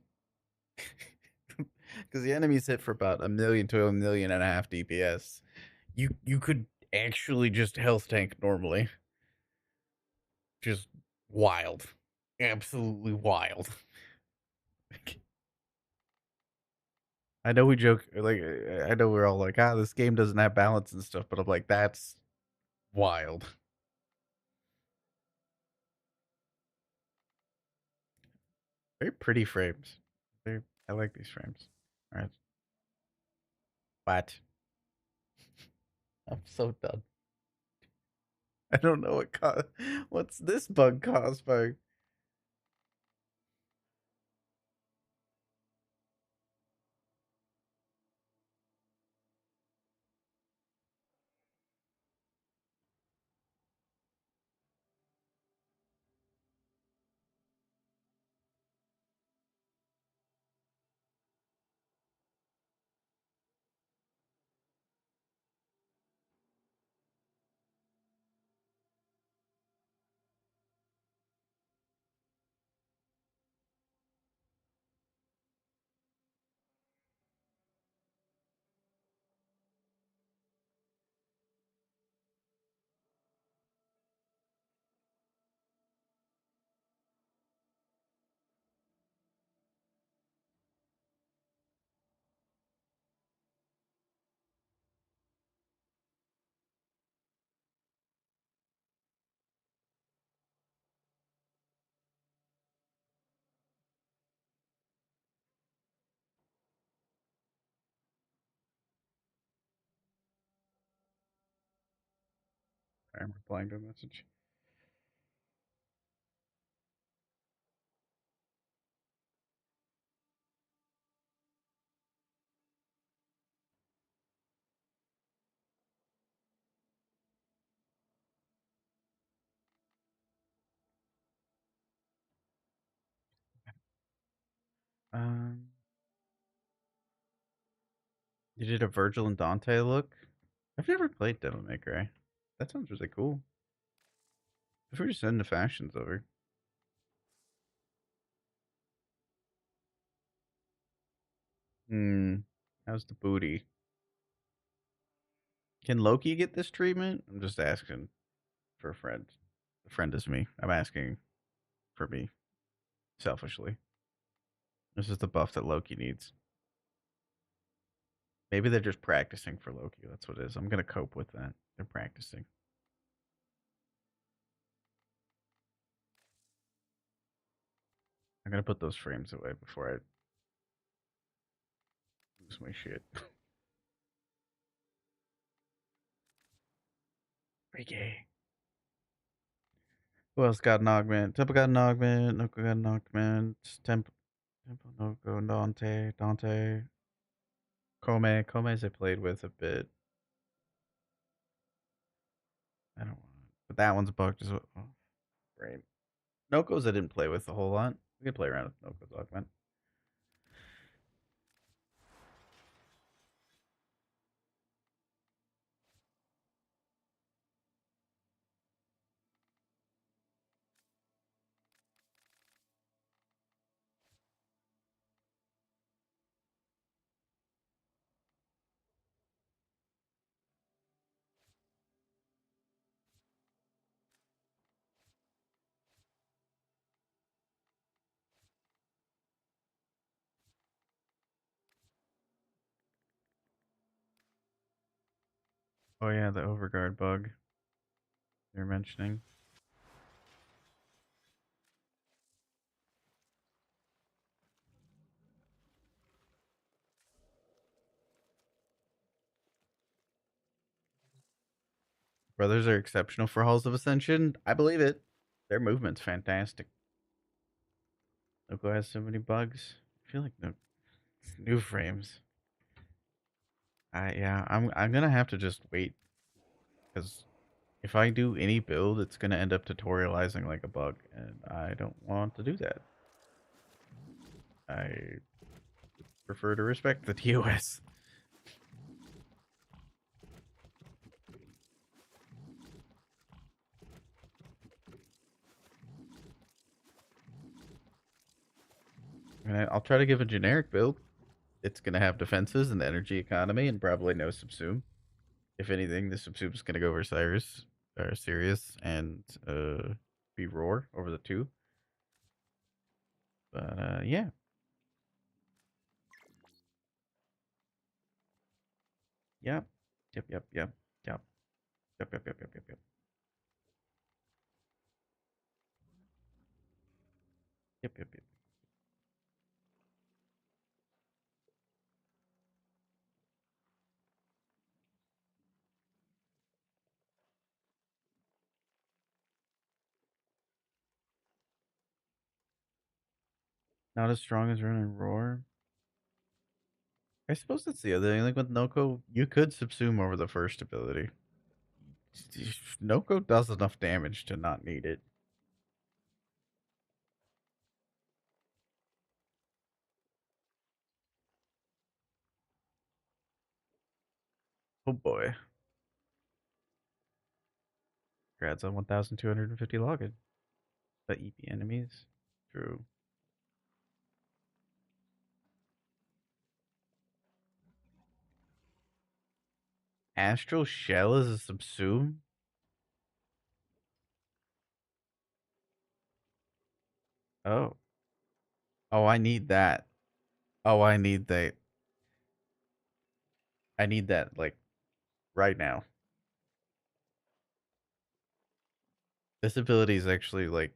because the enemies hit for about 1 million to 1.5 million DPS. You could actually just health tank normally. Just wild, absolutely wild. I know we joke like I know we're all like, this game doesn't have balance and stuff, but I'm like, that's wild. Very pretty frames. I like these frames. All right. What? I'm so done. I don't know what's this bug caused by. I'm replying to a message. Um, you did a Virgil and Dante look. I've never played Devil May Cry. That sounds really cool. If we're just into fashions over. How's the booty? Can Loki get this treatment? I'm just asking for a friend. A friend is me. I'm asking for me, selfishly. This is the buff that Loki needs. Maybe they're just practicing for Loki. That's what it is. I'm gonna cope with that. They're practicing. I'm gonna put those frames away before I lose my shit. Freaky. Who else got an augment? Temple got an augment. Noko got an augment. Temple, Noko, Dante. Kome's I played with a bit. I don't want to. But that one's bugged as well. Oh, great. Noko's I didn't play with a whole lot. We could play around with Noko's augment. Oh yeah, the overguard bug you're mentioning. Brothers are exceptional for Halls of Ascension. I believe it. Their movement's fantastic. Noko has so many bugs. I feel like no new frames. Yeah, I'm gonna have to just wait because if I do any build, it's gonna end up tutorializing like a bug, and I don't want to do that. I prefer to respect the TOS. And I'll try to give a generic build. it's gonna have defenses and the energy economy, and probably no subsume. If anything, the subsume is gonna go over Cyrus or Sirius and be roar over the two. But yeah. Yep. Yep. Yep. Yep. Yep. Yep. Yep. Yep. Yep. Yep. Yep. Yep. Yep. Yep. Not as strong as running roar. I suppose that's the other thing. Like with Noko, you could subsume over the first ability. Noko does enough damage to not need it. Oh boy. Grabs on 1,250 login. But EP enemies? True. Astral Shell is a subsume? Oh. Oh, I need that. Oh, I need that. I need that, like, right now. This ability is actually, like,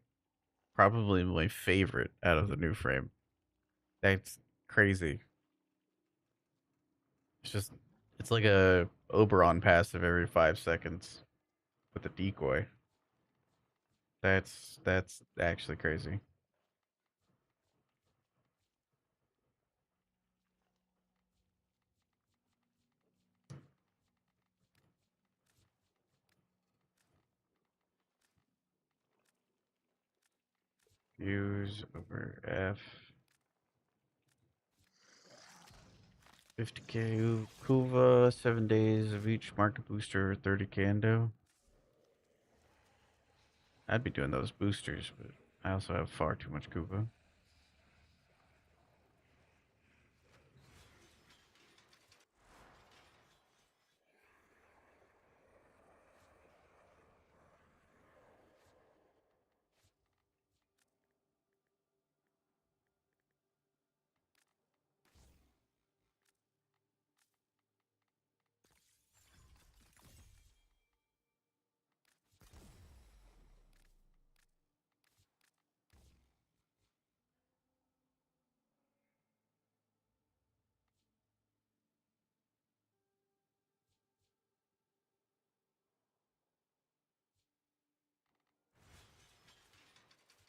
probably my favorite out of the new frame. That's crazy. It's just, it's like a Oberon passive every 5 seconds with a decoy. That's actually crazy. Use over F. 50k Kuva, 7 days of each market booster, 30k endo. I'd be doing those boosters, but I also have far too much Kuva.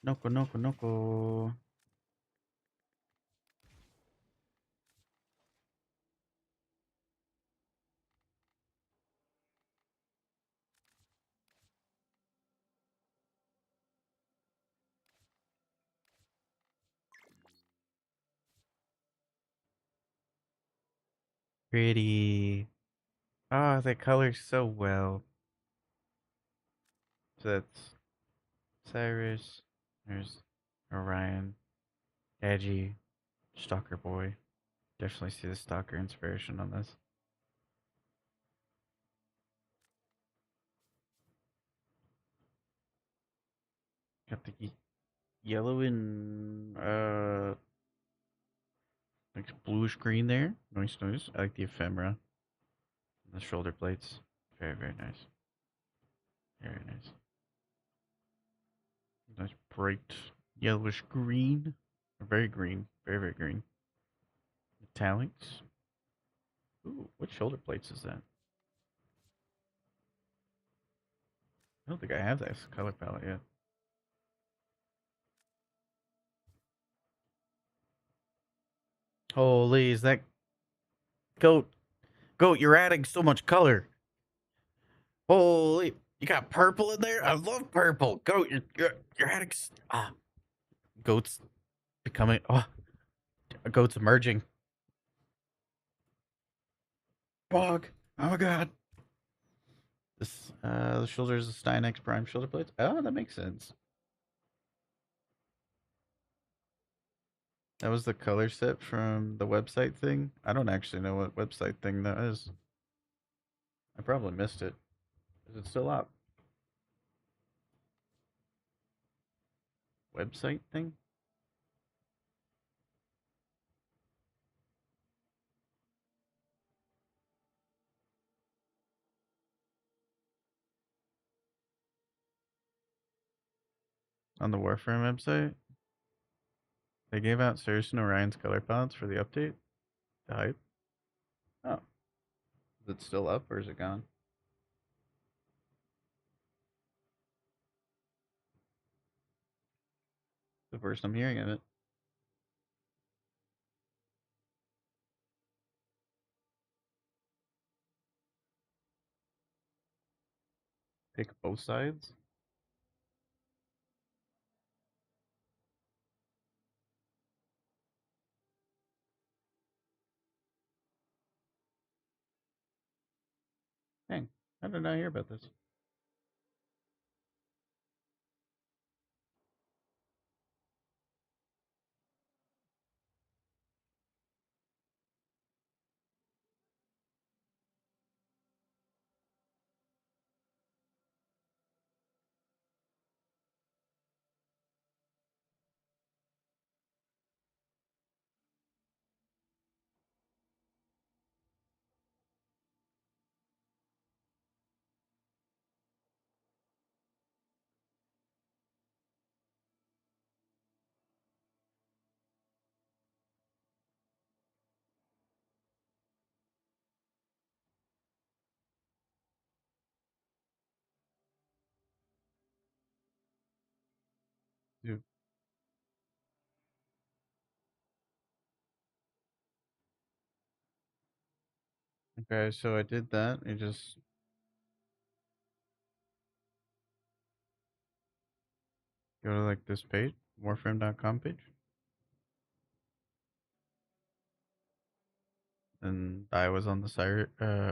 Noko, Noko, Noko. Pretty. Ah, they color so well. So that's Cyrus. There's Orion. Edgy. Stalker Boy. Definitely see the Stalker inspiration on this. Got the yellow and like bluish green there. Nice, nice. I like the ephemera. And the shoulder plates. Very, very nice. Very nice. Nice bright yellowish green. Very green. Very, very green. Metallics. Ooh, what shoulder plates is that? I don't think I have this color palette yet. Holy, is that goat? Goat, you're adding so much color. Holy, you got purple in there? I love purple. Goat, you're adding. Goat's becoming. Oh, a goat's emerging. Bog. Oh my god. This the shoulders of Stein X Prime shoulder blades. Oh, that makes sense. That was the color set from the website thing. I don't actually know what website thing that is. I probably missed it. Is it still up? Website thing? On the Warframe website? They gave out Cirrus and Orion's color palettes for the update? The hype? Oh. Is it still up or is it gone? The first I'm hearing of it. Pick both sides? Dang. How did I hear about this? Dude. Okay, so I did that. You just go to like this page, warframe.com page, and I was on the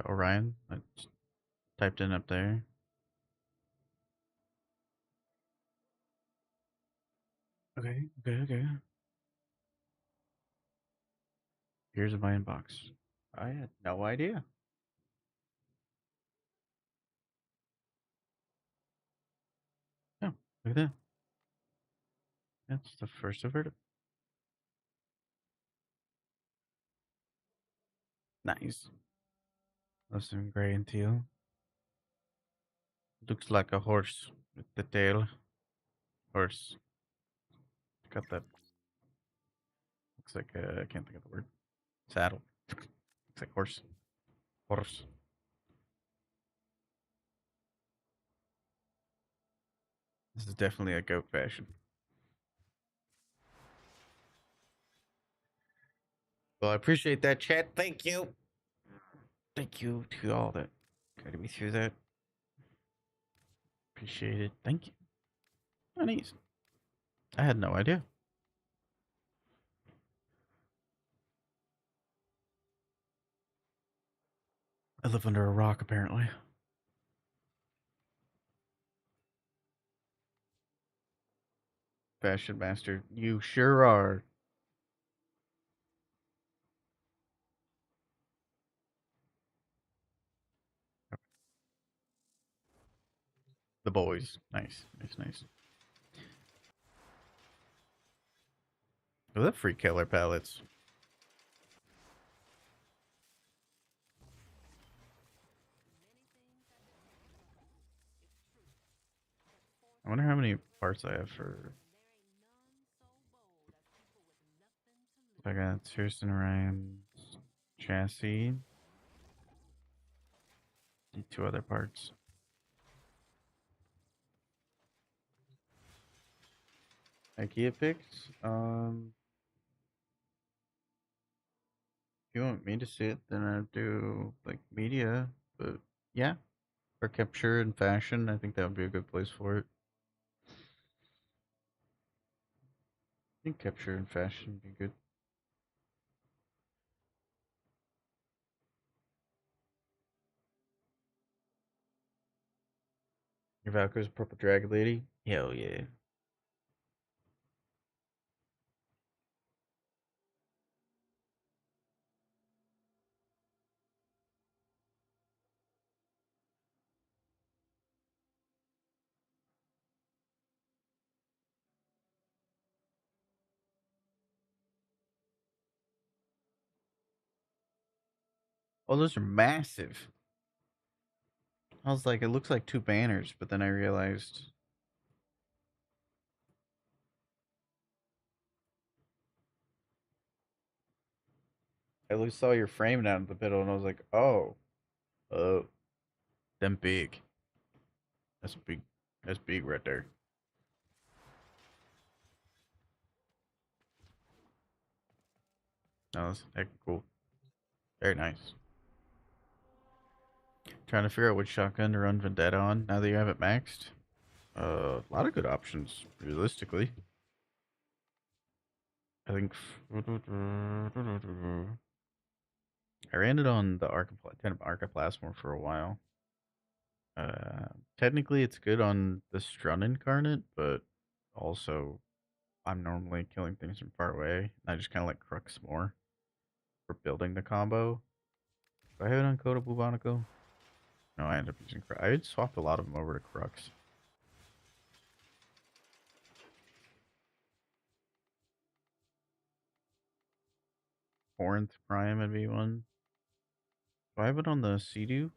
Orion. I just typed in up there. Okay. Here's my inbox. I had no idea. Oh, look at that. That's the first I've heard of. Nice. Love some gray and teal. Looks like a horse with the tail. Horse. Got that. Looks like I can't think of the word. Saddle. Looks like horse. Horse. This is definitely a goat fashion. Well, I appreciate that, chat. Thank you. Thank you to all that guided me through that. Appreciate it. Thank you. Oh, nice. I had no idea. I live under a rock, apparently. Fashion master. You sure are. The boys. Nice. Oh, that free killer palettes. I wonder how many parts I have for. I got Kirsten Ryan's chassis. And two other parts. IKEA picks. If you want me to see it, then I'd do like media. But yeah, for capture and fashion, I think that would be a good place for it. I think capture and fashion would be good. Your Valko's purple dragon lady. Hell yeah. Oh, those are massive. I was like, it looks like 2 banners, but then I realized saw your frame down at the middle, and I was like, oh, them big. That's big. That's big right there. No, that's heck cool. Very nice. Trying to figure out which shotgun to run Vendetta on now that you have it maxed. A lot of good options, realistically. I think I ran it on the Arca for a while. Technically, it's good on the Strun Incarnate, but also I'm normally killing things from far away. I just kind of like Crux more for building the combo. Do I have it on Coda Bubonico? No, I end up using Crux. I had swapped a lot of them over to Crux. Corinth Prime would be one. Do I have it on the Sea-Doo?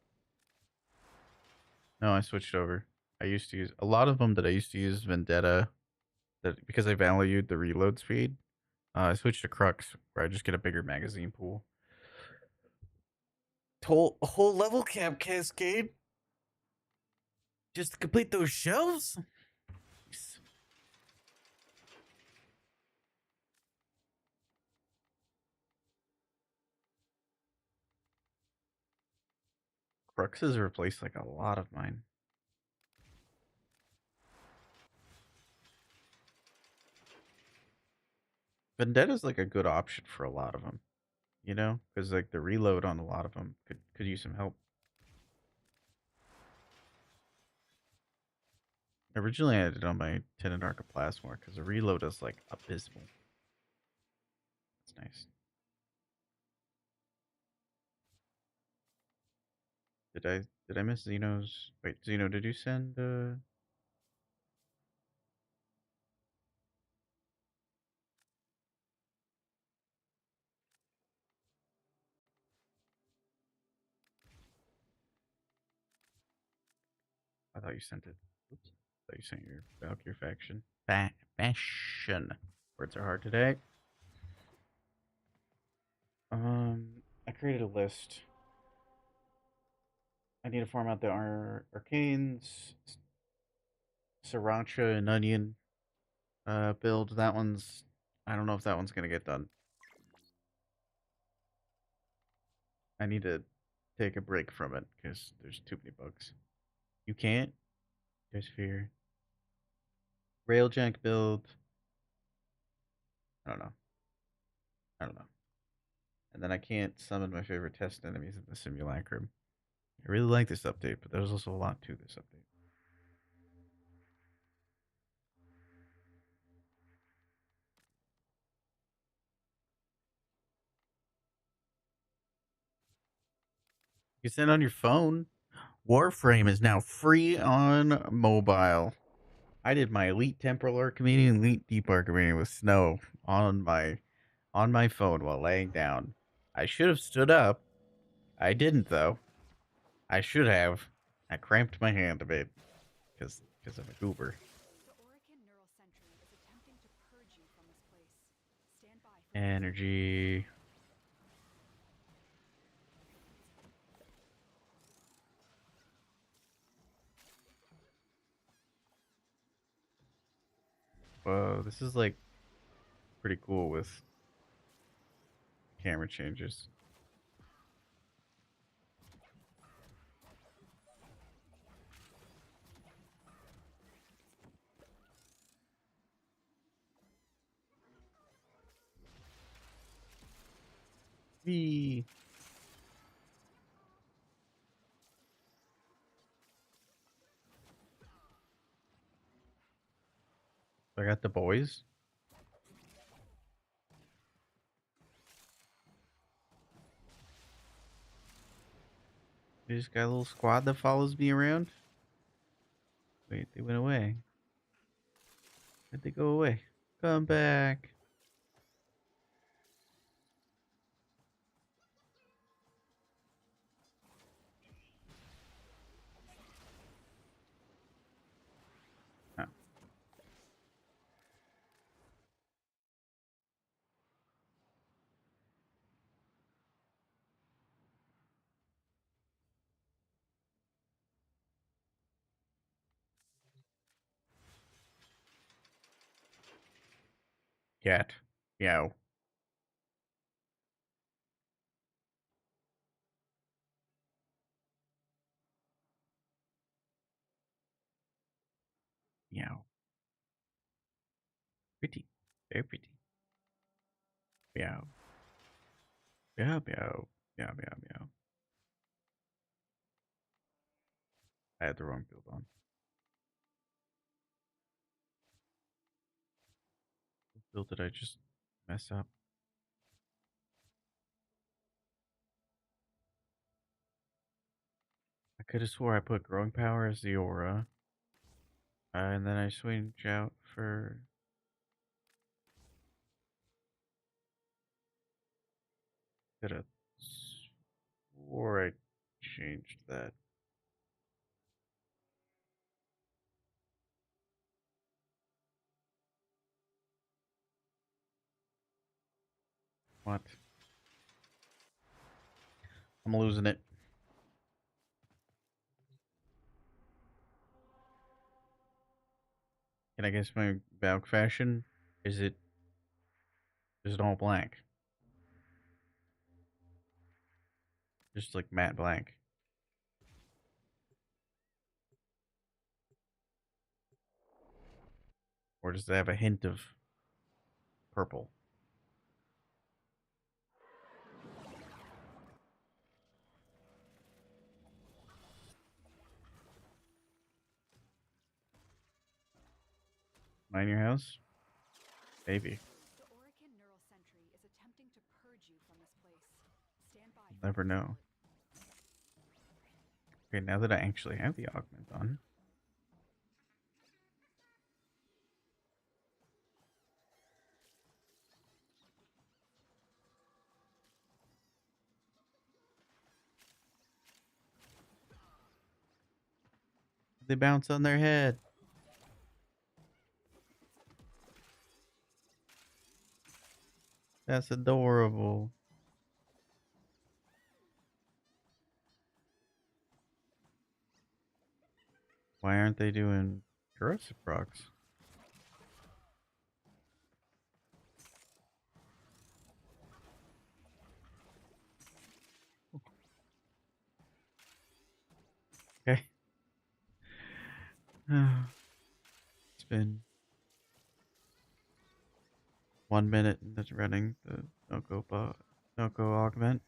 No, I switched over. I used to use a lot of them that I used to use Vendetta that because I valued the reload speed. I switched to Crux where I just get a bigger magazine pool. Whole level cap cascade just to complete those shelves. Crux has replaced like a lot of mine. Vendetta's like a good option for a lot of them, you know, because like the reload on a lot of them could use some help. Originally, I had it on my Tenant Arca Plasmor because the reload is like abysmal. It's nice. Did I miss Xeno's? Wait, Xeno, did you send? I thought you sent it. Oops. I thought you sent your Valkyrie faction. Fashion. Words are hard today. I created a list. I need to farm out the arcanes, sriracha and onion build. That one's I don't know if that one's gonna get done. I need to take a break from it because there's too many bugs. You can't? There's fear. Railjack build. I don't know. I don't know. And then I can't summon my favorite test enemies in the simulacrum. I really like this update, but there's also a lot to this update. You can send on your phone. Warframe is now free on mobile. I did my Elite Temporal Archimedy and Elite Deep Archimedy with Snow on my phone while laying down. I should have stood up. I didn't though. I should have. I cramped my hand a bit because I'm a goober. The Orican Neural Sentry is attempting to purge you from this place. Stand by for Energy. Whoa, this is like pretty cool with camera changes. Whee. I got the boys. We just got a little squad that follows me around. Wait, they went away. Where'd they go away? Come back. Cat. Meow. Meow. Pretty. Very pretty. Meow. Meow, meow. Meow, meow, meow. I had the wrong build on. What build did I just mess up? I could have swore I put growing power as the aura. And then I switch out for... Could have swore I changed that. What? I'm losing it. Can I guess my Valk fashion? Is it all blank? Just like matte blank. Or does it have a hint of purple? Mine your house? Maybe. The Orican Neural Sentry is attempting to purge you from this place. Stand by. You'll never know. Okay, now that I actually have the augment on. They bounce on their head. That's adorable. Why aren't they doing corrosive procs? Okay. It's been 1 minute that's running the no-go augment.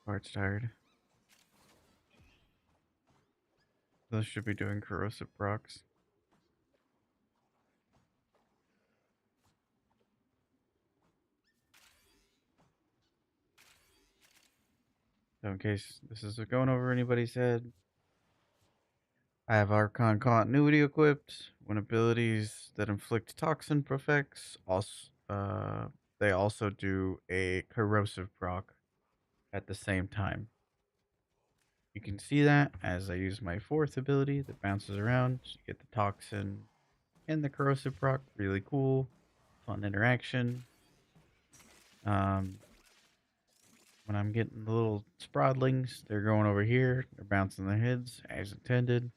Heart's tired. Those should be doing corrosive procs. So in case this is going over anybody's head, I have Archon Continuity equipped. When abilities that inflict toxin effects, they also do a corrosive proc at the same time. You can see that as I use my fourth ability that bounces around. You get the toxin and the corrosive proc. Really cool, fun interaction. When I'm getting the little sprodlings, they're going over here. They're bouncing their heads as intended.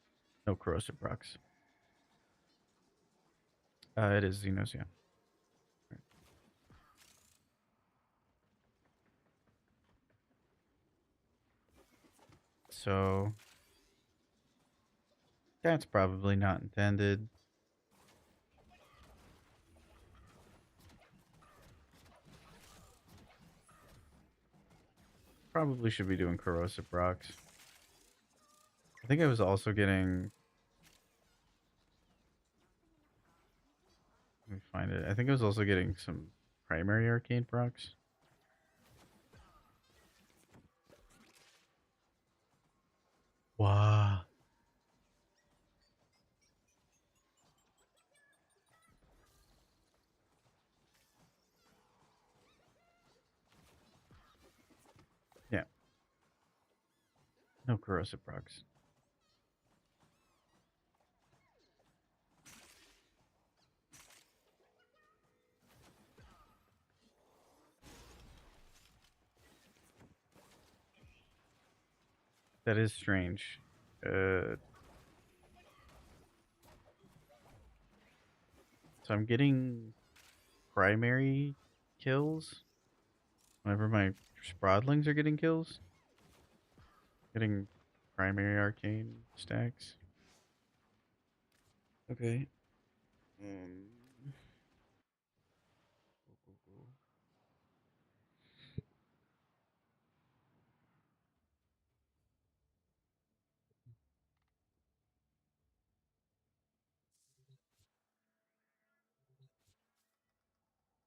No corrosive procs. It is Xenos, yeah. So that's probably not intended. Probably should be doing corrosive procs. I think I was also getting... Let me find it. I think I was also getting some primary arcane procs. Wow. Yeah. No corrosive procs. That is strange. So I'm getting primary kills whenever my Sprodlings are getting kills. Getting primary arcane stacks. Okay.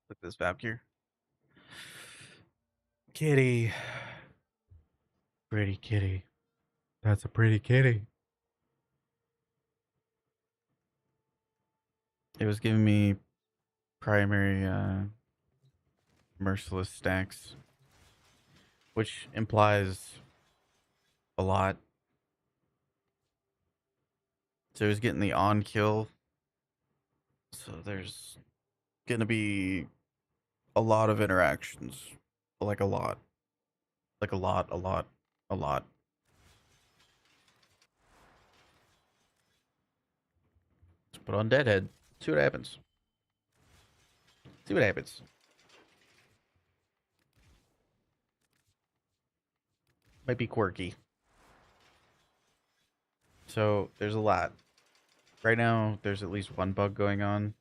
Look at this Valkyr. Kitty. Pretty kitty. That's a pretty kitty. It was giving me primary merciless stacks, which implies a lot. So he was getting the on kill. So there's gonna be a lot of interactions. Like a lot. Like a lot, a lot, a lot. Let's put on Deadhead. See what happens. See what happens. Might be quirky. So there's a lot. Right now, there's at least one bug going on.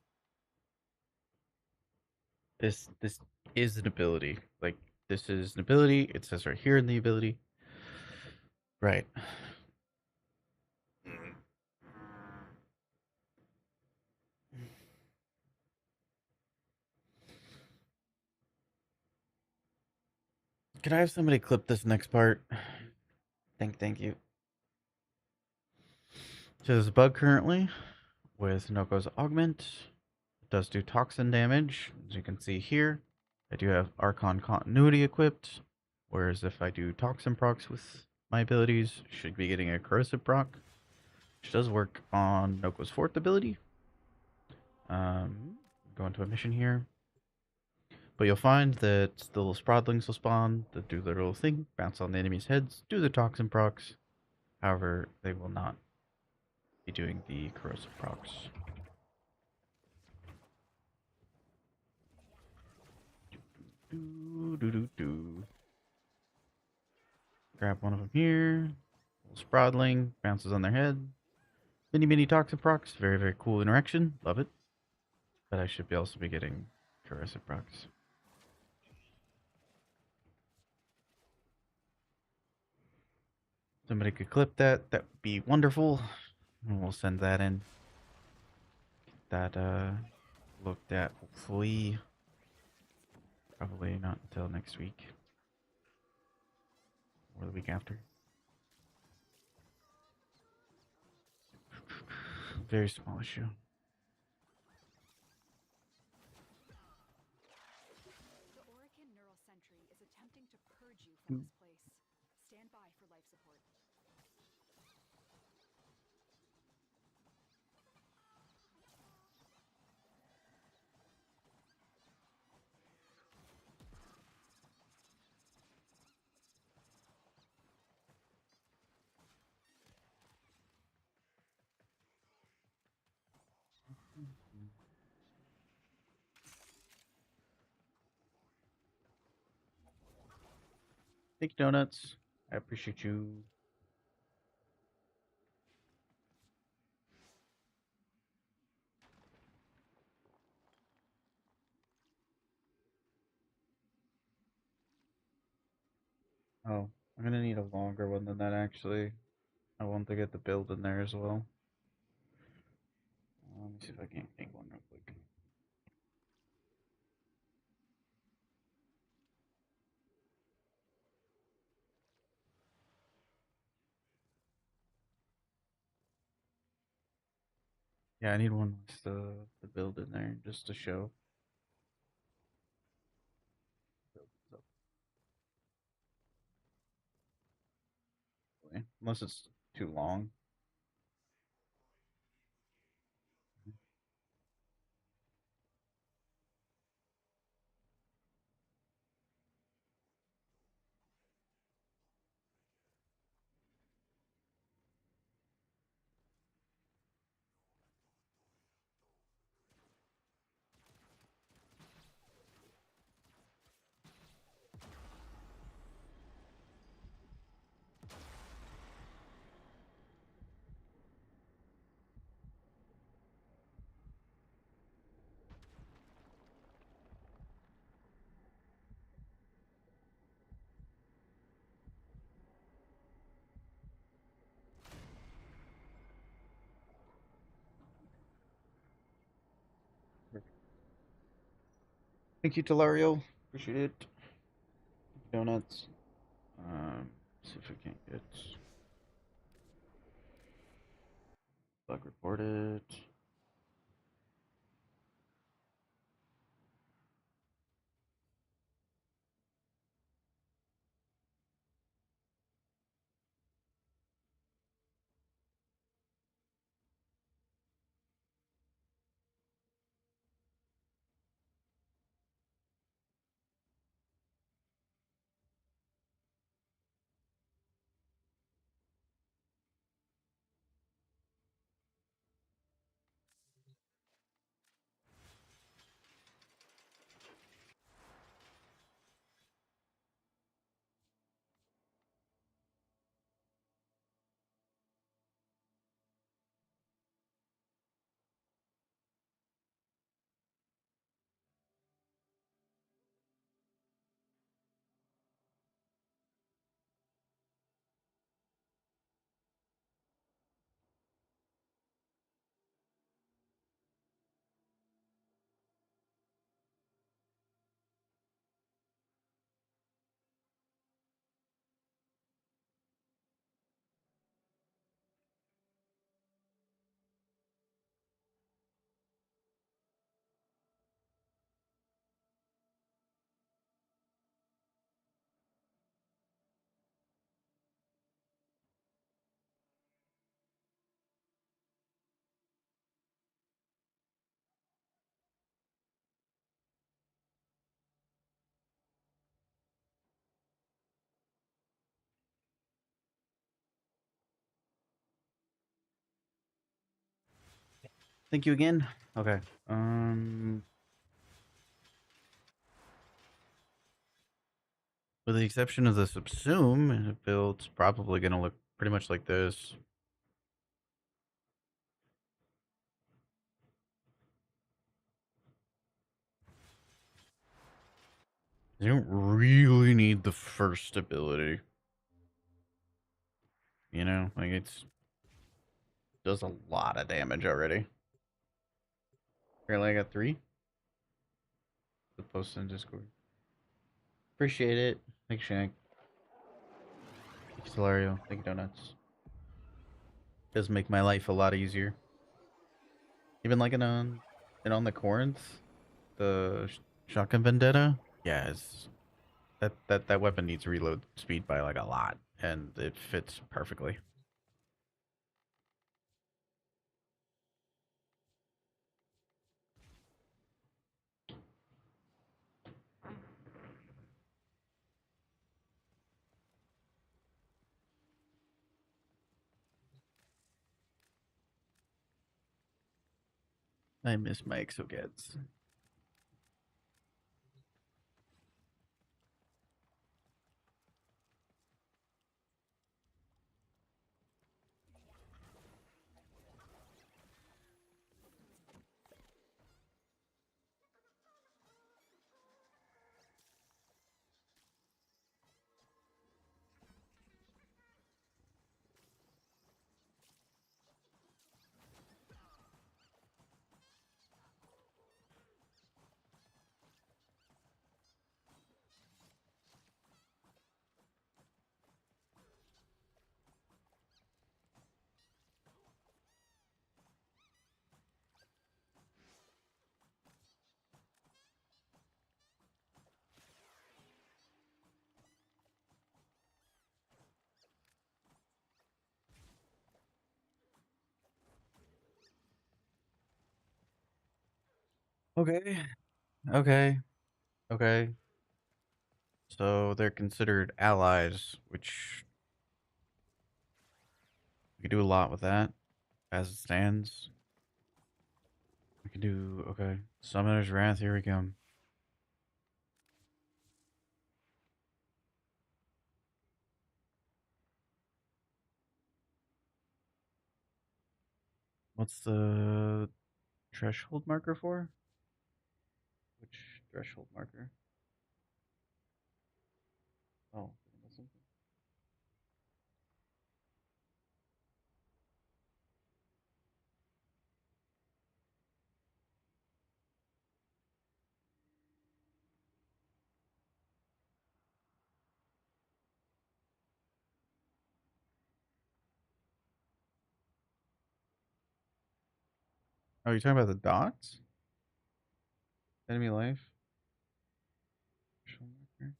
This is an ability. Like, this is an ability. It says right here in the ability. Right. Can I have somebody clip this next part? Thank you. So there's a bug currently with Noko's Augment. It does do toxin damage, as you can see here. I do have Archon Continuity equipped, whereas if I do Toxin procs with my abilities, should be getting a Corrosive proc, which does work on Noko's 4th ability. Go into a mission here. But you'll find that the little Sprodlings will spawn that do their little thing, bounce on the enemy's heads, do the Toxin procs. However, they will not be doing the Corrosive procs. Do. Grab one of them here. Little Sprodling bounces on their head. Mini Toxin procs. Very cool interaction. Love it. But I should also be getting Corrosive procs. Somebody could clip that. That would be wonderful. And we'll send that in. Get that looked at. Hopefully. Probably not until next week. Or the week after. Very small issue. The Orican Neural Sentry is attempting to purge you from this place. Stand by for life support. Thank you, Donuts. I appreciate you. Oh, I'm gonna need a longer one than that actually. I want to get the build in there as well. Let me see if I can make one real quick. Yeah, I need one with the build in there just to show. Unless it's too long. Thank you, Telario. Appreciate it. Donuts. See if I can't get bug reported. Thank you again. Okay. With the exception of the subsume build's probably gonna look pretty much like this. You don't really need the first ability. You know, like it's does a lot of damage already. Apparently I got 3. The post in Discord. Appreciate it. Thanks, Shank. Thanks, Solario. Thank you, Donuts. Does make my life a lot easier. Even like on the Corinth, the shotgun vendetta. Yes, that weapon needs reload speed by like a lot, and it fits perfectly. I miss my exogets. Okay, okay, okay. So they're considered allies, which we can do a lot with that as it stands. We can do okay. Summoner's Wrath. Here we come. What's the threshold marker for? Which threshold marker? Oh, Oh, you're talking about the dots? Enemy life? Show marker?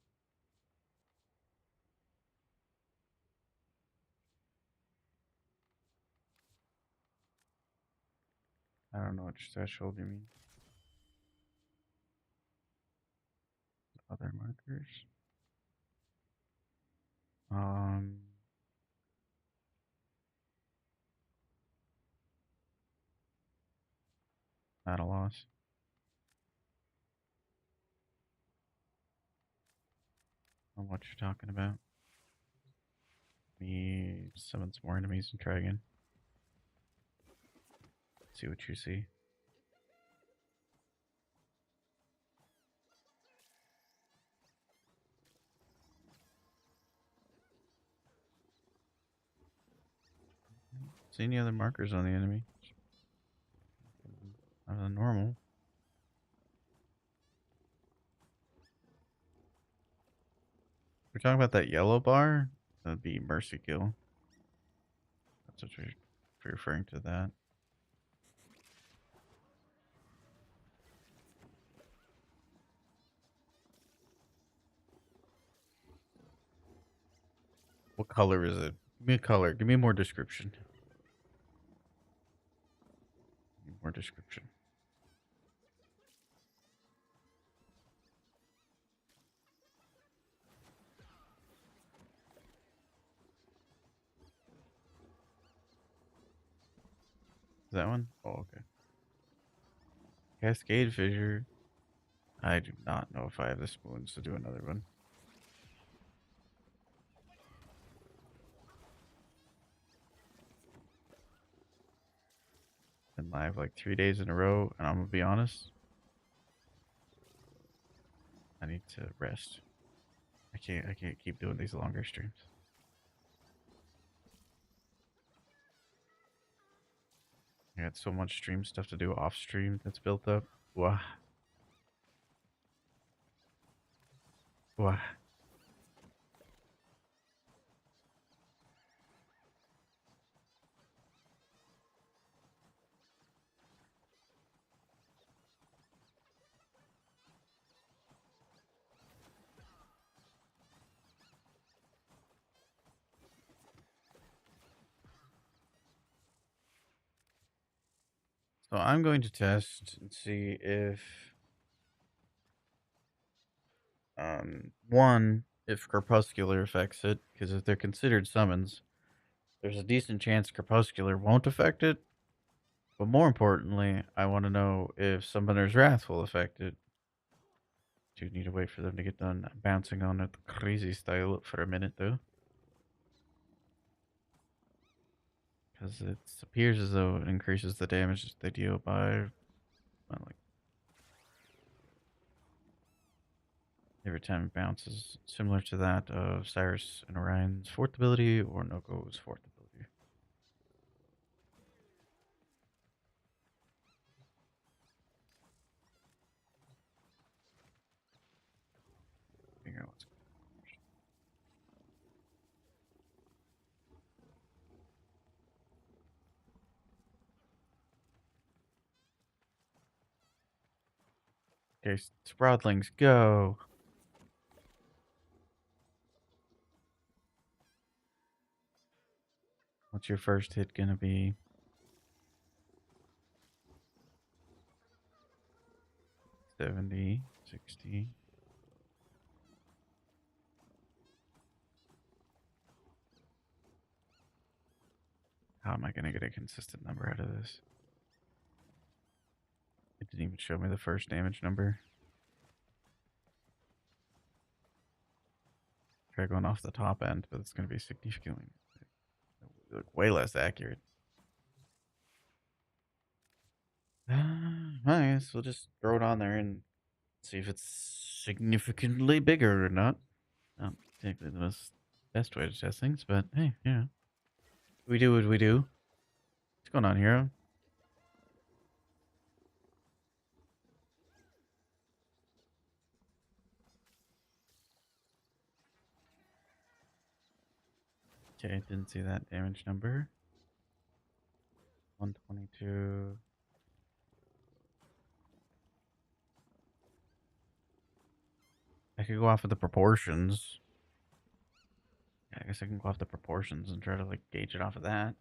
I don't know which threshold you mean. Other markers? Um, at a loss. I don't know what you're talking about. Me summon some more enemies and try again. See what you see. See any other markers on the enemy? Other than normal. We're talking about that yellow bar? That'd be Mercy Kill. That's what you're referring to that. What color is it? Give me a color. Give me more description. More description. Is that one? Oh, okay. Cascade Fissure. I do not know if I have the spoons to do another one. Been live like 3 days in a row, and I'm gonna be honest. I need to rest. I can't keep doing these longer streams. I got so much stream stuff to do off stream that's built up. Wah. Wah. So I'm going to test and see if one, if Crepuscular affects it, because if they're considered summons, there's a decent chance Crepuscular won't affect it. But more importantly, I want to know if Summoner's Wrath will affect it. Do need to wait for them to get done bouncing on it crazy style for a minute though. Because it appears as though it increases the damage they deal by well, like every time it bounces, similar to that of Cyrus and Orion's fourth ability or Noko's fourth ability. Figure out what's okay, Sproutlings, go! What's your first hit gonna be? 70, 60. How am I gonna get a consistent number out of this? It didn't even show me the first damage number. Try going off the top end, but it's gonna be significantly like, way less accurate. I guess we'll just throw it on there and see if it's significantly bigger or not. Not technically the best way to test things, but hey, yeah. We do what we do. What's going on, hero? Okay, didn't see that damage number. 122. could go off of the proportions. Yeah, I guess I can go off the proportions and try to like gauge it off of that.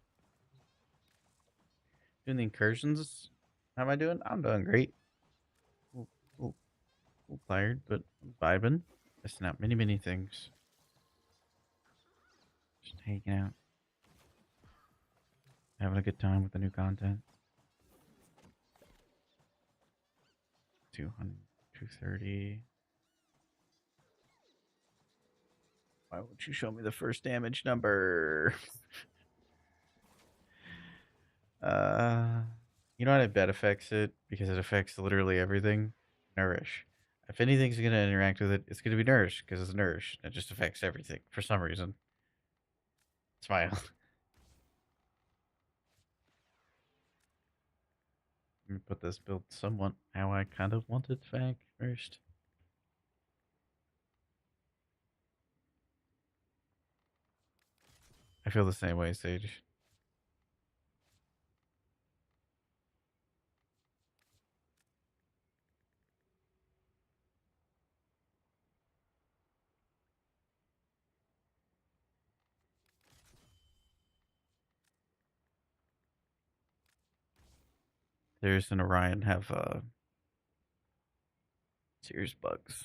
Doing the incursions. How am I doing? I'm doing great. A little tired, but vibing. Missing out many things. Just hanging out. Having a good time with the new content. 200, 230. Why won't you show me the first damage number? You know what? I bet affects it because it affects literally everything. Nourish. If anything's gonna interact with it, it's gonna be nourish because it's nourish. It just affects everything for some reason. Smile. Let me put this build somewhat how I kind of want it back first. I feel the same way, Sage. There's an Orion have serious bugs.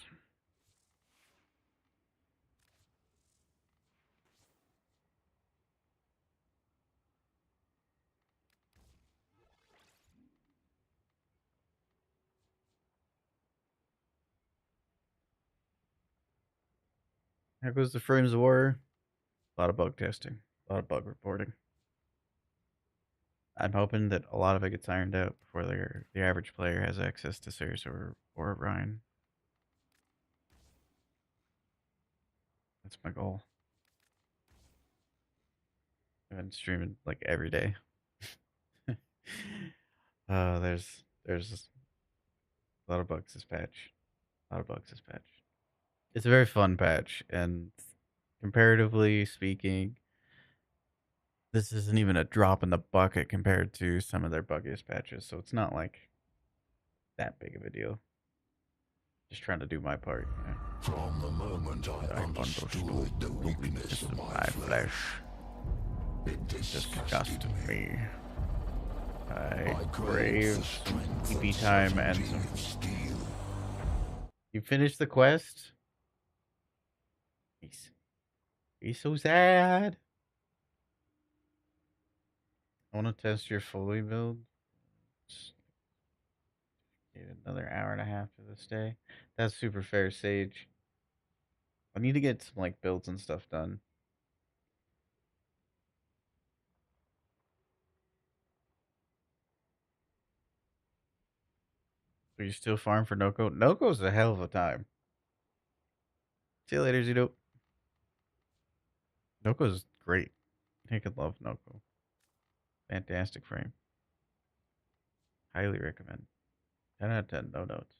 How goes the frames of war? A lot of bug testing, a lot of bug reporting. I'm hoping that a lot of it gets ironed out before the average player has access to Sears or Orion. That's my goal. I've been streaming like every day. There's a lot of bugs this patch. A lot of bugs this patch. It's a very fun patch, and comparatively speaking, this isn't even a drop in the bucket compared to some of their buggiest patches, so it's not like that big of a deal. Just trying to do my part. You know? From the moment I understood the weakness of my flesh, it disgusted me. I crave TP time and some steel. You finished the quest? He's so sad. I want to test your fully build. Give it another hour and a half to this day. That's super fair, Sage. I need to get some like builds and stuff done. So you still farm for Noko? Noko's a hell of a time. See you later, Zudo. Noko's great. I could love Noko. Fantastic frame. Highly recommend. 10 out of 10, no notes.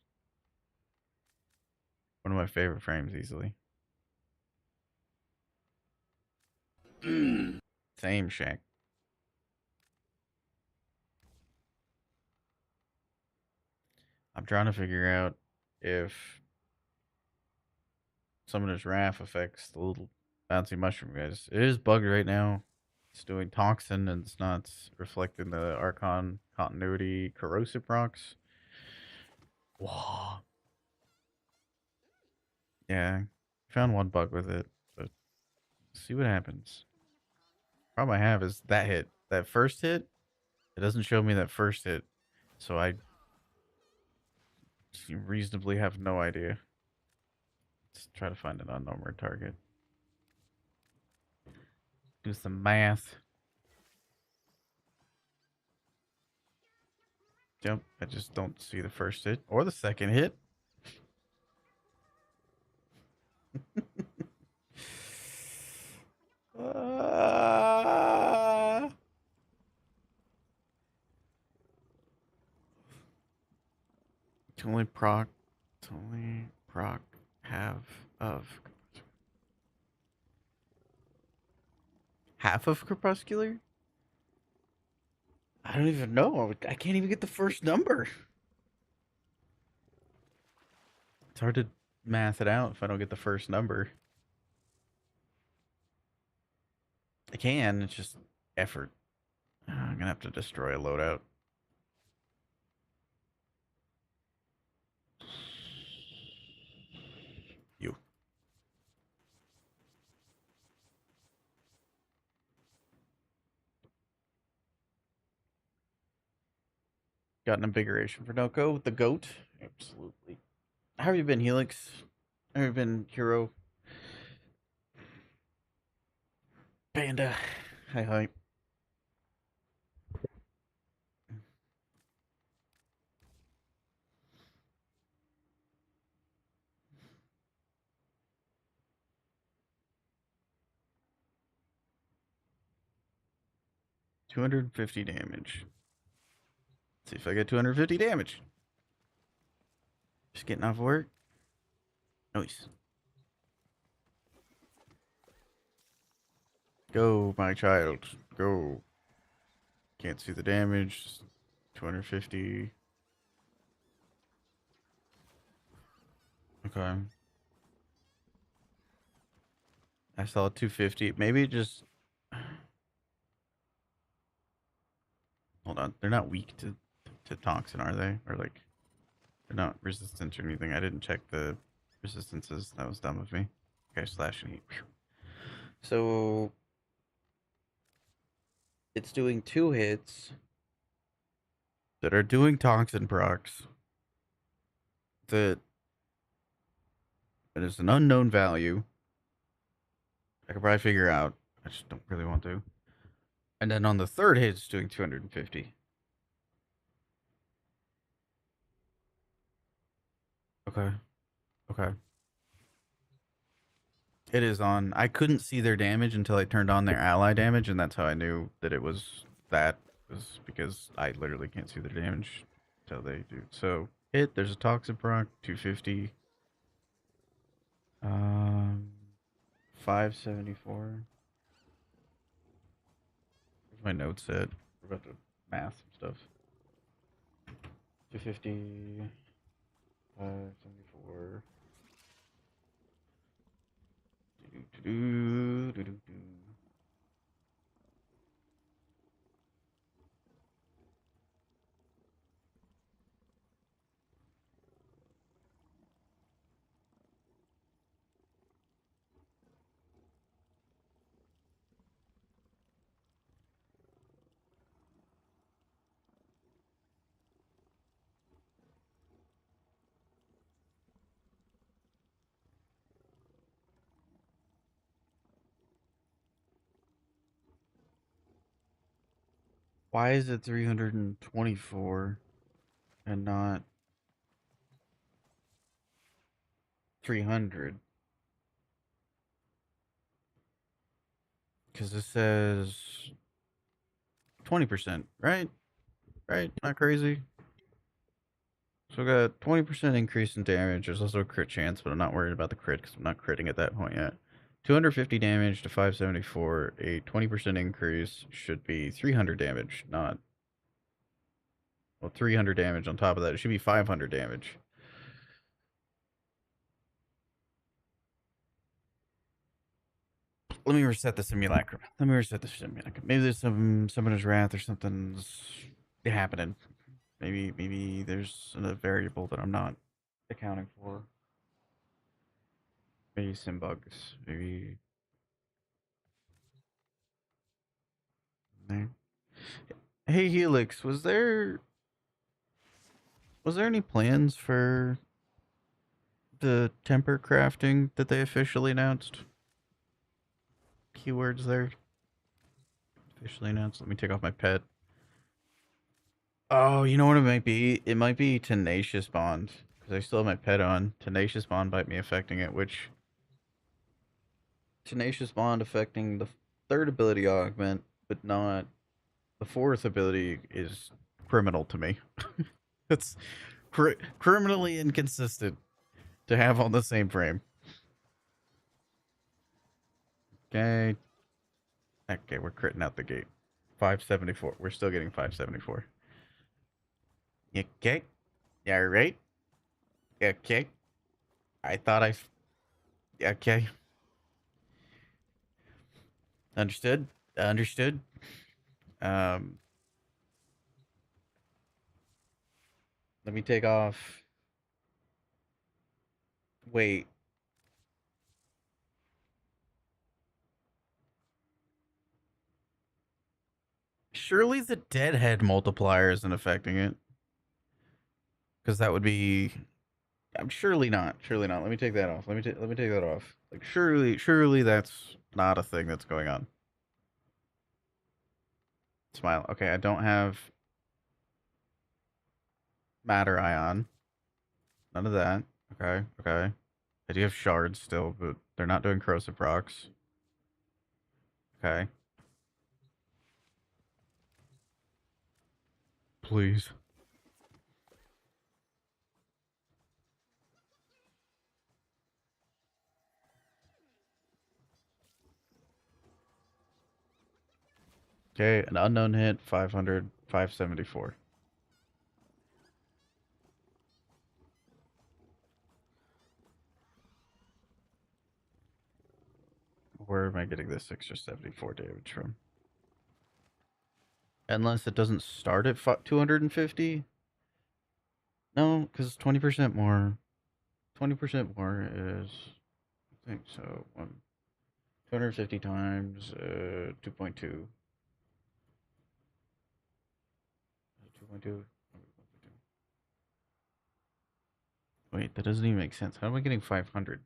One of my favorite frames easily. Same Shaq. I'm trying to figure out if Summoner's Wrath affects the little bouncy mushroom guys. It is bugged right now. It's doing toxin and it's not reflecting the Archon continuity corrosive procs. Whoa. Yeah. Found one bug with it, but see what happens. Problem I have is that hit. That first hit, it doesn't show me that first hit. So I reasonably have no idea. Let's try to find an unnumbered target. Do some math. Jump. I just don't see the first hit or the second hit. To only proc half of Crepuscular? I don't even know. I can't even get the first number. It's hard to math it out if I don't get the first number. I can, it's just effort. I'm gonna have to destroy a loadout. You. Got an invigoration for Noko with the goat. Absolutely. How have you been, Helix? How have you been, Hero? Panda. Hi, hi. $250 damage. Let's see if I get 250 damage. Just getting off work. Nice. Go, my child. Go. Can't see the damage. 250. Okay. I saw 250. Maybe just... Hold on. They're not weak to toxin, are they? Or like... They're not resistant or anything. I didn't check the resistances. That was dumb of me. Okay, slash and heat. So... It's doing 2 hits that are doing toxin procs. That is an unknown value. I could probably figure out. I just don't really want to. And then on the 3rd hit, it's doing 250. Okay. Okay. It is on. I couldn't see their damage until I turned on their ally damage, and that's how I knew that it was that. Was because I literally can't see their damage until they do. So hit. There's a toxic proc. 250. 574. Where's my notes at? We're about to math some stuff. 250. 574. Why is it 324 and not 300? Because this says 20%, right? Right? Not crazy. So we got 20% increase in damage. There's also a crit chance, but I'm not worried about the crit because I'm not critting at that point yet. 250 damage to 574. A 20% increase should be 300 damage, not... Well, 300 damage on top of that. It should be 500 damage. Let me reset the simulacrum. Maybe there's some Summoner's Wrath or something's happening. Maybe there's a variable that I'm not accounting for. Maybe some bugs. Maybe... Hey Helix, was there any plans for the temper crafting that they officially announced? Keywords there. Officially announced. Let me take off my pet. Oh, you know what it might be? It might be Tenacious Bond. Because I still have my pet on. Tenacious Bond might be affecting it, which... Tenacious Bond affecting the 3rd ability augment, but not... The 4th ability is criminal to me. It's criminally inconsistent to have on the same frame. Okay. Okay, we're critting out the gate. 574. We're still getting 574. Okay. Yeah, right? Okay. I thought okay. Understood. Understood. Um, let me take off. Wait. Surely the deadhead multiplier isn't affecting it. Because that would be. I'm surely not. Surely not. Let me take that off. Let me take that off. Like surely that's not a thing that's going on. Smile. Okay, I don't have matter ion. None of that. Okay, okay. I do have shards still, but they're not doing corrosive procs. Okay. Please. Okay, an unknown hit, 500, 574. Where am I getting this extra 74 damage from? Unless it doesn't start at 250? No, because 20% more. 20% more is, I think so, 250 times 2.2. 2.2. Wait, that doesn't even make sense. How am I getting 500?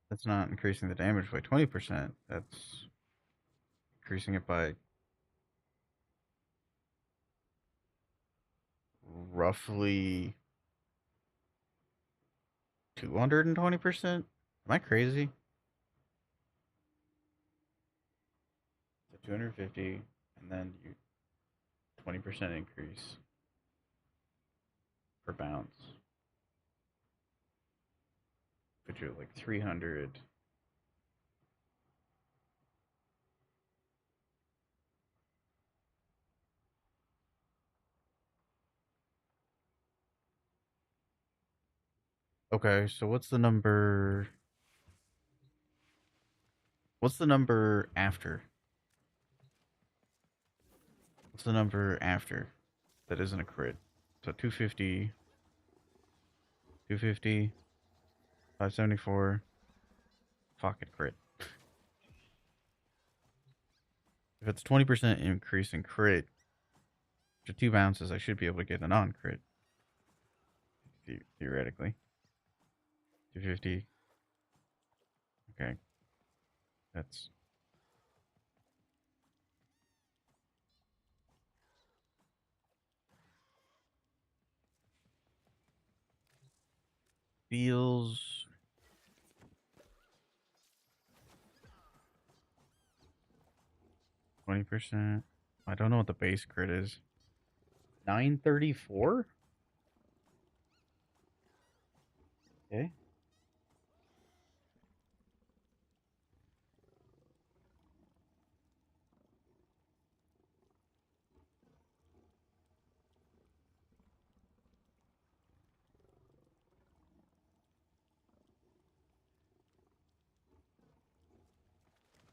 That's not increasing the damage by 20%. That's increasing it by roughly 220%. Am I crazy? So 250, and then you 20% increase per bounce. Put you at like 300. Okay, so what's the number? What's the number after? What's the number after? That isn't a crit. So 250, 250, 574. Fuck it, crit. If it's 20% increase in crit, after 2 bounces, I should be able to get a non-crit. Theoretically. 250. Okay. That's... feels... 20%. I don't know what the base crit is. 934? Okay.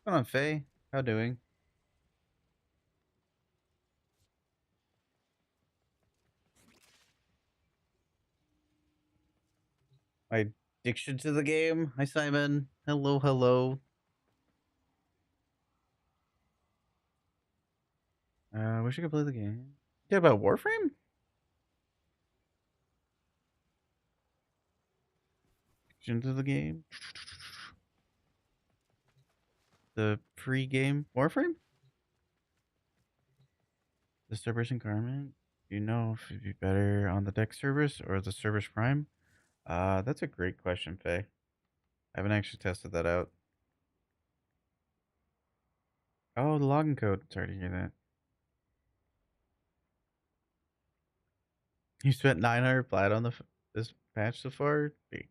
Come on, Faye. How doing? My addiction to the game. Hi, Simon. Hello, hello. Wish I could play the game. Yeah, about Warframe? Addiction to the game. The free game Warframe? The Cerberus Incarnate? Do you know if it'd be better on the Dex Cerberus or the Cerberus Prime? That's a great question, Faye. I haven't actually tested that out. Oh, the login code. Sorry to hear that. You spent 900 flat on this patch so far? Big.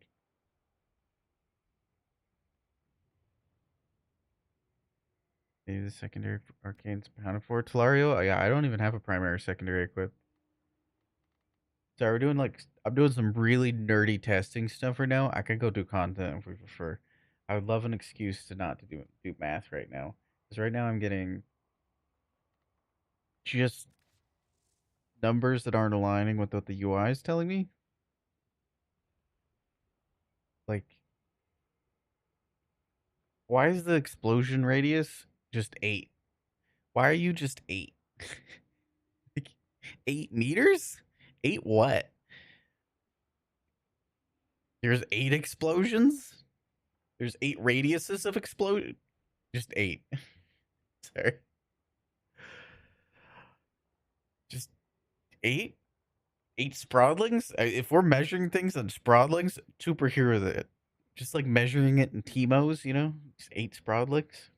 Maybe the secondary arcane's accounted for. Telario? Oh, yeah, I don't even have a primary or secondary equip. So we're doing I'm doing some really nerdy testing stuff right now. I could go do content if we prefer. I would love an excuse to not to do math right now. Because right now I'm getting just numbers that aren't aligning with what the UI is telling me. Like, why is the explosion radius just 8? Why are you just 8? 8 meters? 8 what? There's 8 explosions? There's 8 radiuses of explosion? Just 8. Sorry. Just 8? 8 Sprodlings? If we're measuring things on Sprodlings, superhero that. Just like measuring it in Teemos, you know? Just 8 Sprodlings.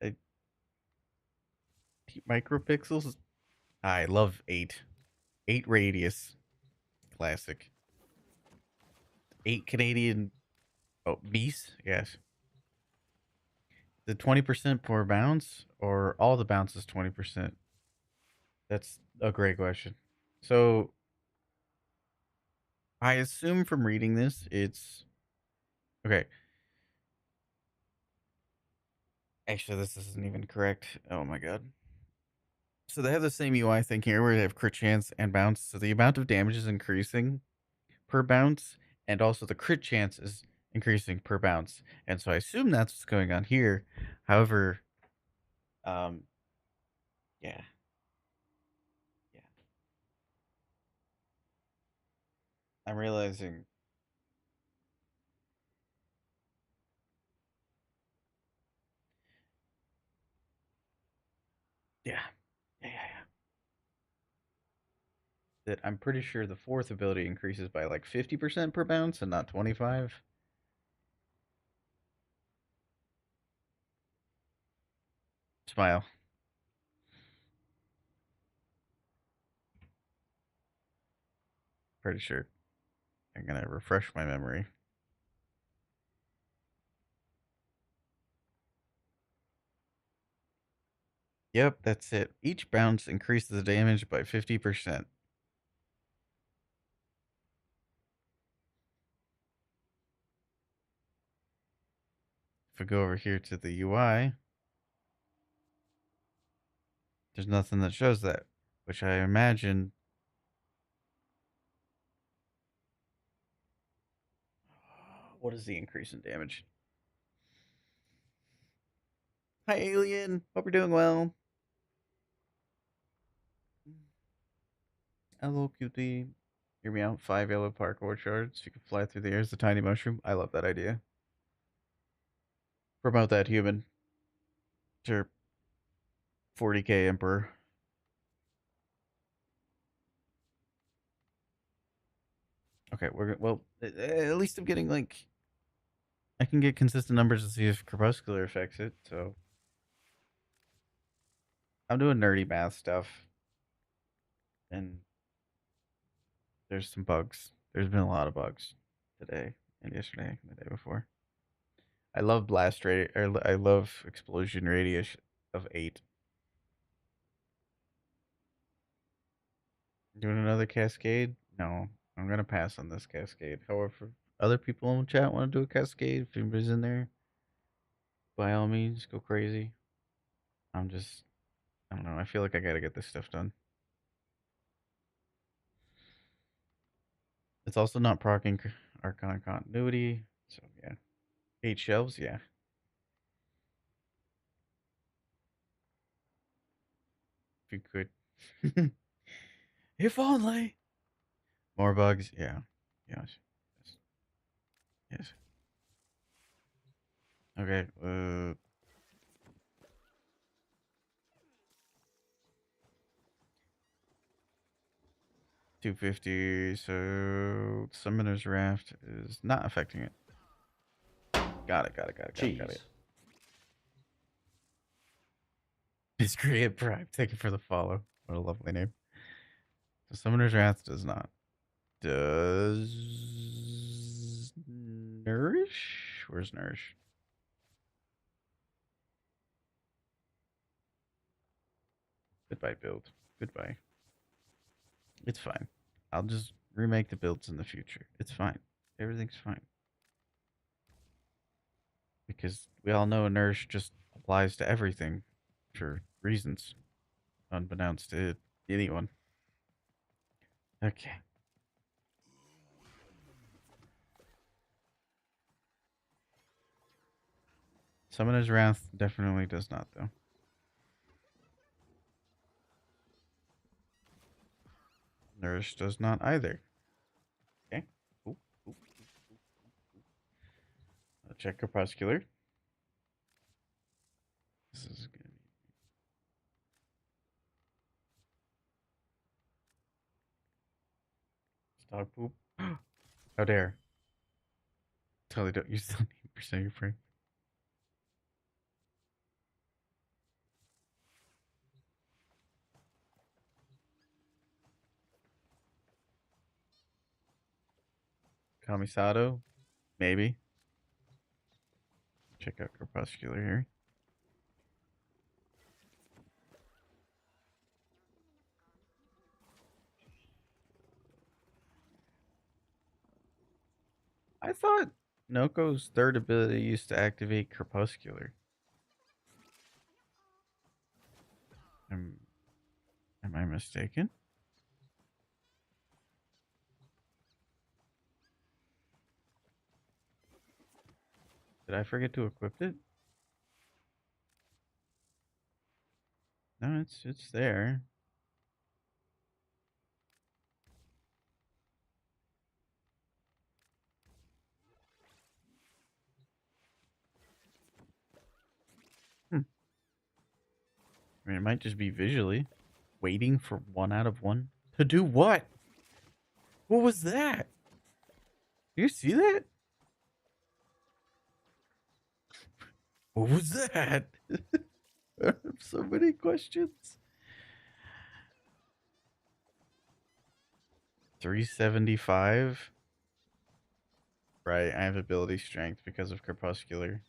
Uh, Micropixels? I love 8. 8 radius. Classic. 8 Canadian. Oh, beast? Yes. The 20% per bounce, or all the bounces 20%? That's a great question. So, I assume from reading this, it's. Okay. Actually, this isn't even correct. Oh my god. So they have the same UI thing here where they have crit chance and bounce. So the amount of damage is increasing per bounce, and also the crit chance is increasing per bounce. And so I assume that's what's going on here. However, yeah. Yeah. I'm realizing. Yeah. Yeah, yeah, yeah. That I'm pretty sure the fourth ability increases by like 50% per bounce and not 25. Smile. Pretty sure. I'm gonna refresh my memory. Yep, that's it. Each bounce increases the damage by 50%. If we go over here to the UI, there's nothing that shows that, which I imagine. What is the increase in damage? Hi, Alien. Hope you're doing well. Hello, cutie. Hear me out. 5 yellow parkour shards. You can fly through the air as a tiny mushroom. I love that idea. Promote that, human. Sure. 40k Emperor. Okay, at least I'm getting like. I can get consistent numbers to see if Crepuscular affects it, so. I'm doing nerdy math stuff. And there's some bugs. There's been a lot of bugs today and yesterday and the day before. I love blast rate, or I love explosion radius of 8. Doing another cascade? No, I'm gonna pass on this cascade. However, other people in the chat want to do a cascade. If anybody's in there, by all means, go crazy. I don't know. I feel like I gotta get this stuff done. It's also not proccing Archon continuity, so yeah. 8 shelves, yeah. If you could. If only. More bugs, yeah. Yes. Yes. Yes. Okay. 250. So Summoner's Raft is not affecting it. Got it. It's Create Prime. Thank you for the follow. What a lovely name. The Summoner's Wrath does not. Does Nourish? Where's Nourish? Goodbye, build. Goodbye. It's fine. I'll just remake the builds in the future. It's fine. Everything's fine. Because we all know Nourish just applies to everything for reasons unbeknownst to anyone. Okay. Summoner's Wrath definitely does not, though. Nourish does not either. Okay. Ooh, ooh, ooh, ooh, ooh. I'll check Crepuscular. This is gonna be dog poop. How dare. Totally don't use the name for your frame. Kamisado? Maybe. Check out Crepuscular here. I thought Noko's third ability used to activate Crepuscular. Am I mistaken? Did I forget to equip it? No, it's there. I mean, it might just be visually waiting for 1 out of 1 to do what? What was that? Do you see that? What was that? I have so many questions. 375. Right, I have ability strength because of Crepuscular.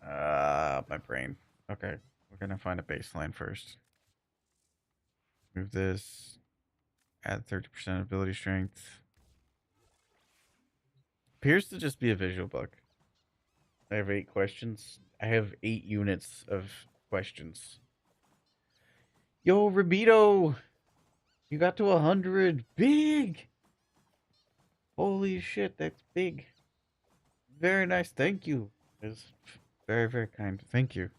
My brain. Okay, we're gonna find a baseline first. Move this. Add 30% ability strength. Appears to just be a visual bug. I have 8 questions. I have 8 units of questions. Yo, Rabito! You got to 100. Big! Holy shit, that's big. Very nice. Thank you. It's very, very kind. Thank you.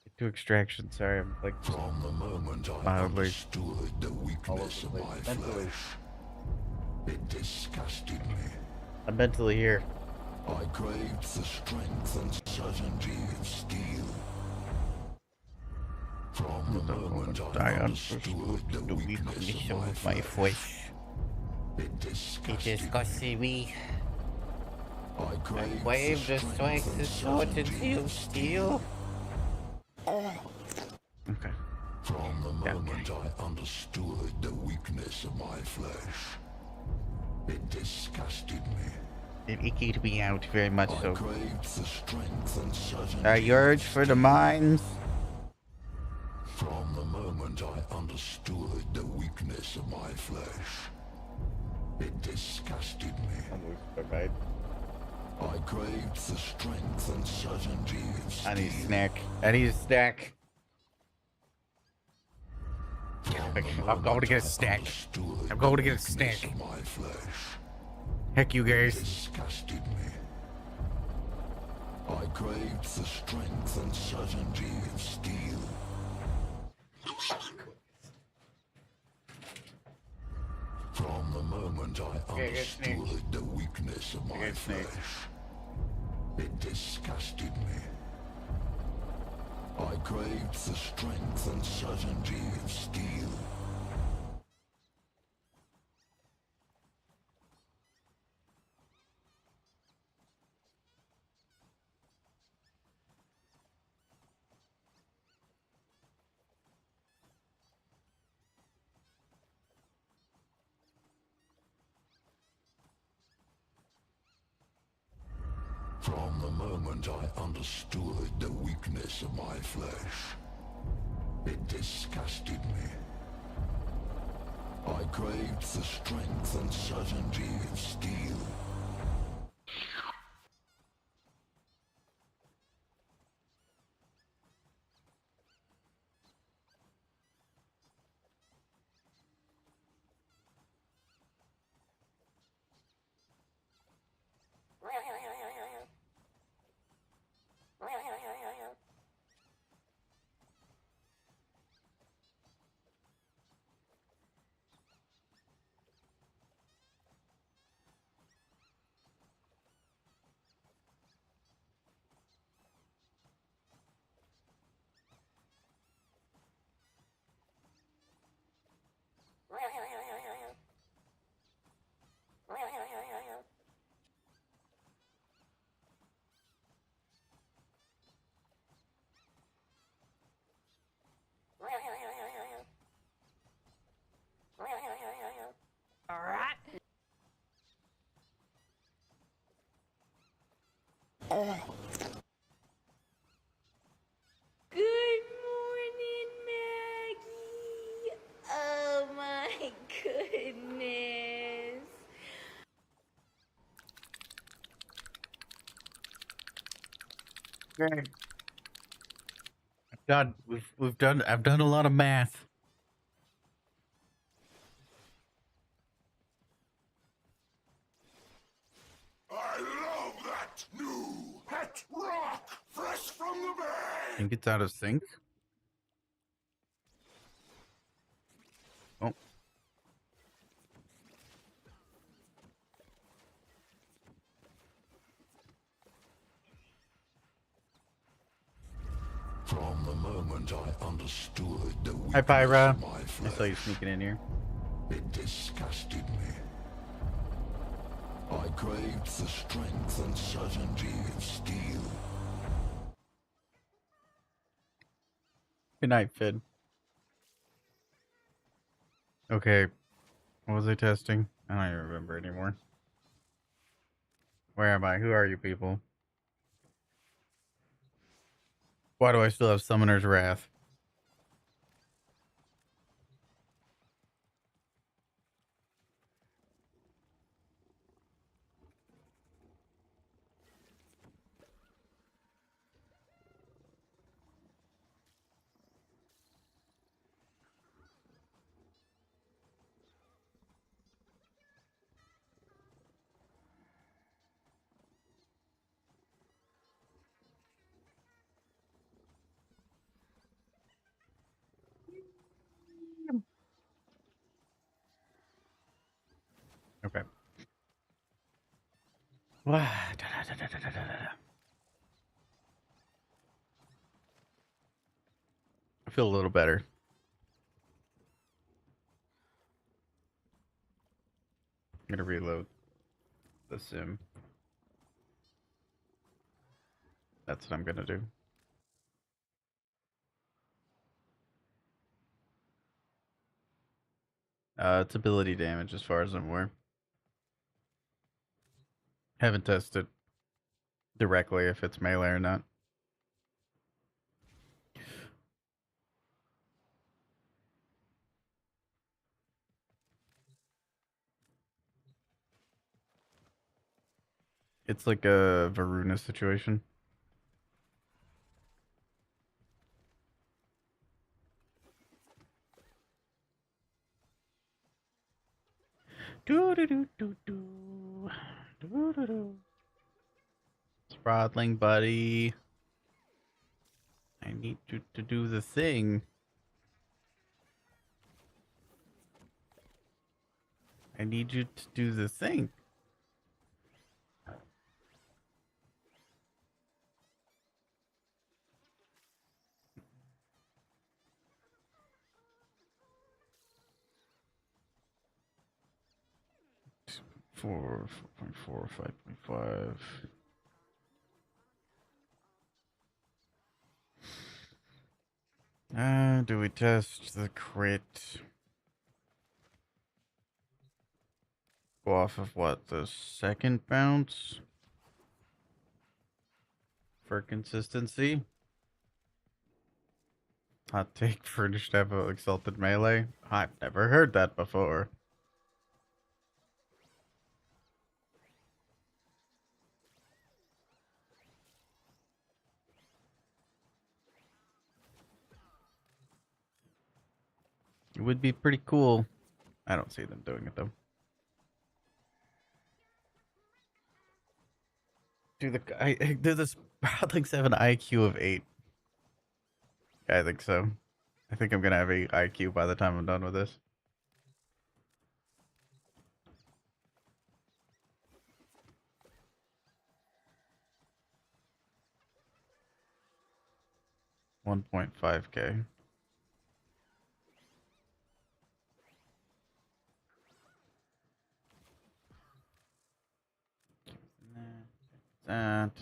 Get to extraction. Sorry, I'm like From the moment I understood the weakness of my flesh, it disgusted me. I'm mentally here. I craved the strength and certainty of steel. From the moment I understood the weakness of my flesh, it disgusted me. I craved the strength and certainty of steel. Okay. From the moment I understood the weakness of my flesh, it disgusted me. It icked me out very much I so. craved the strength and certainty. The urge for the mines. From the moment I understood the weakness of my flesh, it disgusted me. Right. I craved the strength and certainty of steel. I need a snack. I need a snack. I'm going to get a snack. I'm going to get a snack. My flesh, Heck you guys. disgusted me. I craved the strength and certainty of steel. From the moment I understood the weakness of my flesh, it disgusted me. I craved the strength and certainty of steel. moment I understood the weakness of my flesh, it disgusted me. I craved the strength and certainty of steel. Good morning, Maggie. Oh my goodness. Okay. Done. We've done. I've done a lot of math. I love that new pet rock, fresh from the I bay! think it's out of sync. Oh, From the moment I understood the hi, weakness Pyra. of my I saw you flesh, sneaking in here. it disgusted me. I craved the strength and certainty of steel. Good night, Fid. Okay, what was I testing? I don't even remember anymore. Where am I? Who are you people? Why do I still have Summoner's Wrath? Okay. I feel a little better. I'm gonna reload the sim. That's what I'm gonna do. It's ability damage as far as I'm aware. Haven't tested directly if it's melee or not. It's like a Varuna situation. Do do do do do do do do. Sprodling buddy. I need you to do the thing. I need you to do the thing. Four, 4.4, 5.5. Do we test the crit? Go off of what? The second bounce? for consistency. Hot take, furnished have a exalted melee. I've never heard that before. It would be pretty cool. I don't see them doing it though. Do the Sproutling 7 IQ of 8? I think so. I think I'm gonna have 8 IQ by the time I'm done with this. $1.5K. That.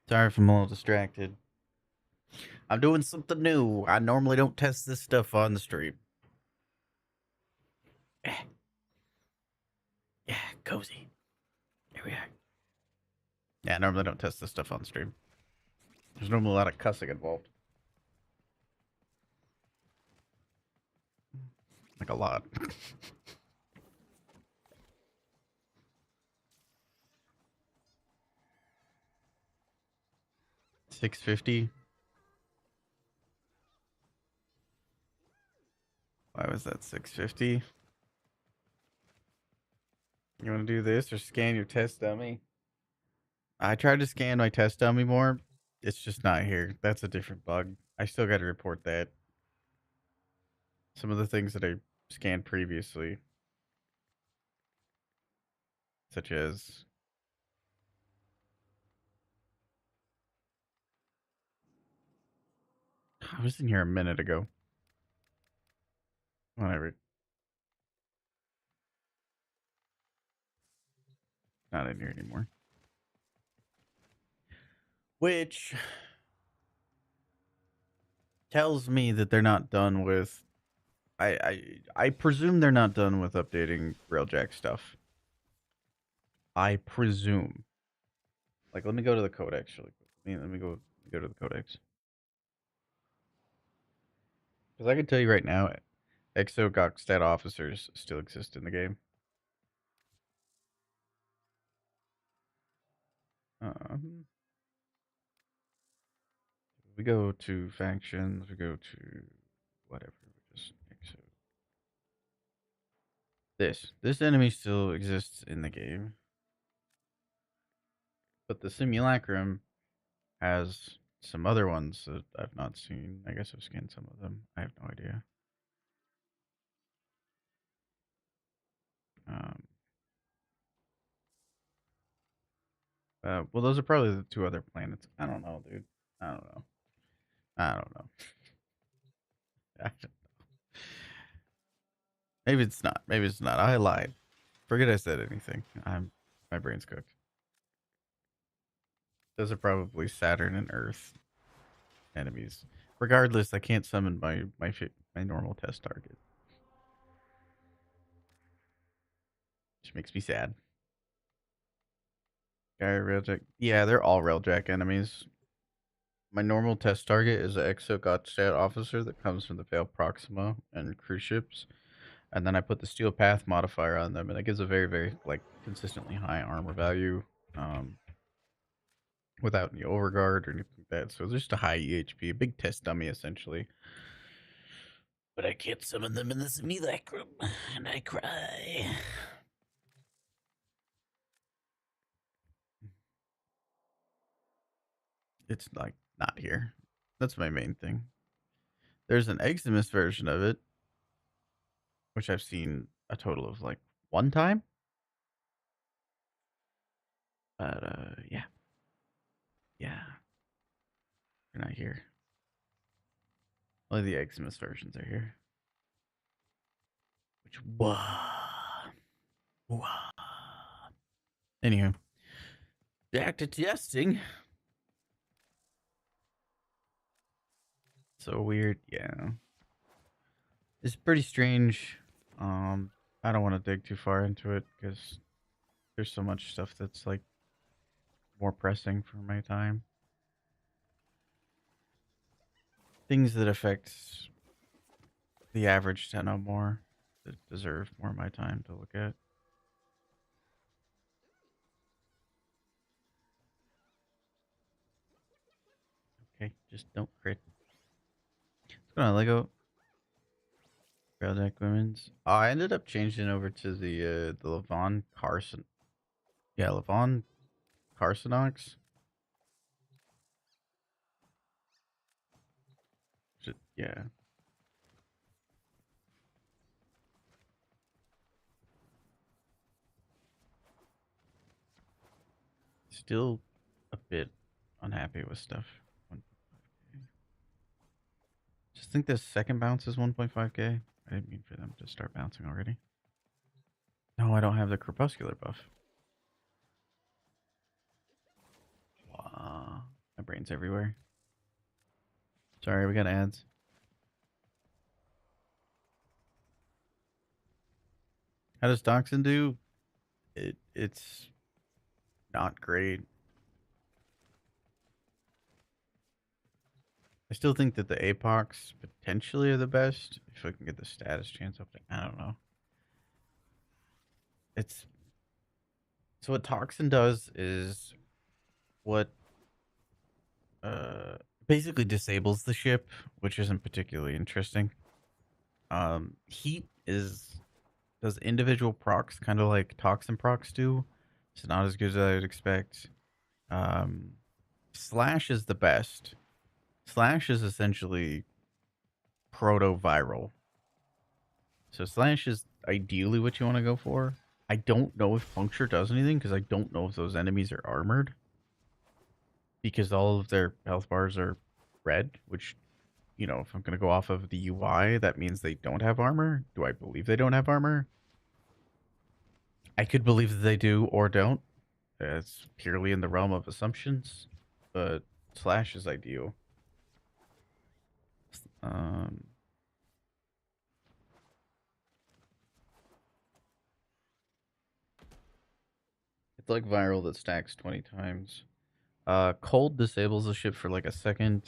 Sorry if I'm a little distracted. I'm doing something new. I normally don't test this stuff on the stream. Yeah, cozy. Here we are. Yeah, I normally don't test this stuff on stream. There's normally a lot of cussing involved. Like a lot. $650. Why was that $650? You want to do this or scan your test dummy? I tried to scan my test dummy more. It's just not here. That's a different bug. I still got to report that. Some of the things that I scanned previously, such as I was in here a minute ago. Whatever. Not in here anymore. Which tells me that they're not done with. I presume they're not done with updating Railjack stuff. I presume. Like, let me go to the codex. Let me go to the codex. Because I can tell you right now, Exo Gokstat officers still exist in the game. We go to factions. We go to whatever. Just Exo. This enemy still exists in the game, but the simulacrum has some other ones that I've not seen. I guess I've scanned some of them. I have no idea. Well, those are probably the 2 other planets. I don't know, dude. I don't know. I don't know. I don't know. Maybe it's not. Maybe it's not. I lied. Forget I said anything. My brain's cooked. Those are probably Saturn and Earth enemies. Regardless, I can't summon my normal test target, which makes me sad. Railjack. Yeah, they're all Railjack enemies. My normal test target is an Exo officer that comes from the Failed Proxima and cruise ships. And then I put the Steel Path modifier on them, and it gives a very, very, like, consistently high armor value. Without any overguard or anything like that. So just a high EHP, a big test dummy, essentially. But I can't summon them in the simulacrum, and I cry. It's like not here. That's my main thing. There's an Eximus version of it, which I've seen a total of like 1 time. But yeah. Yeah. They're not here. Only the Eximus versions are here. Which Anywho. Back to testing. So weird, yeah. It's pretty strange. I don't want to dig too far into it because there's so much stuff that's like more pressing for my time. Things that affect the average tenno more that deserve more of my time to look at. Okay, just don't crit. What's going on, Lego? Railjack Women's. Oh, I ended up changing over to the Levon Carson. Yeah, Levon Carsonox. Yeah. Still a bit unhappy with stuff. 1.5K. Just think this second bounce is 1.5K. I didn't mean for them to start bouncing already. No, I don't have the crepuscular buff. Wow. My brain's everywhere. Sorry, we got ads. How does Toxin do? It's not great. I still think that the Apox potentially are the best. If I can get the status chance up to, I don't know. It's so what Toxin does is what basically disables the ship, which isn't particularly interesting. Heat does individual procs kind of like Toxin procs do. It's not as good as I would expect. Um, Slash is the best. Slash is essentially proto-viral. So Slash is ideally what you want to go for. I don't know if Puncture does anything because I don't know if those enemies are armored. Because all of their health bars are red, which, you know, if I'm going to go off of the UI, that means they don't have armor. Do I believe they don't have armor? I could believe that they do or don't. It's purely in the realm of assumptions, but Slash is ideal. It's like viral that stacks 20 times. Cold disables the ship for like a second.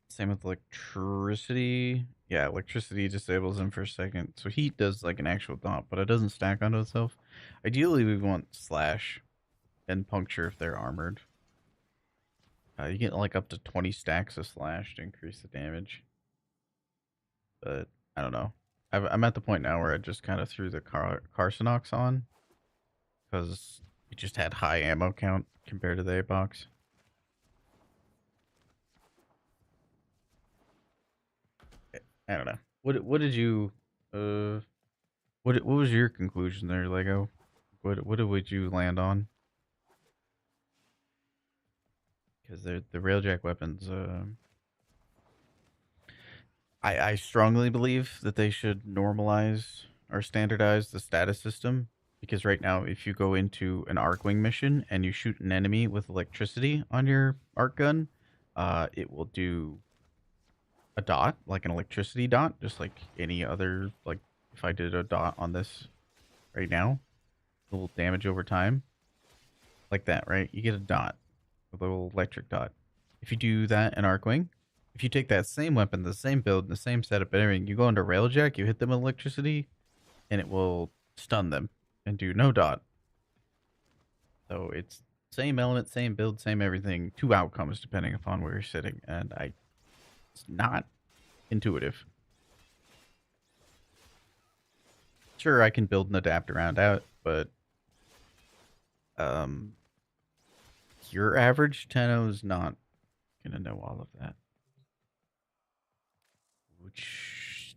Same with electricity. Yeah, electricity disables them for a second. So heat does like an actual dump, but it doesn't stack onto itself. Ideally, we want slash and puncture if they're armored. You get like up to 20 stacks of slash to increase the damage. But I don't know. I'm at the point now where I just kind of threw the Carsonox on because it just had high ammo count compared to the A-box. I don't know. What did you what was your conclusion there, Lego? What would you land on? Because the railjack weapons. I strongly believe that they should normalize or standardize the status system. Because right now, if you go into an Arcwing mission and you shoot an enemy with electricity on your arc gun, it will do a dot, like an electricity dot, just like any other, like if I did a dot on this right now, it will damage over time. Like that, right? You get a dot, a little electric dot. If you do that in Arcwing, if you take that same weapon, the same build, the same setup, and everything, you go into Railjack, you hit them with electricity, and it will stun them and do no dot. So it's same element, same build, same everything. Two outcomes depending upon where you're sitting, and it's not intuitive. Sure, I can build and adapt around out, but your average Tenno is not gonna know all of that. Which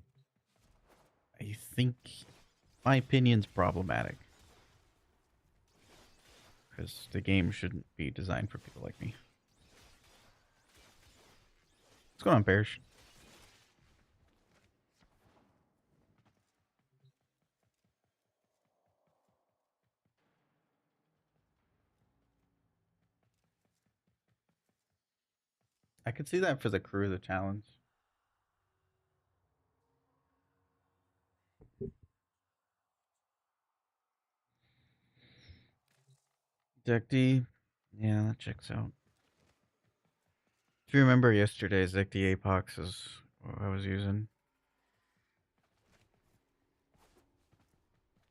I think, my opinion's problematic. Because the game shouldn't be designed for people like me. What's going on, Bearish? I could see that for the crew of the challenge. Deck D. Yeah, that checks out. If you remember yesterday's Deck D Apox is what I was using.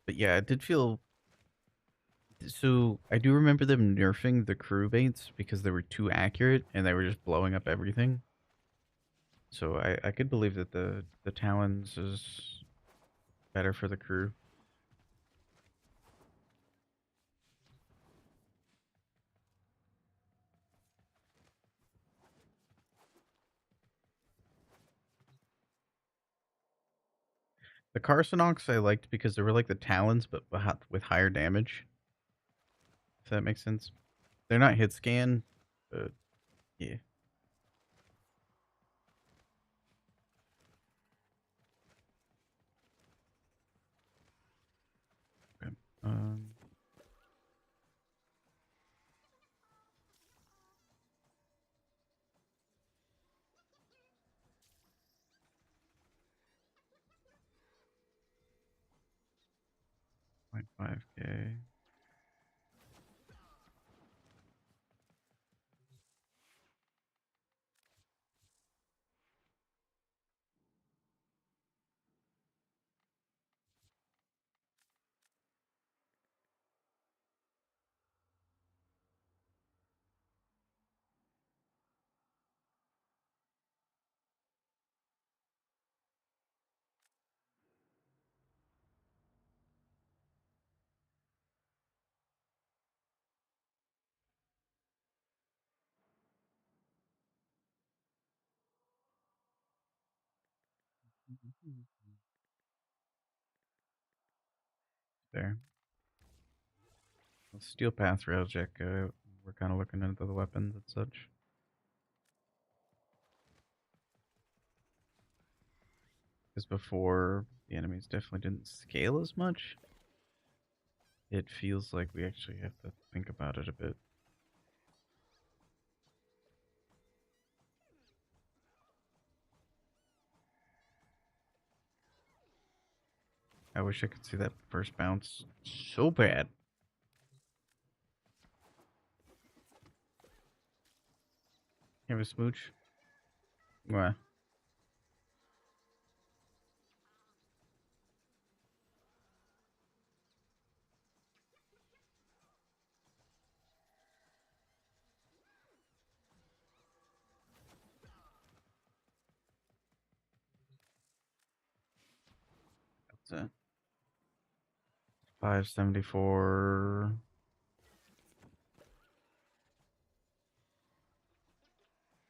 But yeah, it did feel... So, I do remember them nerfing the crew baits because they were too accurate and they were just blowing up everything. So I could believe that the Talons is better for the crew. The Carcinox I liked because they were like the Talons, but with higher damage. If that makes sense. They're not hit scan, but yeah. Okay. 0.5K. There. Steel Path Railjack, we're kind of looking into the weapons and such. Because before, the enemies definitely didn't scale as much. It feels like we actually have to think about it a bit. I wish I could see that first bounce so bad. Have a smooch? What? That's it. 574.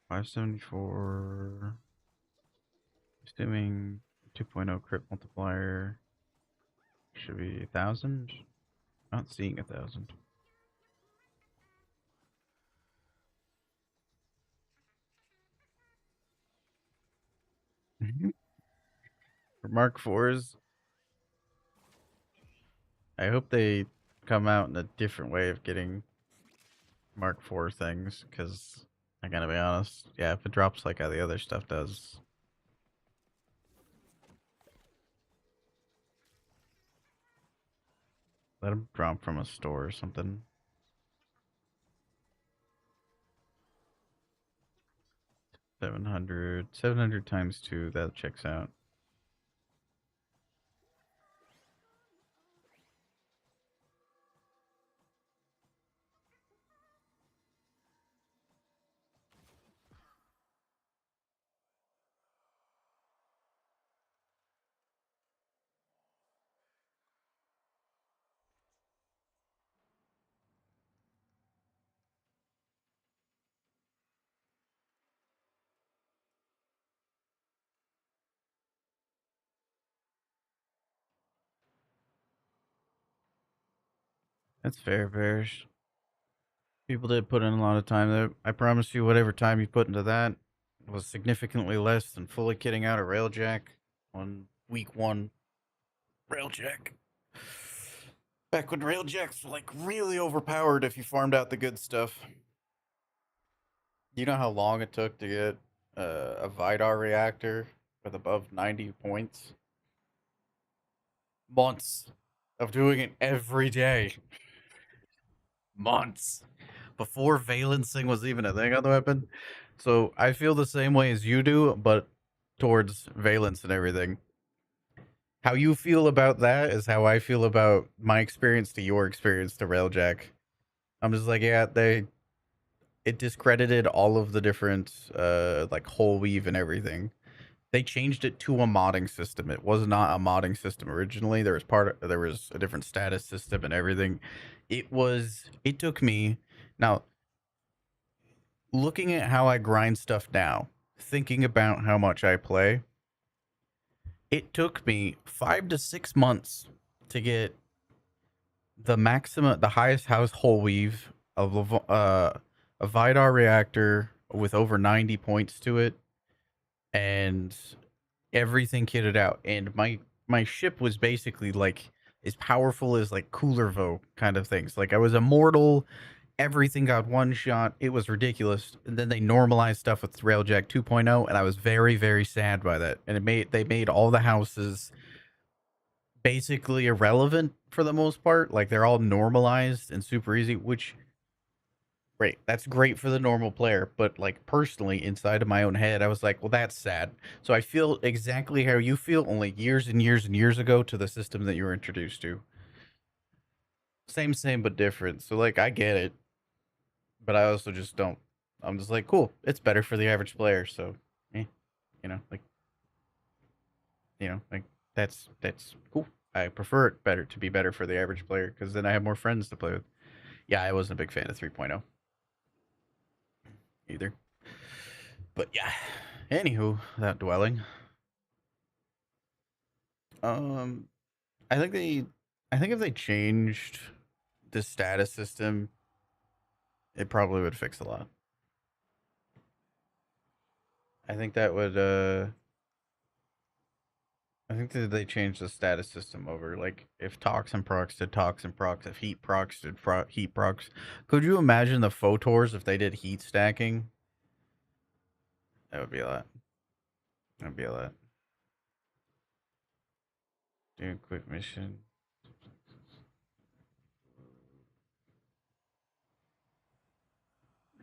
574. Assuming 2.0 crit multiplier should be 1,000. Not seeing 1,000. For Mark IVs, I hope they come out in a different way of getting Mark IV things, because I gotta be honest, yeah, if it drops like how the other stuff does, let them drop from a store or something. 700 times 2, that checks out. That's fair, Bears. People did put in a lot of time there. I promise you, whatever time you put into that was significantly less than fully kitting out a Railjack on week 1. Railjack. Back when Railjacks were like really overpowered if you farmed out the good stuff. You know how long it took to get a Vidar reactor with above 90 points? Months of doing it every day. months before valencing was even a thing on the weapon. So I feel the same way as you do, but towards valence and everything. How you feel about that is how I feel about my experience to your experience to Railjack. I'm just like, yeah, it discredited all of the different like whole weave and everything. They changed it to a modding system. It was not a modding system originally. There was a different status system and everything. It took me now looking at how I grind stuff now, thinking about how much I play. It took me 5 to 6 months to get the highest house whole weave of a Vidar reactor with over 90 points to it, and everything kitted out. And my ship was basically like as powerful as like Coolervo kind of things. Like I was immortal. Everything got one shot. It was ridiculous. And then they normalized stuff with Railjack 2.0, and I was very, very sad by that. And they made all the houses basically irrelevant for the most part. Like they're all normalized and super easy, which great. That's great for the normal player, but like personally inside of my own head, I was like, well, that's sad. So I feel exactly how you feel, only years and years and years ago to the system that you were introduced to. Same, but different. So like I get it, but I also just don't. I'm just like, cool. It's better for the average player, so you know, like like that's cool. I prefer it better to be better for the average player because then I have more friends to play with. Yeah, I wasn't a big fan of 3.0 either. But yeah. Anywho, without dwelling. Um I think if they changed the status system, it probably would fix a lot. I think that would I think that they changed the status system over. Like, if toxin procs did toxin procs, if heat procs did heat procs. Could you imagine the photors if they did heat stacking? That would be a lot. That would be a lot. Do a quick mission.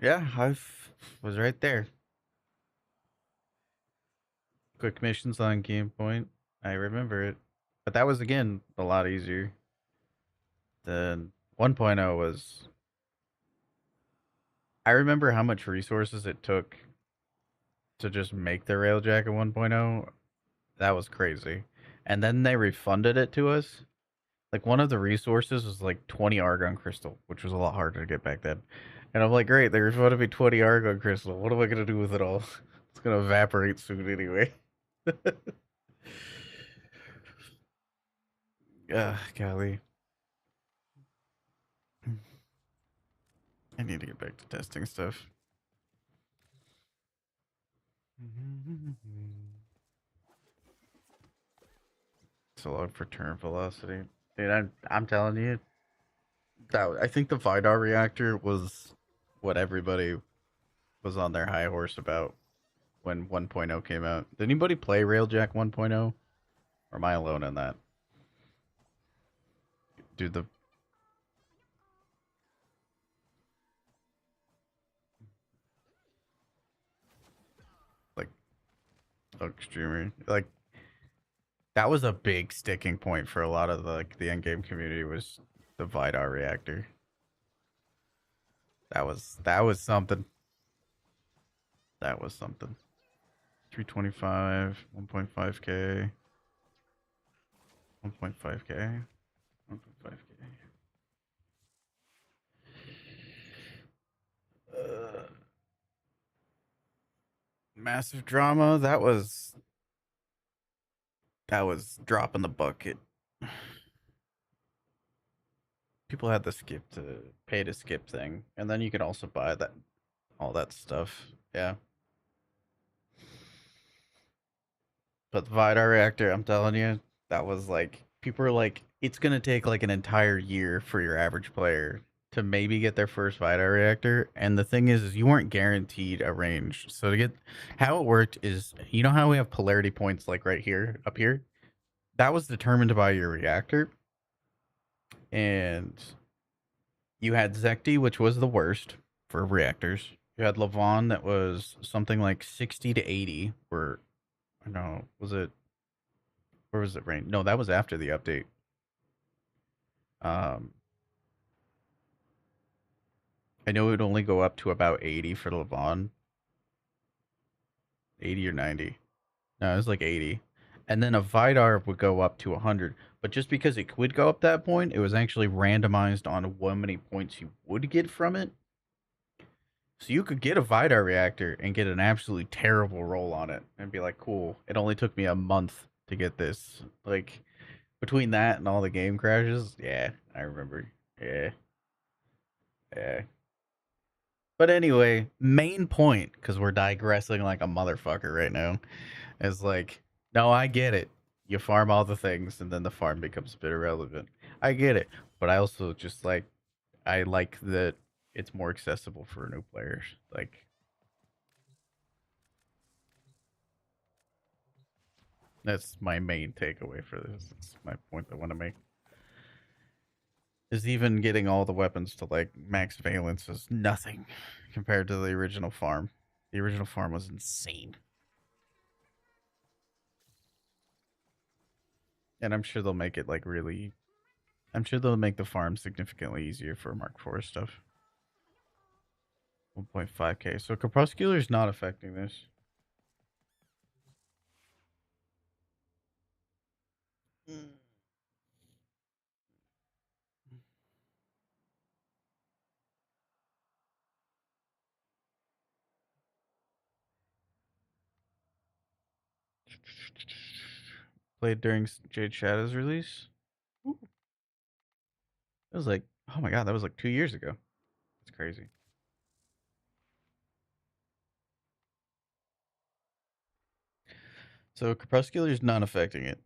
Yeah, I was right there. Quick missions on Game Point. I remember it. But that was, again, a lot easier. Then 1.0 was... I remember how much resources it took to just make the Railjack at 1.0. That was crazy. And then they refunded it to us. Like, one of the resources was like 20 Argon Crystal, which was a lot harder to get back then. And I'm like, great, they refunded me 20 Argon Crystal. What am I going to do with it all? It's going to evaporate soon anyway. Golly. I need to get back to testing stuff. It's a log for turn velocity. Dude, I'm telling you, I think the Vidar reactor was what everybody was on their high horse about when 1.0 came out. Did anybody play Railjack 1.0? Or am I alone in that? Dude, the like extremely like that was a big sticking point for a lot of the end game community was the Vidar reactor. That was something. That was something. 325, 1.5k, 1.5k, 1.5k. Massive drama. That was dropping the bucket. People had the pay to skip thing, and then you could also buy all that stuff. Yeah. But the Vidar reactor, I'm telling you, that was like people are like, it's gonna take like an entire year for your average player to maybe get their first Vidar reactor. And the thing is you weren't guaranteed a range. So to get how it worked is, you know how we have polarity points like right here, up here? That was determined by your reactor. And You had Zekti, which was the worst for reactors. You had Levon that was something like 60 to 80. Or no, was it? Where was it rain? No, that was after the update. Um, I know it would only go up to about 80 for Levon, 80 or 90. No, it was like 80. And then a Vidar would go up to 100. But just because it could go up that point, it was actually randomized on how many points you would get from it. So you could get a Vidar reactor and get an absolutely terrible roll on it and be like, cool, it only took me a month to get this. Like, between that and all the game crashes, yeah, I remember. Yeah. Yeah. But anyway, main point, because we're digressing like a motherfucker right now, is like, no, I get it. You farm all the things and then the farm becomes a bit irrelevant. I get it. But I also just like, I like that it's more accessible for new players. Like, that's my main takeaway for this. That's my point I want to make. Is even getting all the weapons to like max valence is nothing compared to the original farm. The original farm was insane. And I'm sure they'll make it like really. I'm sure they'll make the farm significantly easier for Mark IV stuff. 1.5k. So Crepuscular's not affecting this. Played during Jade Shadow's release. Ooh. It was like, oh my god, that was like 2 years ago. That's crazy. So Crepuscular's not affecting it.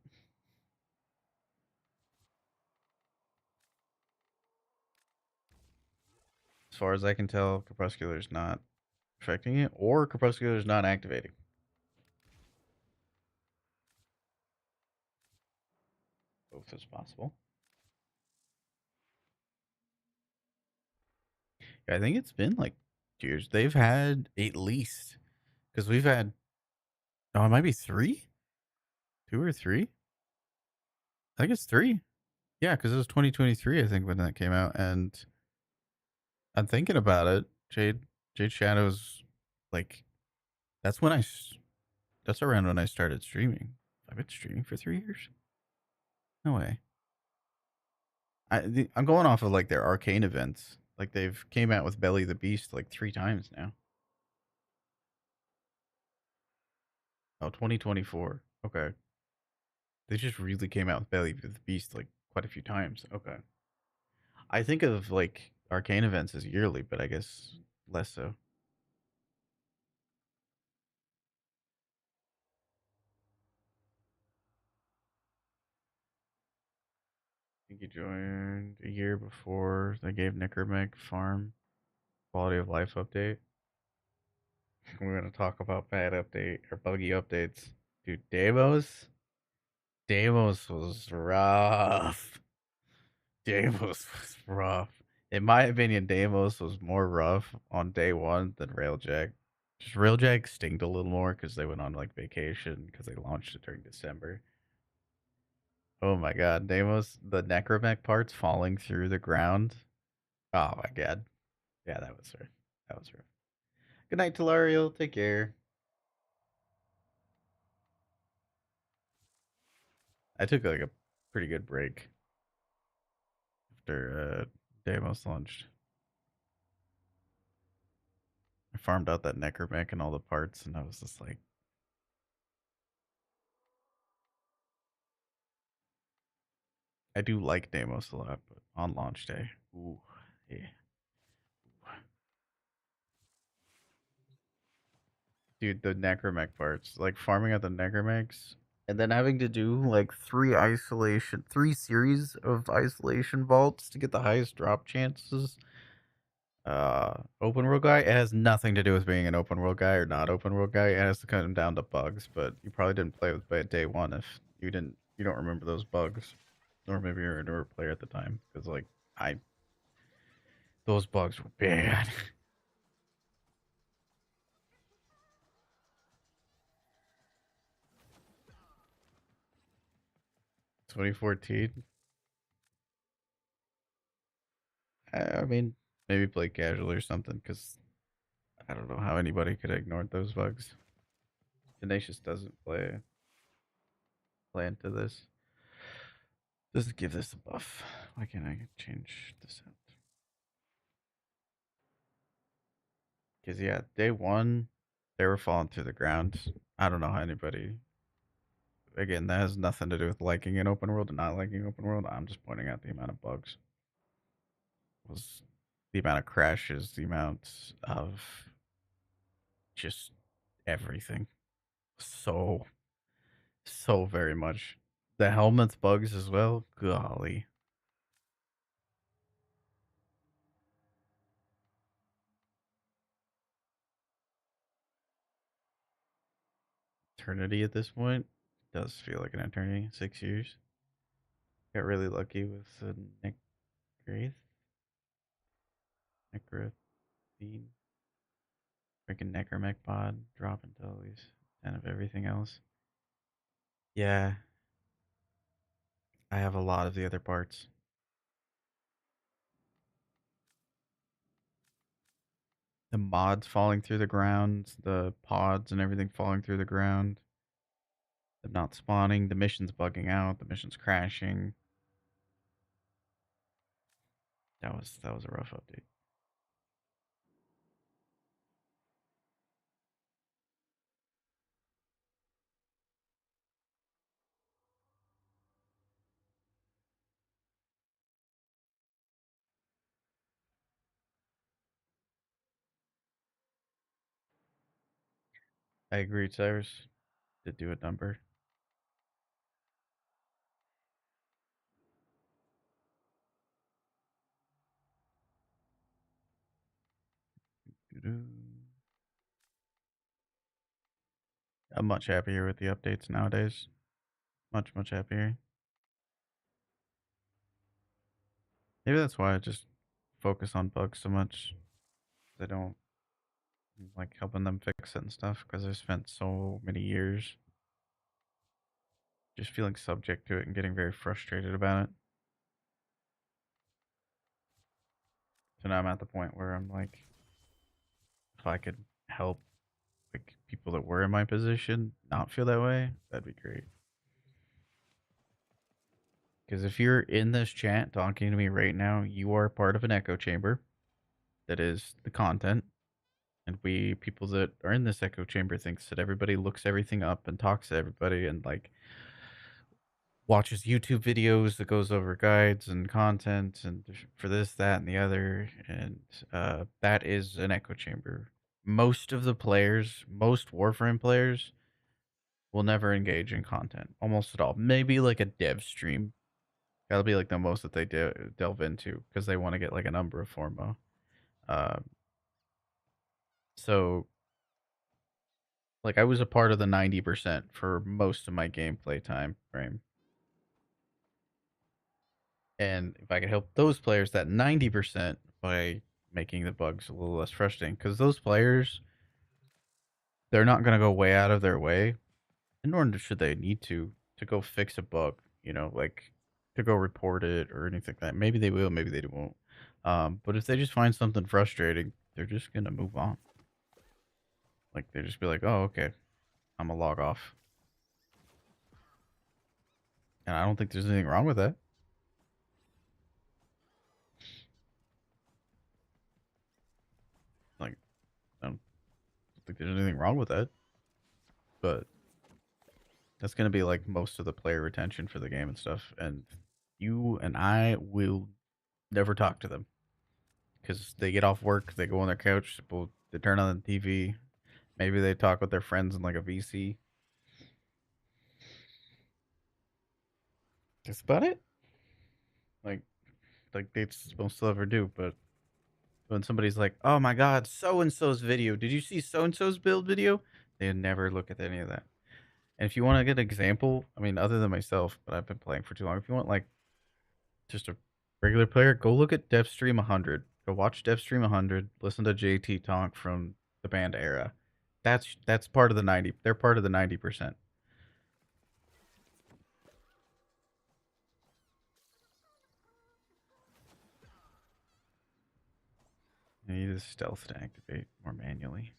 As far as I can tell, Crepuscular's not affecting it, or Crepuscular's not activating. Both is possible. I think it's been like years. They've had at least, because we've had, oh, it might be 3, 2 or 3. I think it's 3. Yeah, because it was 2023, I think, when that came out, and I'm thinking about it. Jade Shadows, like, that's when that's around when I started streaming. I've been streaming for 3 years. No way. I'm going off of like their arcane events. Like they've came out with Belly the Beast like 3 times now. Oh, 2024. Okay. They just really came out with Belly the Beast like quite a few times. Okay. I think of like arcane events as yearly, but I guess less so. I think he joined a year before they gave Necromech Farm quality of life update. We're gonna talk about bad update or buggy updates. Dude, Deimos was rough. Deimos was rough. In my opinion, Deimos was more rough on day one than Railjack. Just Railjack stinged a little more because they went on like vacation because they launched it during December. Oh my god, Deimos, the necromech parts falling through the ground. Oh my god. Yeah, that was rough. That was rough. Good night, Telariel. Take care. I took like a pretty good break after Deimos launched. I farmed out that necromech and all the parts, and I was just like, I do like Deimos a lot, but on launch day, ooh, yeah. Dude, the necromech parts, like farming out the necromechs, and then having to do like 3 series of isolation vaults to get the highest drop chances. Open world guy, it has nothing to do with being an open world guy or not open world guy. It has to come down to bugs, but you probably didn't play with day one if you don't remember those bugs, or maybe you're a newer player at the time, because like I Those bugs were bad. 2014. I mean, maybe play casual or something, because I don't know how anybody could ignore those bugs. Tenacious doesn't play into this. Doesn't give this a buff. Why can't I change this out? Because, yeah, day one, they were falling to the ground. I don't know how anybody. Again, that has nothing to do with liking an open world and not liking open world. I'm just pointing out the amount of bugs. Was the amount of crashes, the amount of just everything. So very much. The helmets bugs as well. Golly. Eternity at this point. Does feel like an eternity. 6 years. Got really lucky with the Necgraith. Necgraith bean. Freaking Necromech pod. Drop until at least 10 of everything else. Yeah. I have a lot of the other parts. The mods falling through the ground, the pods and everything falling through the ground. Them not spawning, the mission's bugging out, the mission's crashing. That was a rough update. I agree, Cyrus. Did do a number. I'm much happier with the updates nowadays. Much happier. Maybe that's why I just focus on bugs so much. I don't like helping them fix it and stuff because I spent so many years just feeling subject to it and getting very frustrated about it. So now I'm at the point where I'm like, if I could help like people that were in my position not feel that way, that'd be great. Because if you're in this chat talking to me right now, you are part of an echo chamber that is the content. And we people that are in this echo chamber thinks that everybody looks everything up and talks to everybody and like watches YouTube videos that goes over guides and content and for this, that, and the other. And that is an echo chamber. Most of the players, most Warframe players, will never engage in content almost at all. Maybe like a dev stream. That'll be like the most that they delve into because they want to get like a number of formo. Uh, so like I was a part of the 90% for most of my gameplay time frame. And if I could help those players that 90% by making the bugs a little less frustrating because those players they're not going to go way out of their way, and nor should they need to go fix a bug, like to go report it or anything like that. Maybe they will, maybe they won't. But if they just find something frustrating, they're just gonna move on. Like they just be like, "Oh, okay, I'm gonna log off," and I don't think there's anything wrong with that. Like, I don't think there's anything wrong with that. But that's gonna be like most of the player retention for the game and stuff. And you and I will never talk to them because they get off work, they go on their couch, they turn on the TV. Maybe they talk with their friends in like a VC. That's about it. Like they're supposed to ever do. But when somebody's like, "Oh my God, so and so's video. Did you see so and so's build video?" They never look at any of that. And if you want to get an example, I mean, other than myself, but I've been playing for too long. If you want like just a regular player, go look at Dev Stream 100. Go watch Devstream 100. Listen to JT talk from the band Era. That's part of the 90. They're part of the 90%. I need a stealth to activate more manually.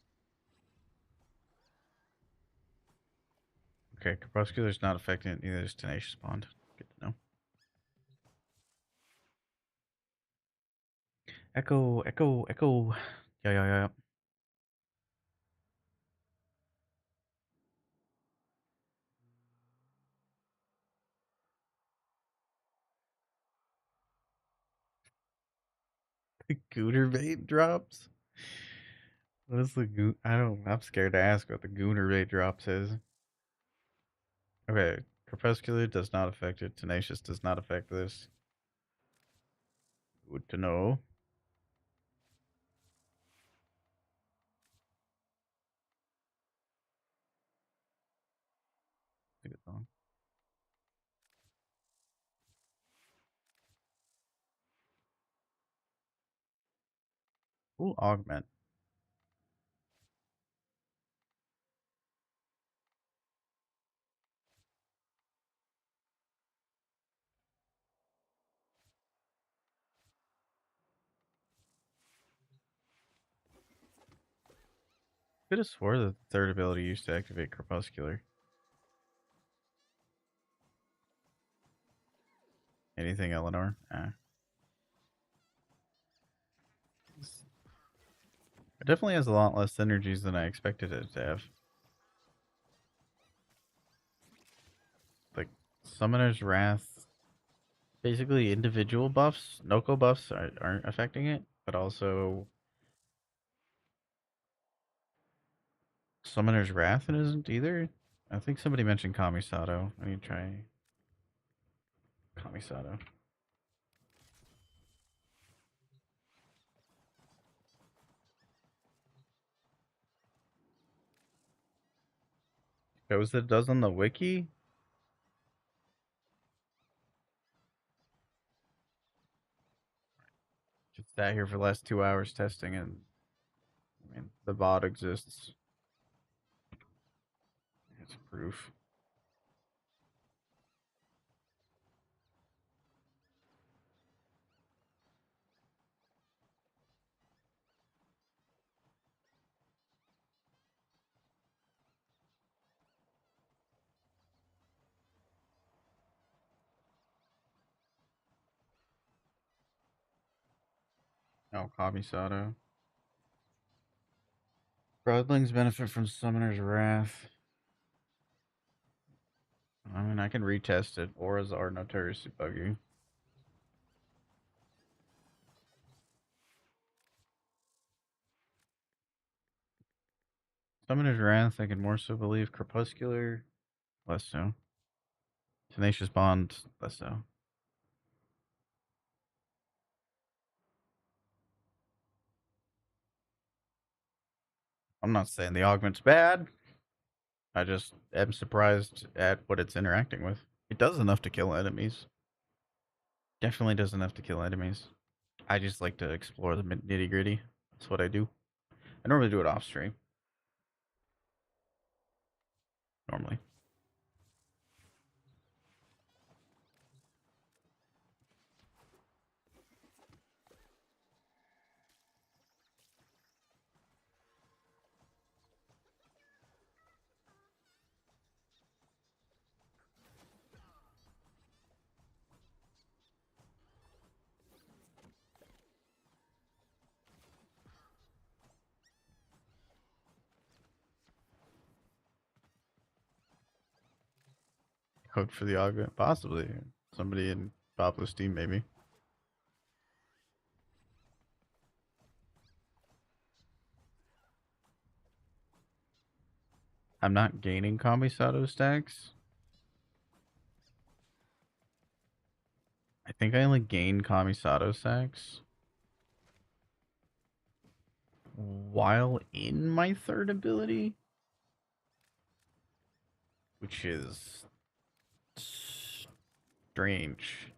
Okay, Crepuscular's not affecting it, neither is Tenacious Bond. Good to know. Echo, echo, echo. Yeah, yeah, yeah. The Gooner bait drops? What is the goon? I'm scared to ask what the Gooner bait drops is. Okay, Crepuscular does not affect it. Tenacious does not affect this. Good to know. It's a good song. Ooh, augment. Could have swore that the third ability used to activate Crepuscular. Anything, Eleanor? It definitely has a lot less synergies than I expected it to have. Like, Summoner's Wrath, basically individual buffs, Noko buffs aren't affecting it, but also Summoner's Wrath it isn't either. I think somebody mentioned Kamisato. I need to try Kamisato. Shows that it does on the wiki. Just sat here for the last 2 hours testing, and I mean the bot exists. It's proof. Oh, Kamisato. Broadlings benefit from Summoner's Wrath. I mean, I can retest it. Auras are notoriously buggy. Summoner's Wrath, I can more so believe. Crepuscular, less so. Tenacious Bond, less so. I'm not saying the augment's bad. I just am surprised at what it's interacting with. It does enough to kill enemies. Definitely does enough to kill enemies. I just like to explore the nitty gritty. That's what I do. I normally do it off stream. Normally. Code for the augment, possibly. Somebody in Popular Steam, maybe. I'm not gaining Kamisato stacks. I think I only gain Kamisato stacks while in my third ability, which is strange.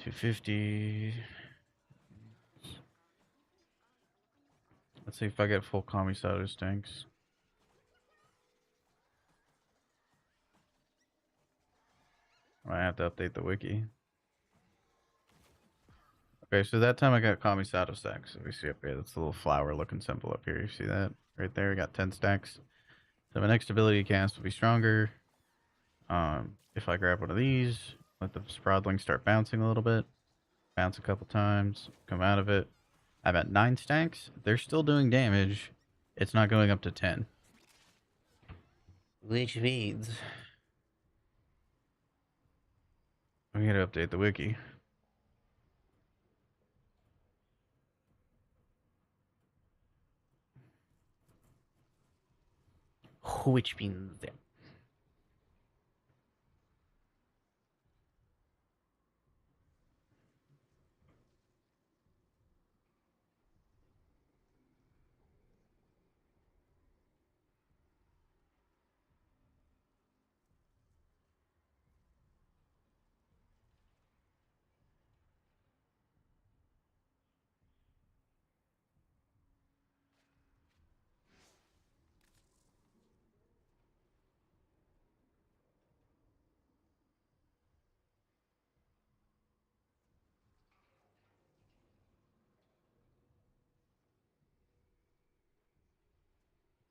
250. Let's see if I get full Kamisato stinks. I have to update the wiki. Okay, so that time I got Kamisato stacks. So we see up here, that's a little flower looking symbol up here. You see that? Right there, we got 10 stacks. So my next ability cast will be stronger. If I grab one of these, let the Sprodling start bouncing a little bit. Bounce a couple times, come out of it. I'm at 9 stacks. They're still doing damage. It's not going up to 10. Which means I'm gonna update the wiki. Which means that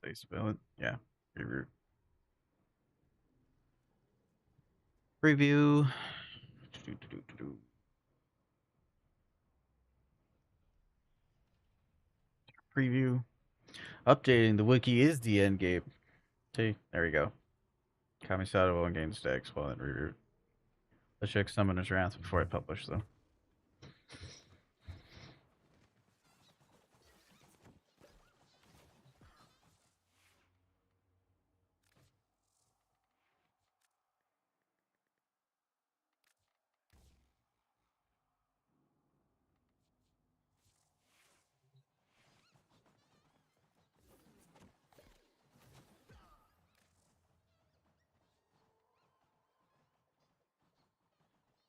they spell it. Yeah. Preview. Preview. Preview. Updating the wiki is the end game. See, there we go. Kamisato will gain stacks while in reroute. Let's check Summoner's Wrath before I publish, though.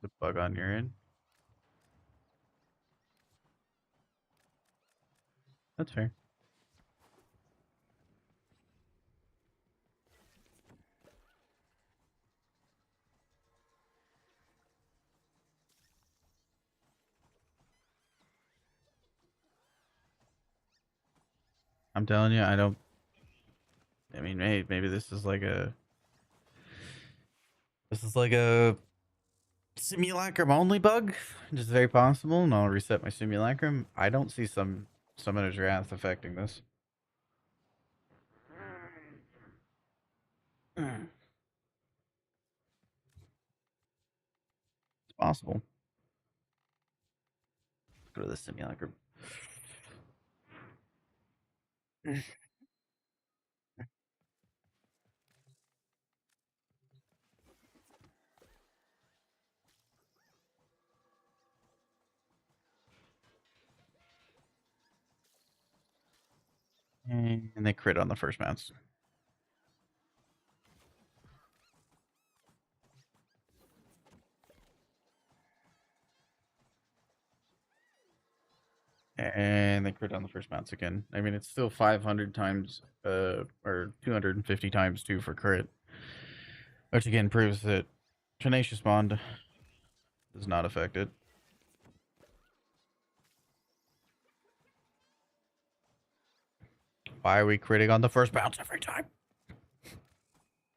The bug on your end. That's fair. I'm telling you, I don't. I mean, hey, maybe this is like a. This is like a simulacrum only bug. Just very possible, and I'll reset my simulacrum. I don't see some Summoner's Wrath affecting this. It's possible. Go to the simulacrum. And they crit on the first bounce. And they crit on the first bounce again. I mean, it's still 500 times, or 250 times 2 for crit. Which again proves that Tenacious Bond does not affect it. Why are we critting on the first bounce every time?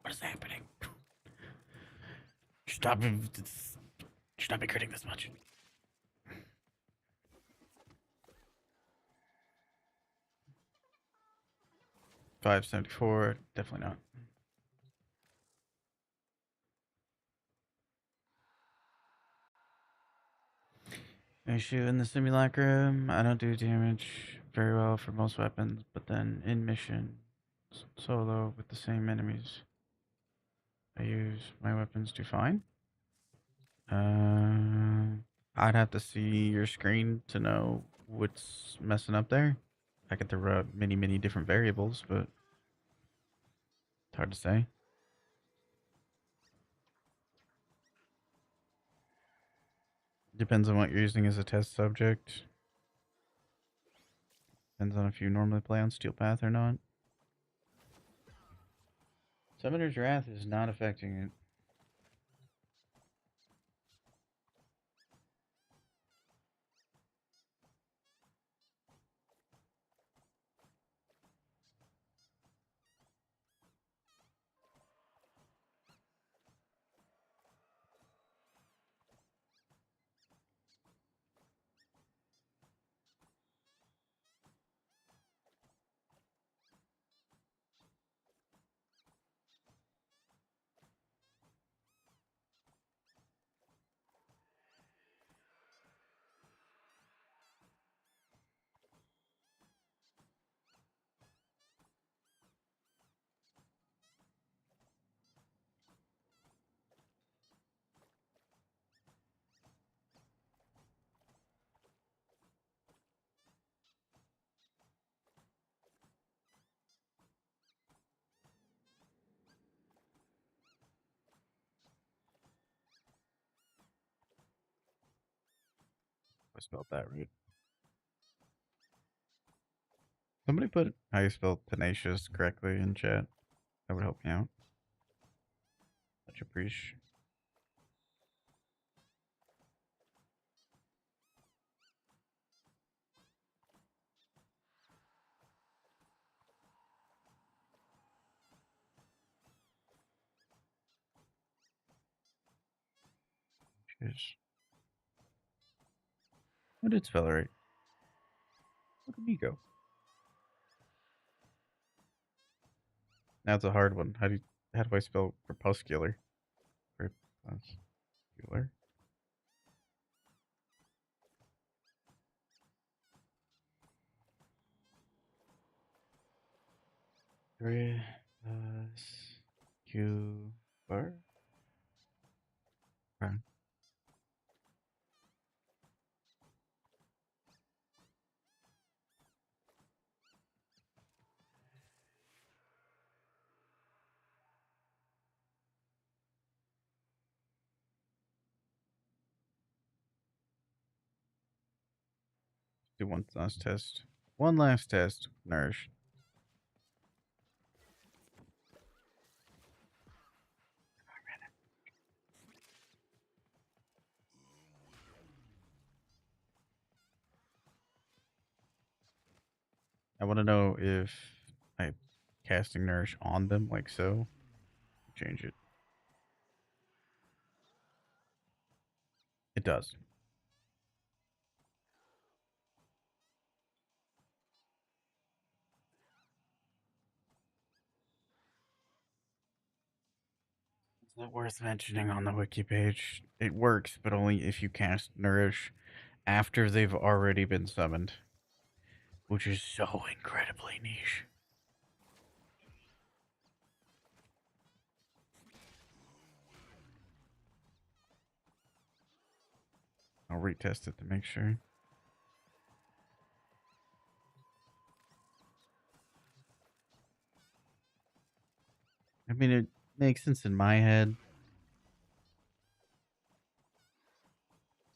What is happening? Should not be critting this much. 574, definitely not. Issue in the simulacrum. I don't do damage very well for most weapons, but then in mission, solo with the same enemies, I use my weapons do fine. I'd have to see your screen to know what's messing up there. I could throw out many different variables, but it's hard to say. Depends on what you're using as a test subject. Depends on if you normally play on Steel Path or not. Summoner's Wrath is not affecting it. I spelled that right. Somebody put how you spelled tenacious correctly in chat. That would help me out. Much appreciated. I did spell it right. Look at me go. Now it's a hard one. How do I spell crepuscular? Crepuscular. Crepuscular. Okay. Do one last test. One last test. Nourish. I want to know if I casting nourish on them like so. Change it. It does. It's not worth mentioning on the wiki page. It works, but only if you cast nourish after they've already been summoned, which is so incredibly niche. I'll retest it to make sure. I mean, it makes sense in my head.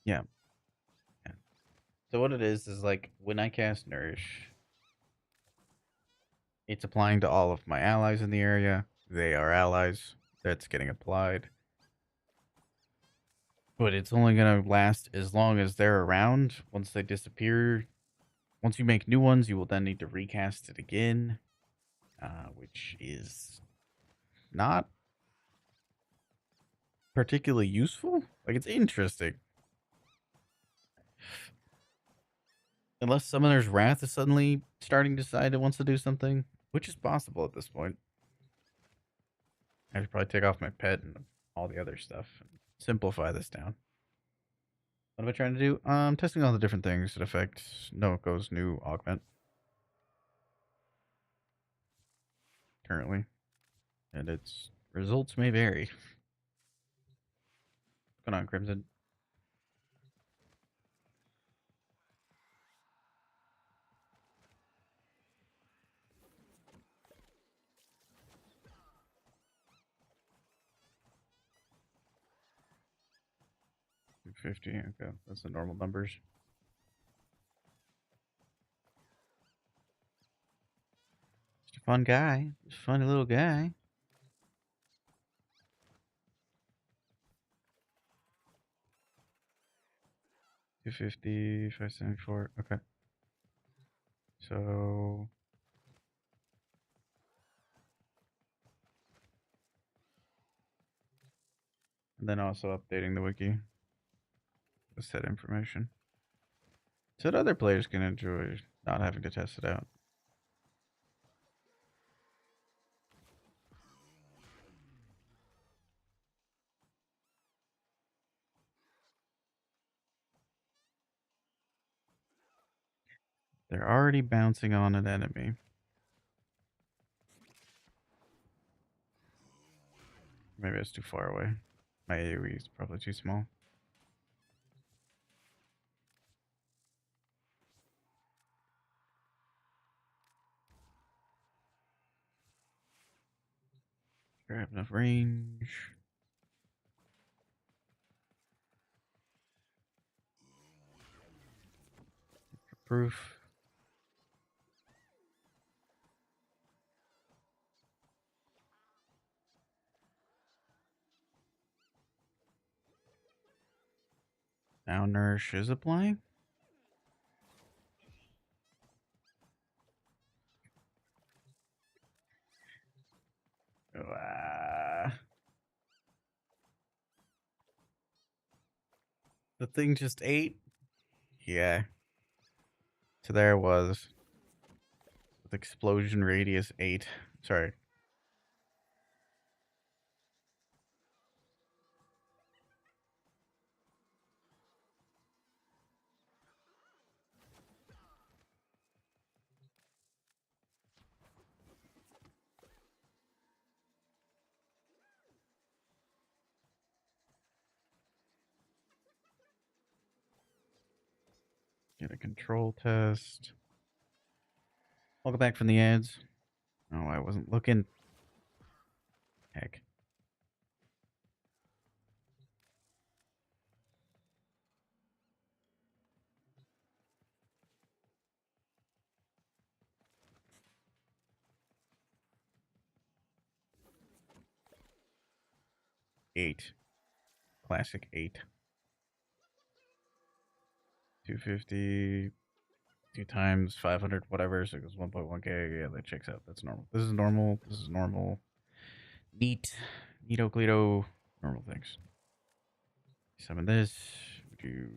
Yeah. Yeah. So what it is like when I cast Nourish, it's applying to all of my allies in the area. They are allies. That's getting applied. But it's only going to last as long as they're around. Once they disappear, once you make new ones, you will then need to recast it again, which is not particularly useful. Like, it's interesting. Unless Summoner's Wrath is suddenly starting to decide it wants to do something, which is possible at this point. I should probably take off my pet and all the other stuff and simplify this down. What am I trying to do? I'm testing all the different things that affect Noko's new augment currently, and its results may vary. What's going on, Crimson? 250. Okay, that's the normal numbers. Just a fun guy. Just a funny little guy. 250, 574. Okay. So and then also updating the wiki with set information so that other players can enjoy not having to test it out. They're already bouncing on an enemy. Maybe it's too far away. My AoE is probably too small. Do I have enough range? Proof. Now Nourish is applying. The thing just ate? Yeah. So there it was. With explosion radius 8. Sorry. Get a control test. Welcome back from the ads. Oh, I wasn't looking. Heck. Eight. Classic 8. 250. 2 times 500, whatever. So it goes 1.1k. Yeah, that checks out. That's normal. This is normal. This is normal. Neat. Neato, Cleto. Normal things. Summon this. Do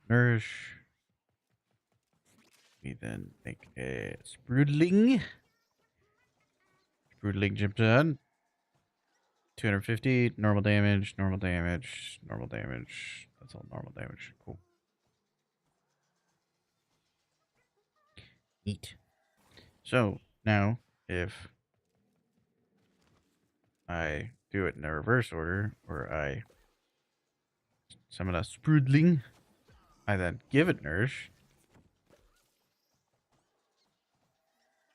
Nourish. We then make a Sprudling. Sprudling jump on. 250. Normal damage. Normal damage. Normal damage. That's all normal damage. Cool. Neat. So now, if I do it in a reverse order, where I summon a Sprudling, I then give it Nourish,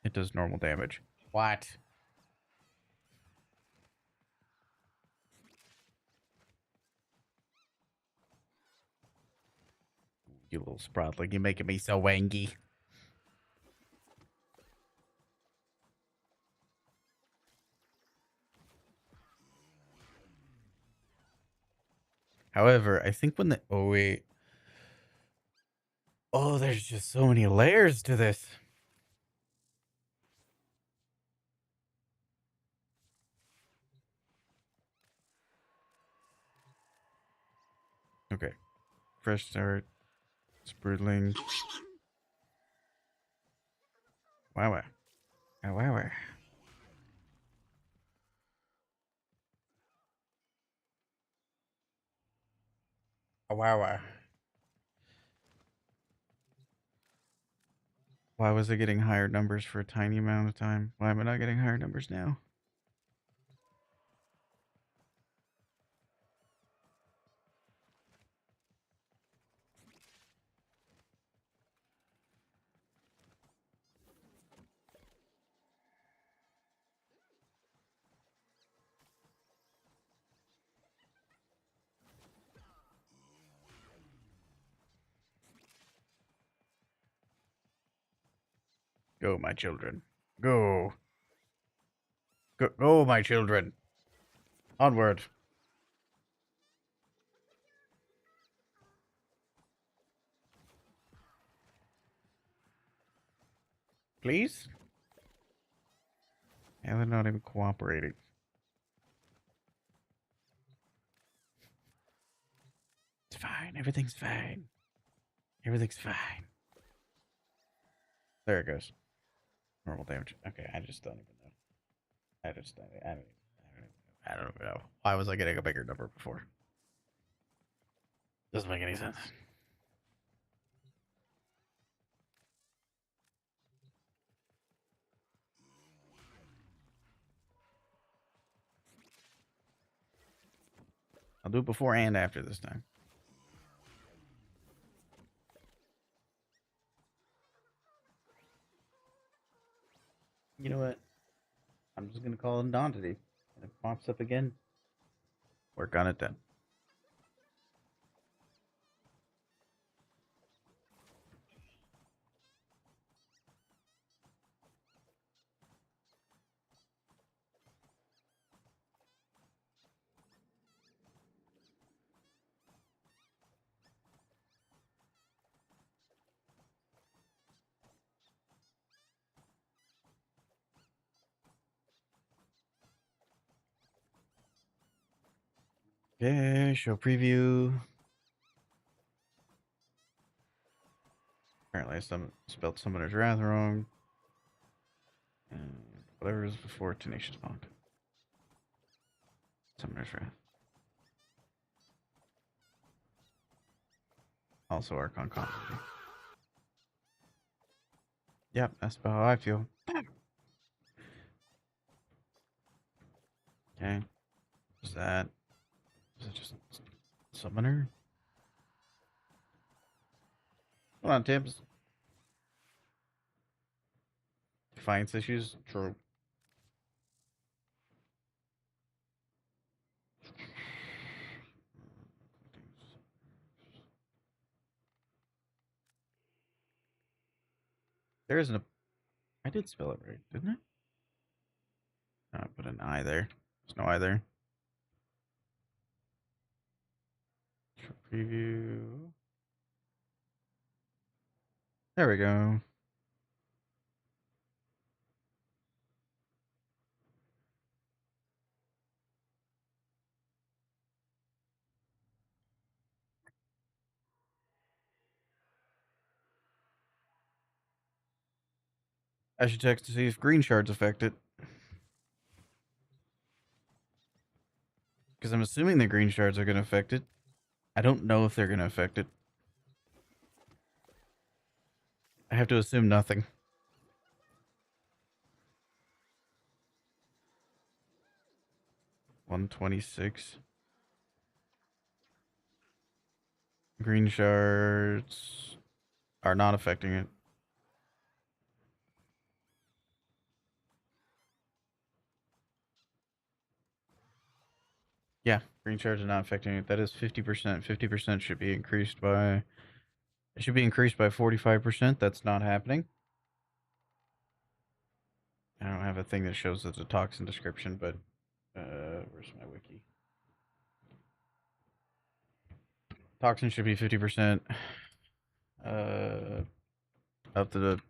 it does normal damage. What? You little Sprudling, you're making me so wangy. However, I think when the... Oh, wait. Oh, there's just so many layers to this. Okay. Fresh start. Sprudling. Wow. Wow. Wow. Why was I getting higher numbers for a tiny amount of time? Why am I not getting higher numbers now? Go, my children. Go. Go, my children. Onward. Please? Yeah, they're not even cooperating. It's fine. Everything's fine. Everything's fine. There it goes. Normal damage. Okay, I just don't even know. I don't even know. Why was I getting a bigger number before? Doesn't make any sense. I'll do it before and after this time. You know what? I'm just gonna call it non-entity. And if it pops up again, work on it then. Okay, show preview. Apparently I spelled Summoner's Wrath wrong. Whatever is before Tenacious Bond. Summoner's Wrath. Also Archon Conflict. Yep, that's about how I feel. Okay. Is that just Summoner? Hold on, Tibbs. Defiance issues? True. There isn't a... I did spell it right, didn't I? I put an I there. There's no I there. Show preview. There we go. I should check to see if green shards affect it. Because I'm assuming the green shards are going to affect it. I don't know if they're going to affect it. I have to assume nothing. $126. Green shards are not affecting it. Yeah, green shards are not affecting it. That is 50%. 50% should be increased by... It should be increased by 45%. That's not happening. I don't have a thing that shows the toxin description, but... where's my wiki? Toxin should be 50%. Up to the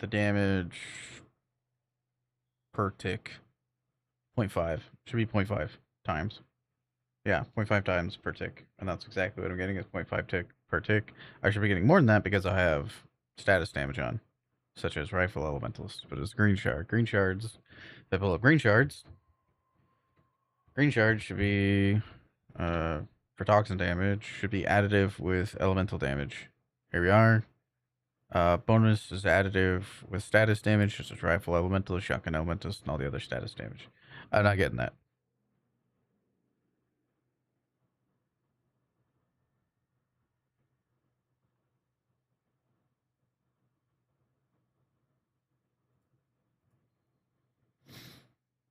damage per tick. 0.5. Should be 0.5 times. Yeah, 0.5 times per tick. And that's exactly what I'm getting is 0.5 tick per tick. I should be getting more than that because I have status damage on, such as Rifle Elementalist. But it's green shard. Green shards. If I pull up green shards should be, for toxin damage, should be additive with elemental damage. Here we are. Bonus is additive with status damage, such as Rifle Elementalist, Shotgun Elementalist, and all the other status damage. I'm not getting that.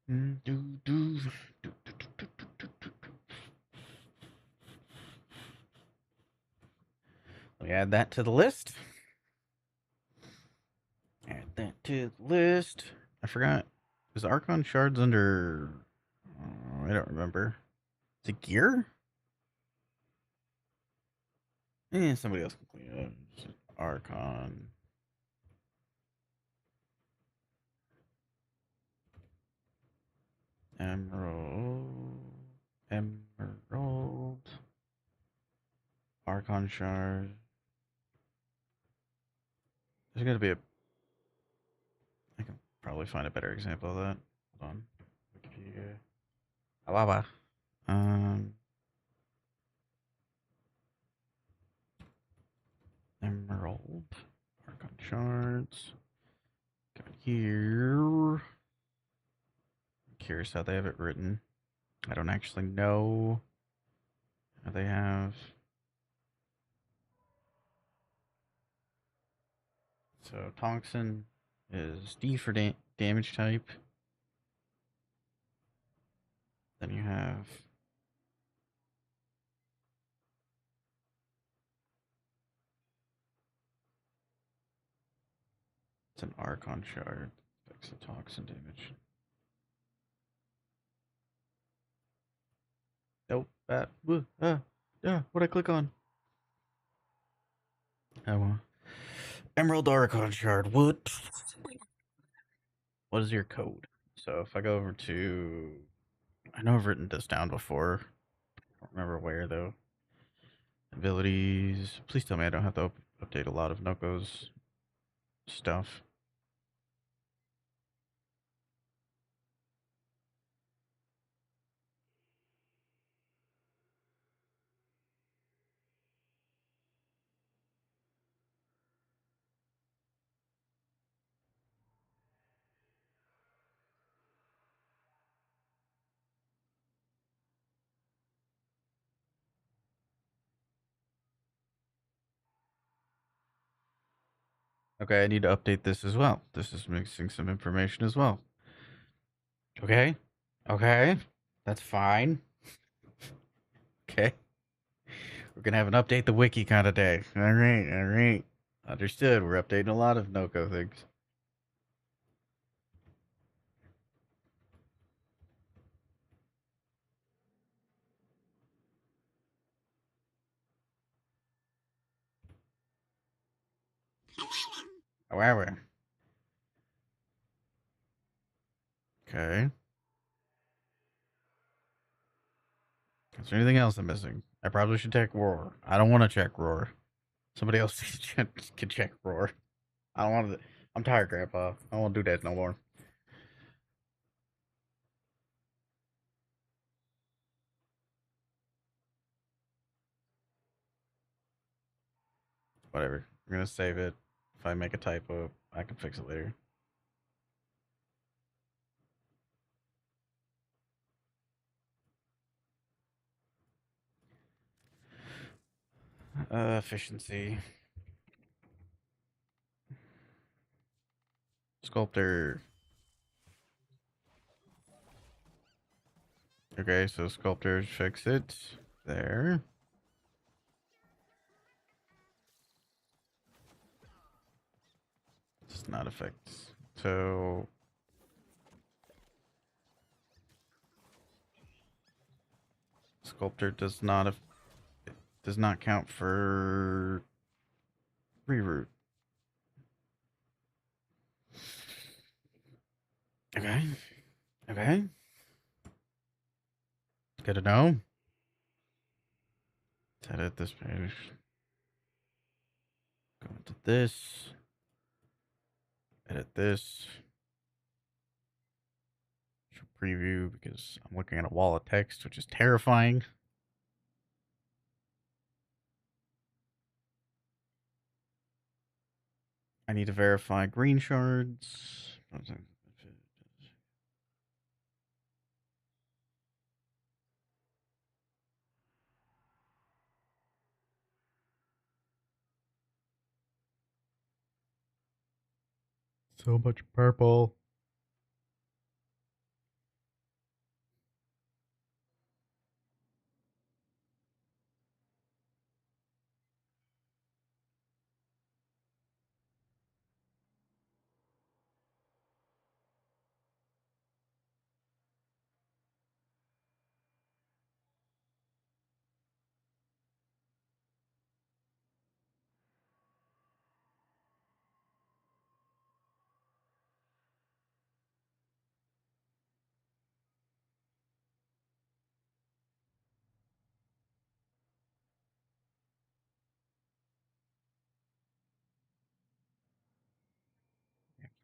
Let me add that to the list. Add that to list. I forgot. Is Archon shards under? I don't remember. Is it gear? Somebody else can clean it up. Archon. Emerald. Emerald. Archon shard. There's gotta be a. I can probably find a better example of that. Hold on. Wikipedia. Alaba. Emerald. Archon shards. Got here. Curious how they have it written. I don't actually know how they have. So Tongson is D for damage type. Then you have it's an Archon shard. Affects the toxin damage. Nope. What'd I click on? Oh, Emerald Archon shard. What is your code? So if I go over to, I know I've written this down before. I don't remember where though. Abilities. Please tell me I don't have to update a lot of Noko's stuff. Okay, I need to update this as well. This is mixing some information as well. Okay. Okay. That's fine. Okay. We're gonna have an update the wiki kind of day. Alright, alright. Understood. We're updating a lot of Noko things. However. Okay. Is there anything else I'm missing? I probably should check Roar. I don't want to check Roar. Somebody else can check Roar. I don't want to. I'm tired, Grandpa. I don't want to do that no more. Whatever. I'm gonna save it. If I make a typo, I can fix it later. Efficiency. Sculptor. Okay, so sculptors fix it. There. Does not affect. So sculptor does not count for reroute. Okay. Okay. Good to know. Let's edit this page. Go into this. Edit this. Show preview because I'm looking at a wall of text, which is terrifying. I need to verify green shards. So much purple.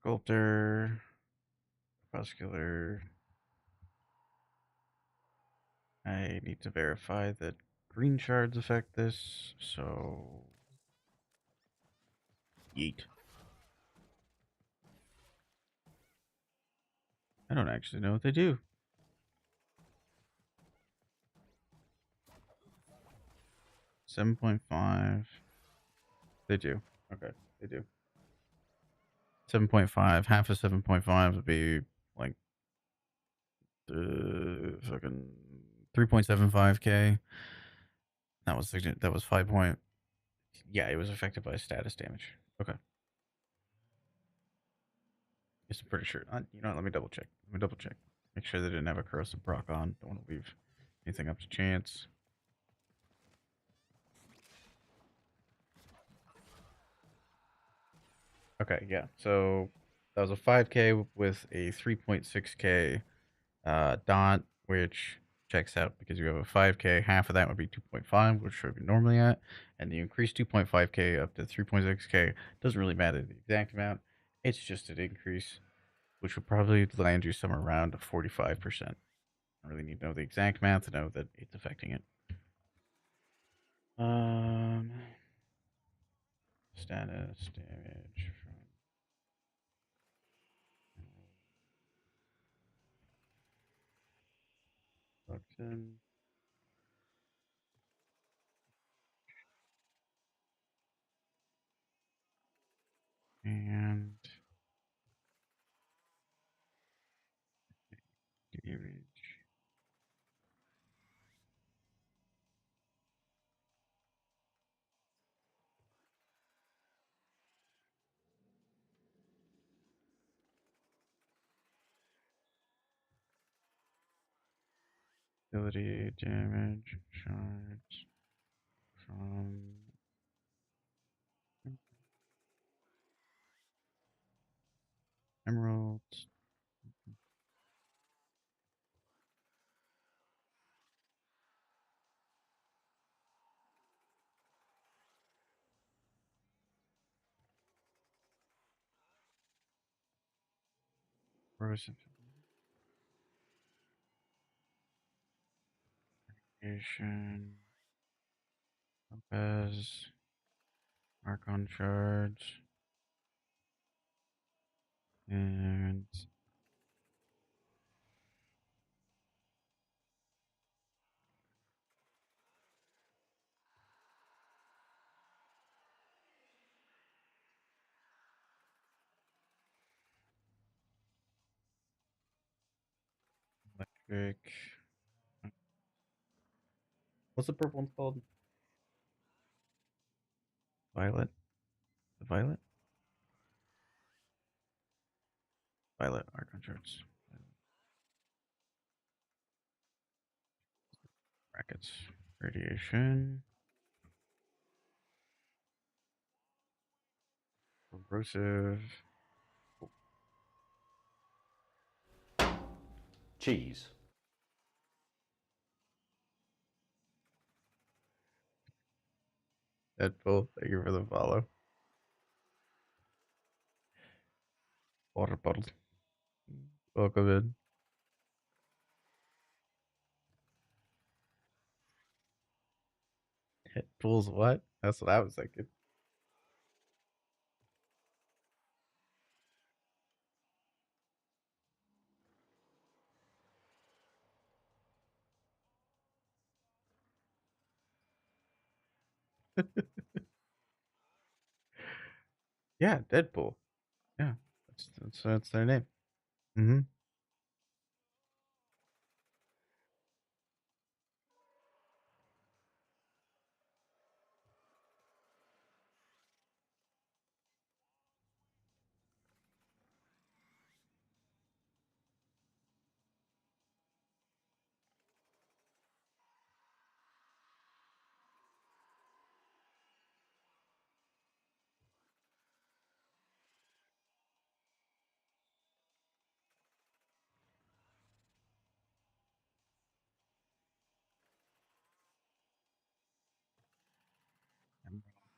Sculptor, Muscular. I need to verify that green shards affect this, so yeet. I don't actually know what they do. $7.5. They do. Okay, they do. 7.5. Half of 7.5 would be like fucking 3.75k. That was 5 point. Yeah, it was affected by status damage. Okay. Yes, I'm pretty sure. You know what, let me double check. Let me double check. Make sure they didn't have a corrosive proc on. Don't want to leave anything up to chance. Okay, yeah. So that was a 5k with a 3.6k dot, which checks out because you have a 5k. Half of that would be 2.5, which would be normally at, and you increase 2.5k up to 3.6k. Doesn't really matter the exact amount. It's just an increase, which would probably land you somewhere around 45%. I really need to know the exact math to know that it's affecting it. Status damage from toxin and damage. Ability damage shards from emeralds. Corrosive Nation, Lopez, Archon shards, and electric. What's the purple one called? Violet. The violet. Violet Archon shards. Brackets. Radiation. Corrosive. Cheese. Deadpool. Thank you for the follow. Water bottle. Welcome in. Deadpool's what? That's what I was thinking. Yeah, Deadpool. Yeah, that's their name. Mm-hmm.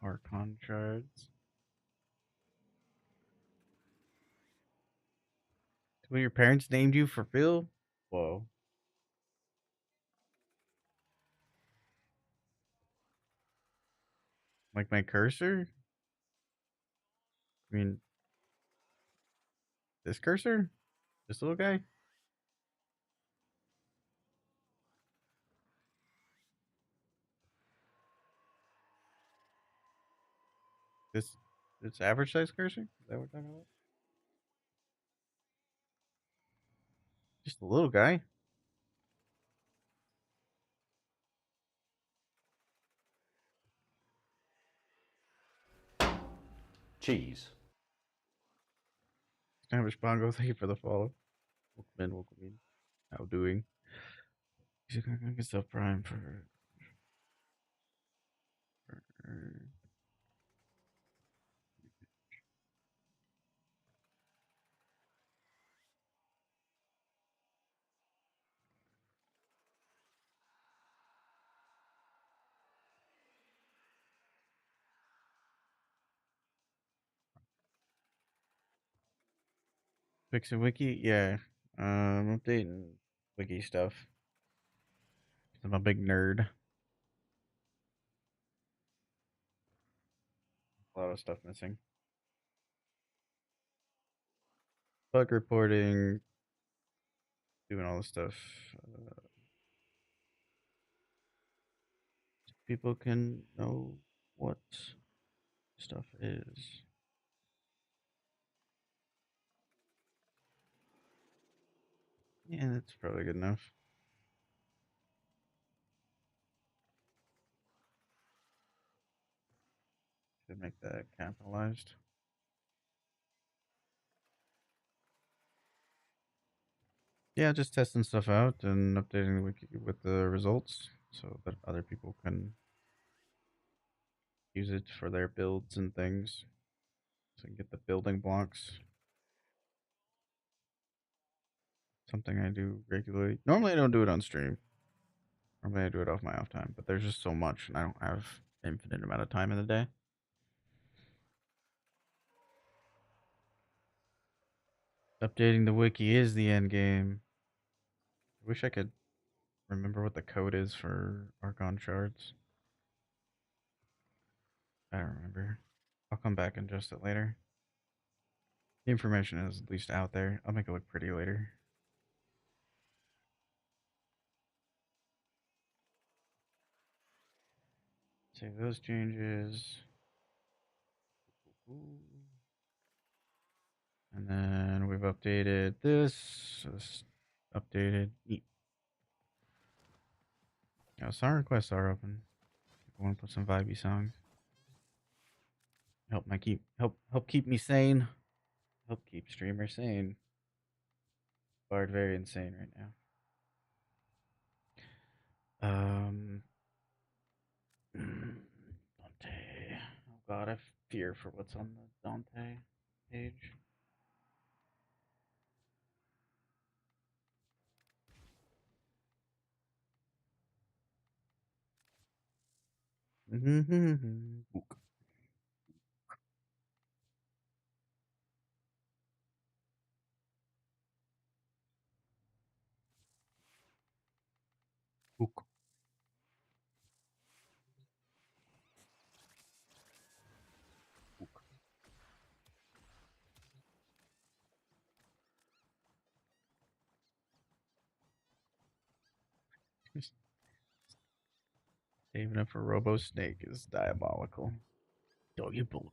Archon shards. When your parents named you for Phil? Whoa. Like my cursor? I mean, this cursor? This little guy? This average size cursor? Is that what we're talking about? Just a little guy? Cheese. Average bongo, thank you for the follow. Welcome in, welcome in. How doing? He's gonna get stuff prime for fixing wiki? Yeah. Updating wiki stuff. I'm a big nerd. A lot of stuff missing. Bug reporting, doing all this stuff. People can know what stuff is. Yeah, that's probably good enough. Should make that capitalized. Yeah, just testing stuff out and updating the wiki with the results so that other people can use it for their builds and things. So you can get the building blocks. Something I do regularly. Normally I don't do it on stream. Normally I do it off my off time, but there's just so much and I don't have infinite amount of time in the day. Updating the wiki is the end game. I wish I could remember what the code is for Archon shards. I don't remember. I'll come back and adjust it later. The information is at least out there. I'll make it look pretty later. Save those changes. And then we've updated this. This updated. Neat. Now, song requests are open. I want to put some vibey songs. Help keep me sane. Help keep streamer sane. Bard very insane right now. Dante. Oh god, I fear for what's on the Dante page. Ook. Ook. Ook. Saving up for Robo Snake is diabolical. Diabolical.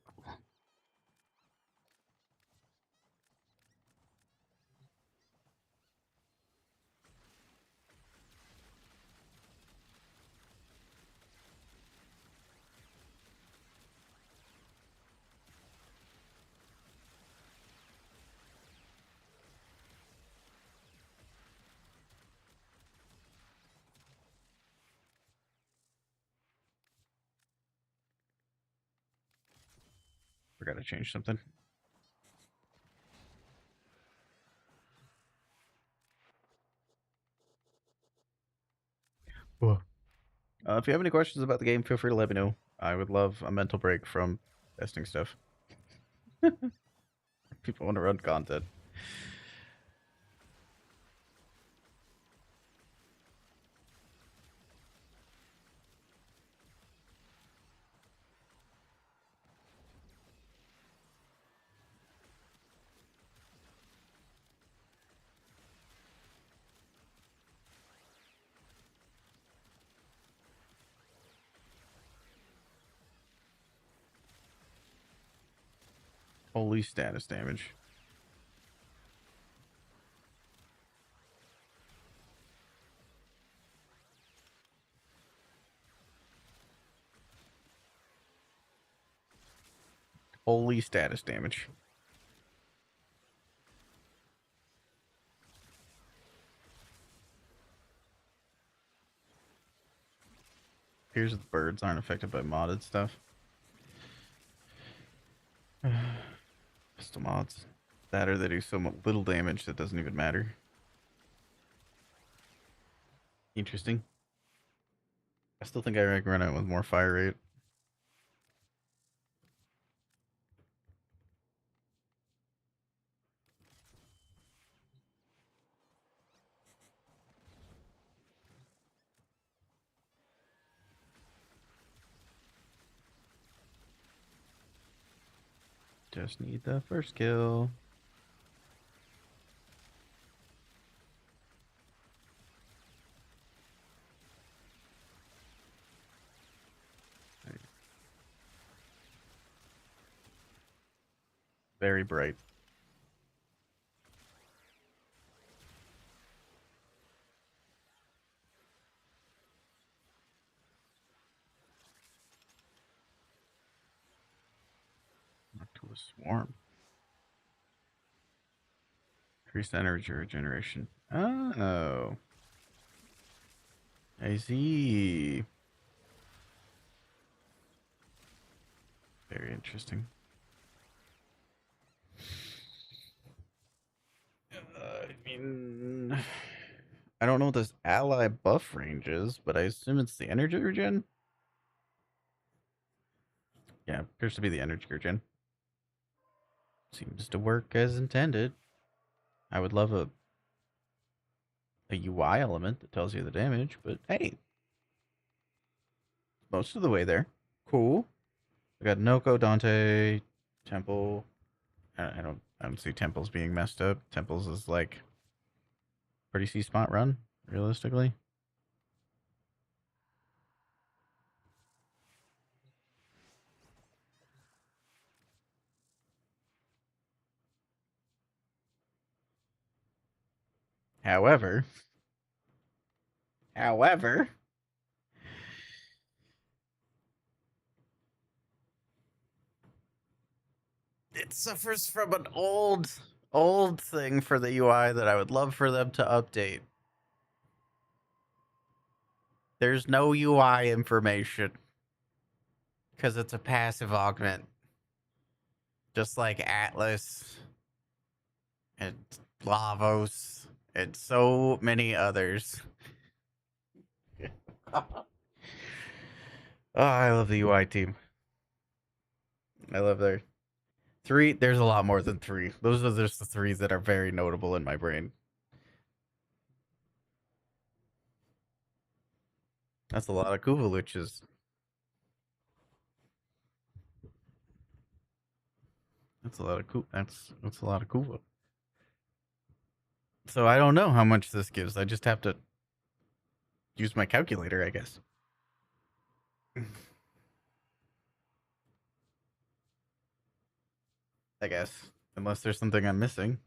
Forgot to change something. Whoa. If you have any questions about the game, feel free to let me know. I would love a mental break from testing stuff. People want to run content. Holy status damage. Holy status damage. Appears that the birds aren't affected by modded stuff. Pistol mods. That or they do so little damage that doesn't even matter. Interesting. I still think I can run it with more fire rate. Just need the first kill. Very bright. Not to a swarm. Increased energy regeneration. Oh. I see. Very interesting. I mean, I don't know what this ally buff range is, but I assume it's the energy regen. Yeah, appears to be the energy regen. Seems to work as intended. I would love a UI element that tells you the damage, but hey, most of the way there. Cool. I got Noko, Dante, Temple. I don't see Temples being messed up. Temples is like pretty C spot run, realistically. However, however, it suffers from an old thing for the UI that I would love for them to update. There's no UI information because it's a passive augment, just like Atlas and Lavos and so many others. Oh, I love the UI team. I love their three. There's a lot more than three. Those are just the three that are very notable in my brain. That's a lot of Kuvaluches. That's a lot of that's a lot of Kuva. So I don't know how much this gives. I just have to use my calculator, I guess. I guess. Unless there's something I'm missing.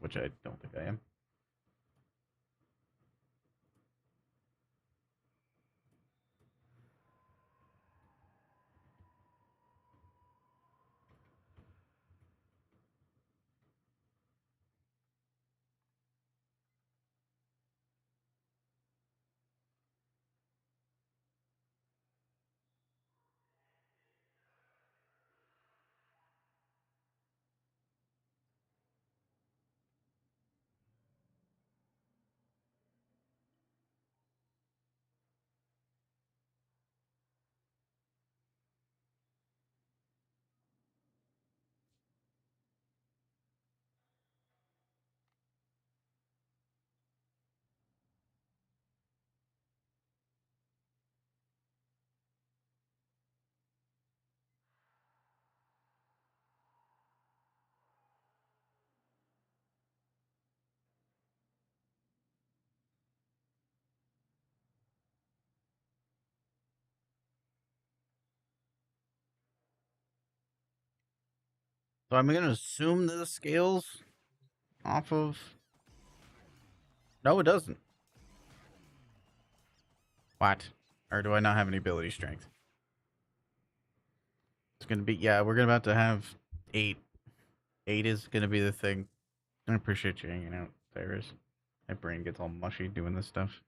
Which I don't think I am. So I'm gonna assume that the scales off of. No, it doesn't. What? Or do I not have any ability strength? It's gonna be, yeah, we're about to have 8. 8 is gonna be the thing. I appreciate you hanging out, Cyrus. My brain gets all mushy doing this stuff.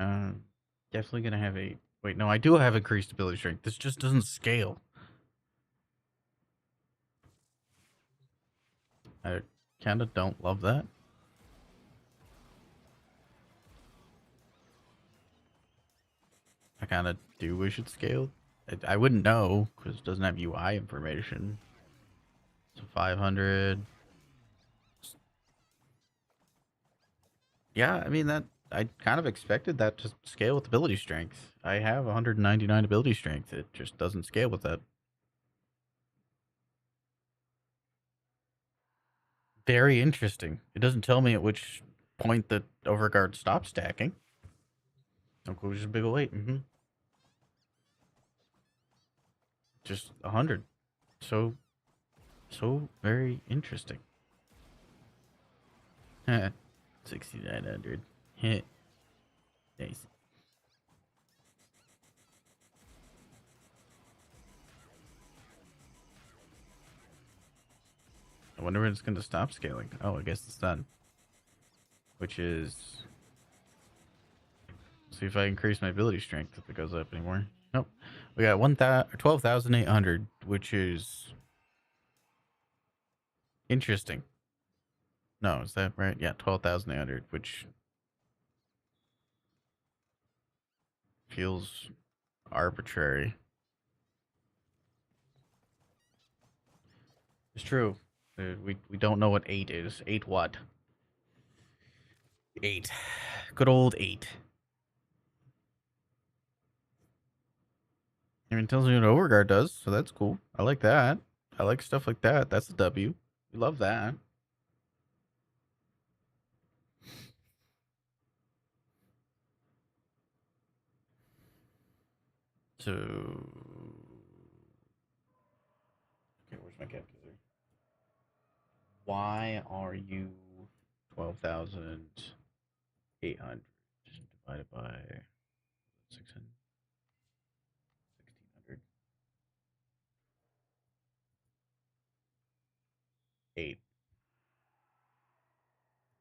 Uh, Definitely gonna have 8. Wait, no, I do have increased ability strength. This just doesn't scale. I kinda don't love that. I kinda do wish it scaled. I wouldn't know, because it doesn't have UI information. So 500. Yeah, I mean, that I kind of expected that to scale with ability strength. I have 199 ability strength. It just doesn't scale with that. Very interesting. It doesn't tell me at which point the overguard stops stacking. Conclusion big ol' 8. Just 100. So very interesting. 6,900. Nice. I wonder when it's going to stop scaling. Oh, I guess it's done. Which is... See if I increase my ability strength if it goes up anymore. Nope. We got 12,800, which is... interesting. No, is that right? Yeah, 12,800, which... feels arbitrary. It's true. We don't know what 8 is. 8 what? 8. Good old 8. I mean, it tells me what Overguard does, so that's cool. I like that. I like stuff like that. That's a W. We love that. So... okay, where's my calculator? Why are you 12,800 divided by 600? 1,600. 8.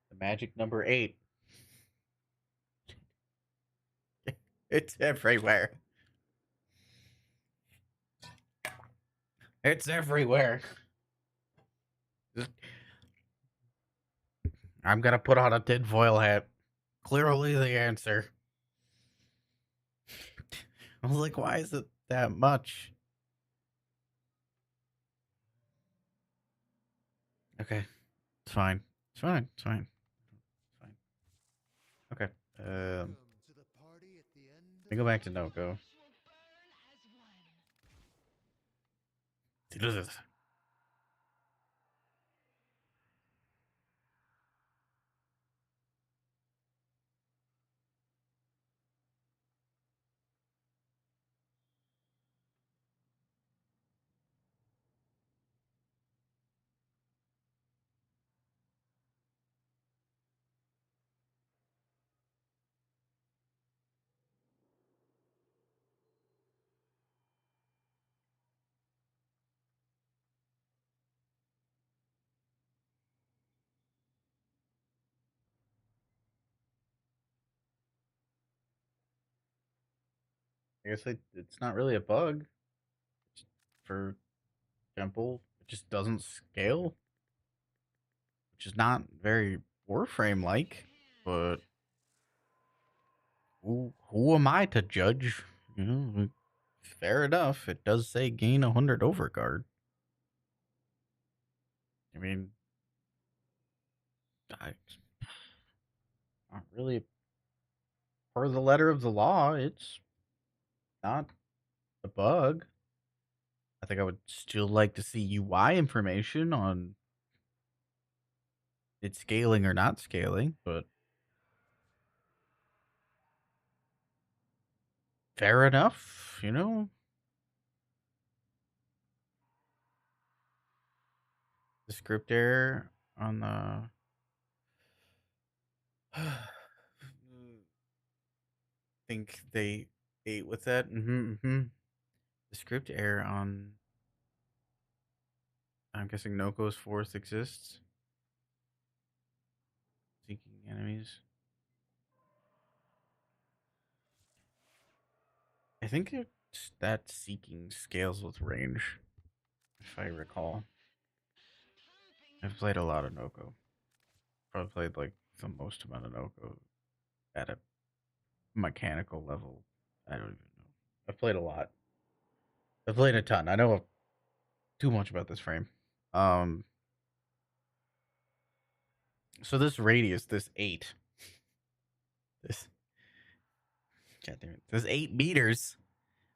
The magic number 8. It's everywhere. It's everywhere. I'm gonna put on a tinfoil hat. Clearly the answer. I was like, why is it that much? Okay. It's fine. It's fine. It's fine. It's fine. Okay. Let me go back to Noko. I guess it's not really a bug for Temple. It just doesn't scale, which is not very Warframe like. But who am I to judge? You know, fair enough. It does say gain 100 overguard. I mean, I, not really per the letter of the law. It's not a bug. I think I would still like to see UI information on it scaling or not scaling, but fair enough, you know? The script error on the. Think they ate with that. The script error on. I'm guessing Noko's Force exists. Seeking enemies. I think that seeking scales with range, if I recall. I've played a lot of Noko. Probably played like the most amount of Noko at a mechanical level. I don't even know. I've played a lot. I've played a ton. I know too much about this frame. Um, so this radius, this 8, this God damn it, this 8 meters,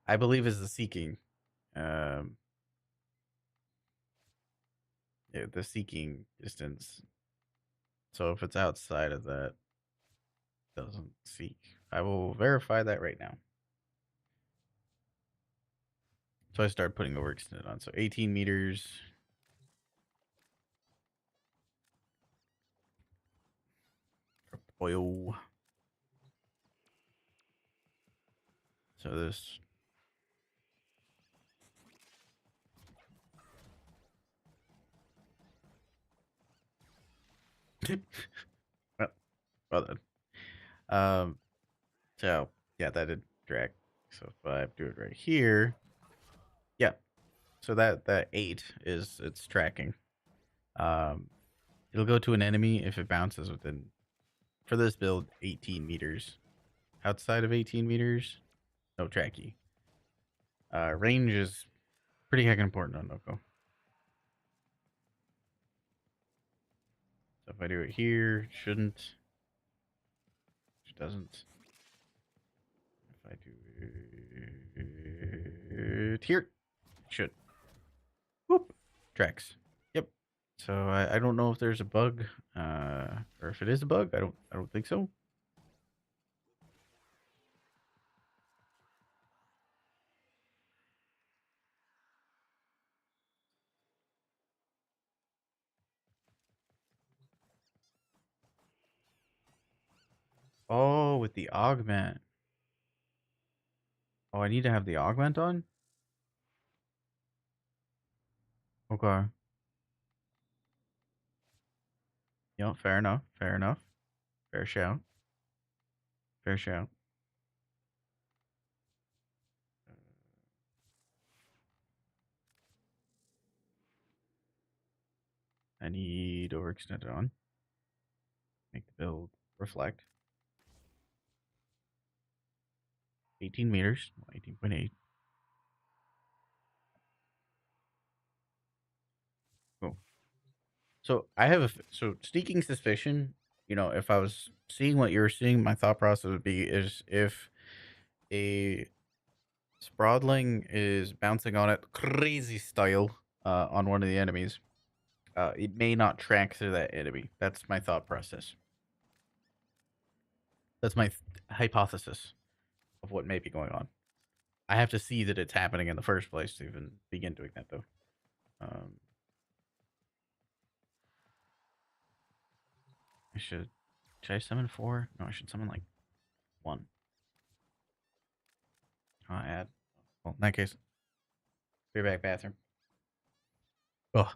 I believe is the seeking. Um, yeah, the seeking distance. So if it's outside of that, it doesn't seek. I will verify that right now. So I started putting overextended on. So 18 meters. Oil. So this. well, well then. So yeah, that did drag. So if I do it right here, yeah. So that 8 is it's tracking. It'll go to an enemy if it bounces within, for this build, 18 meters. Outside of 18 meters, no tracky. Range is pretty heck important on Noko. So if I do it here, it shouldn't. It doesn't. If I do it here, it should. Whoop. Tracks. Yep. So I don't know if there's a bug, or if it is a bug. I don't think so. Oh, with the augment. Oh, I need to have the augment on? Okay. Yep, fair enough. Fair enough. Fair shout. Fair shout. I need overextended on. Make the build reflect. 18 meters. 18.8. Cool. So I have so sneaking suspicion. You know, if I was seeing what you were seeing, my thought process would be is if a Sprawdling is bouncing on it crazy style on one of the enemies, it may not track through that enemy. That's my thought process. That's my hypothesis of what may be going on. I have to see that it's happening in the first place to even begin doing that, though. Um, I should I summon 4? No, I should summon like 1. I'll add. Well, in that case, be back bathroom. Oh,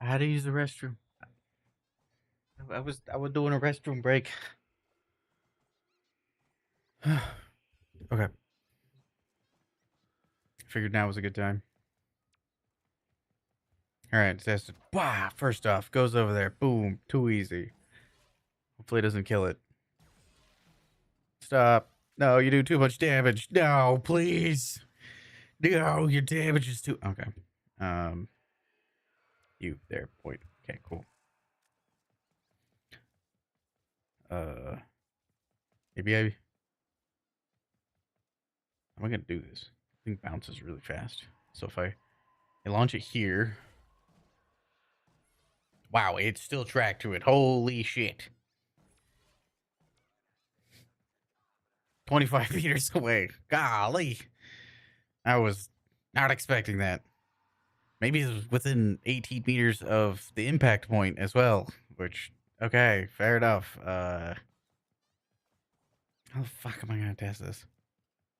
I had to use the restroom. I was doing a restroom break. Okay. Figured now was a good time. All right, tested. Wow, first off, goes over there. Boom, too easy. Hopefully it doesn't kill it. Stop. No, you do too much damage. No, please. No, your damage is too... Okay. You, there, point. Okay, cool. Maybe I... How am I gonna do this? I think bounces really fast. So if I launch it here... Wow, it's still tracked to it. Holy shit. 25 meters away. Golly. I was not expecting that. Maybe it was within 18 meters of the impact point as well, which, okay, fair enough. How the fuck am I going to test this?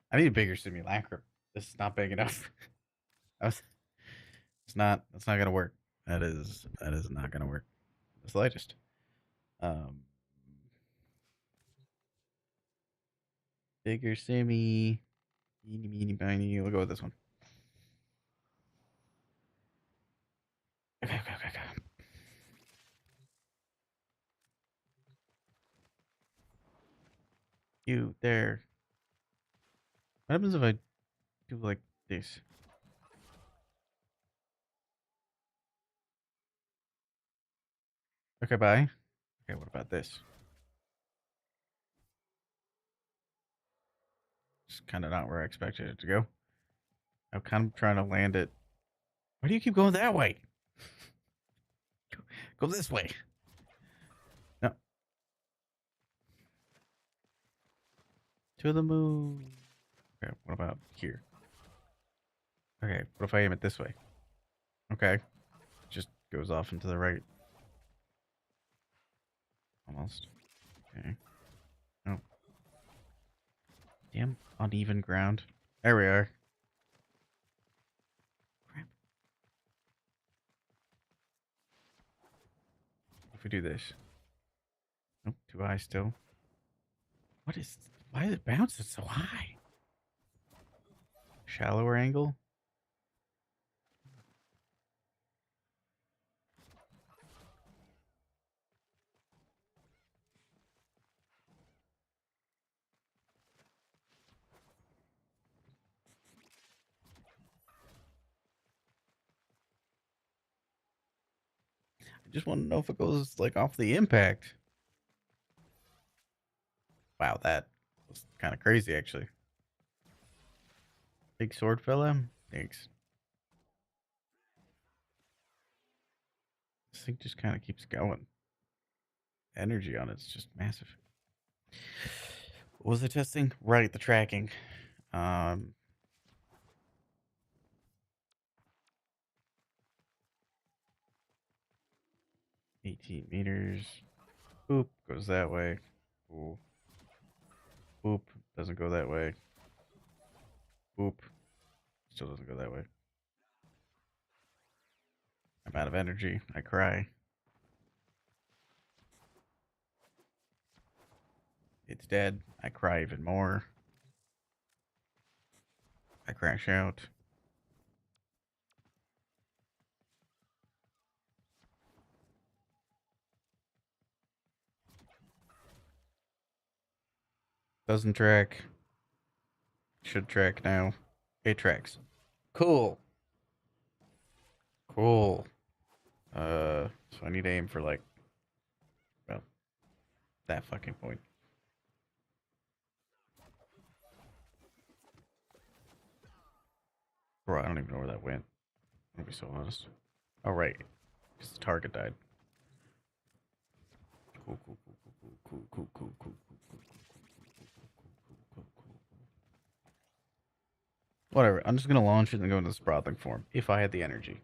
I need a bigger simulacrum. This is not big enough. That's not going to work. That is not going to work. The slightest. Bigger simmy. Eeny, meeny, miny. We'll go with this one. Okay. You there. What happens if I do like this? Okay, bye. Okay, what about this? It's kind of not where I expected it to go. I'm kind of trying to land it. Why do you keep going that way? Go this way. No. To the moon. Okay, what about here? Okay, what if I aim it this way? Okay. Just goes off into the right. Almost. Okay. Oh. Damn uneven ground. There we are. Crap. If we do this. Nope, too high still. What is... Why is it bouncing so high? Shallower angle? I just want to know if it goes like off the impact. Wow, that was kind of crazy actually. Big sword fella? Thanks. This thing just kind of keeps going. Energy on it's just massive. What was the testing? Right, the tracking. 18 meters. Boop, goes that way. Cool. Boop, doesn't go that way. Boop, still doesn't go that way. I'm out of energy. I cry. It's dead. I cry even more. I crash out. Doesn't track. Should track now. It tracks. Cool. Cool. So I need to aim for like, well, that fucking point. Bro, I don't even know where that went. I'll be so honest. Oh, right. Because the target died. Cool. Whatever. I'm just going to launch it and go into the sprawling form. If I had the energy.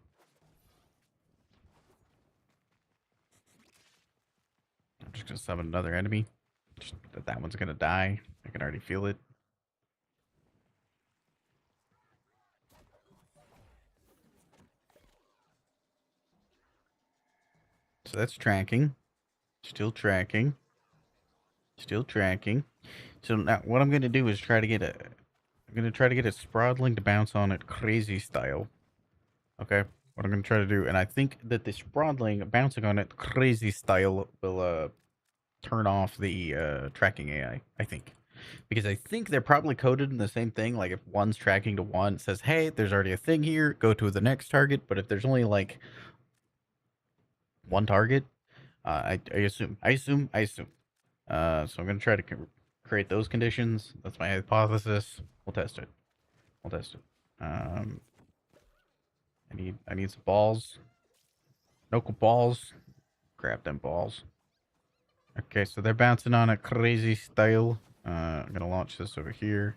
I'm just going to summon another enemy. Just that one's going to die. I can already feel it. So that's tracking. Still tracking. Still tracking. So now what I'm gonna do is try to get a sprodling to bounce on it crazy style. Okay? What I'm gonna try to do, and I think that the sprodling bouncing on it crazy style will turn off the tracking AI, I think. Because I think they're probably coded in the same thing. Like if one's tracking to one, it says, hey, there's already a thing here, go to the next target. But if there's only like one target, I assume. So I'm gonna try to create those conditions. That's my hypothesis. We'll test it. We'll test it. I need some balls. Knuckle balls. Grab them balls. Okay, so they're bouncing on a crazy style. I'm gonna launch this over here.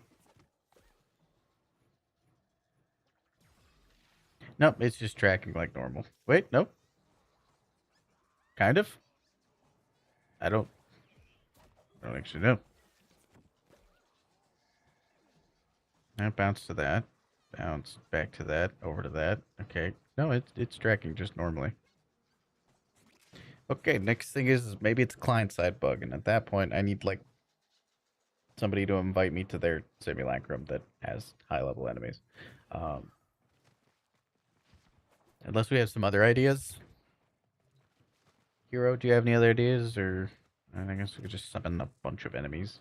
Nope, it's just tracking like normal. Wait, nope. Kind of. I don't actually know. That bounce to that. Bounce back to that. Over to that. Okay. No, it's tracking just normally. Okay, next thing is maybe it's a client side bug, and at that point I need like somebody to invite me to their simulacrum that has high level enemies. Unless we have some other ideas. Hero, do you have any other ideas? Or I guess we could just summon a bunch of enemies.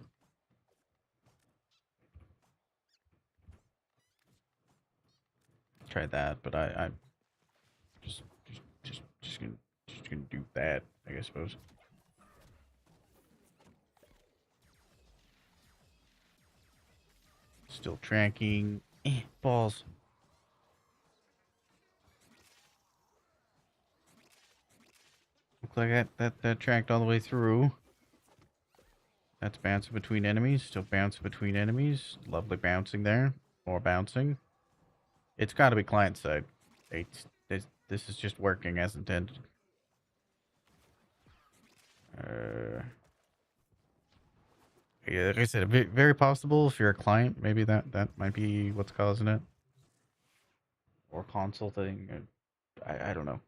Try that, but I'm just gonna do that, I suppose. Still tracking. Balls. Look like that tracked all the way through. That's bouncing between enemies. Still bouncing between enemies. Lovely bouncing there. More bouncing. It's got to be client side. This is just working as intended. Yeah, like I said, very possible if you're a client, maybe that might be what's causing it. Or console thing. I don't know.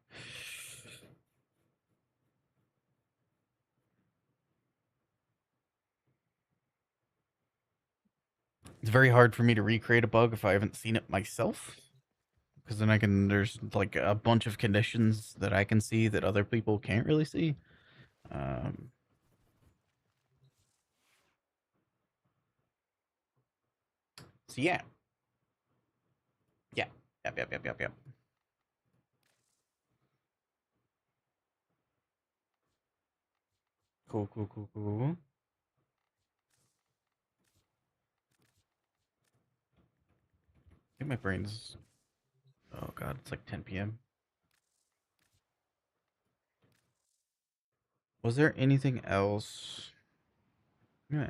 It's very hard for me to recreate a bug if I haven't seen it myself. Because then there's like a bunch of conditions that I can see that other people can't really see. Um, so yeah. Yeah. Yep. Cool. I think my brain's... Oh god, it's like 10 p.m. Was there anything else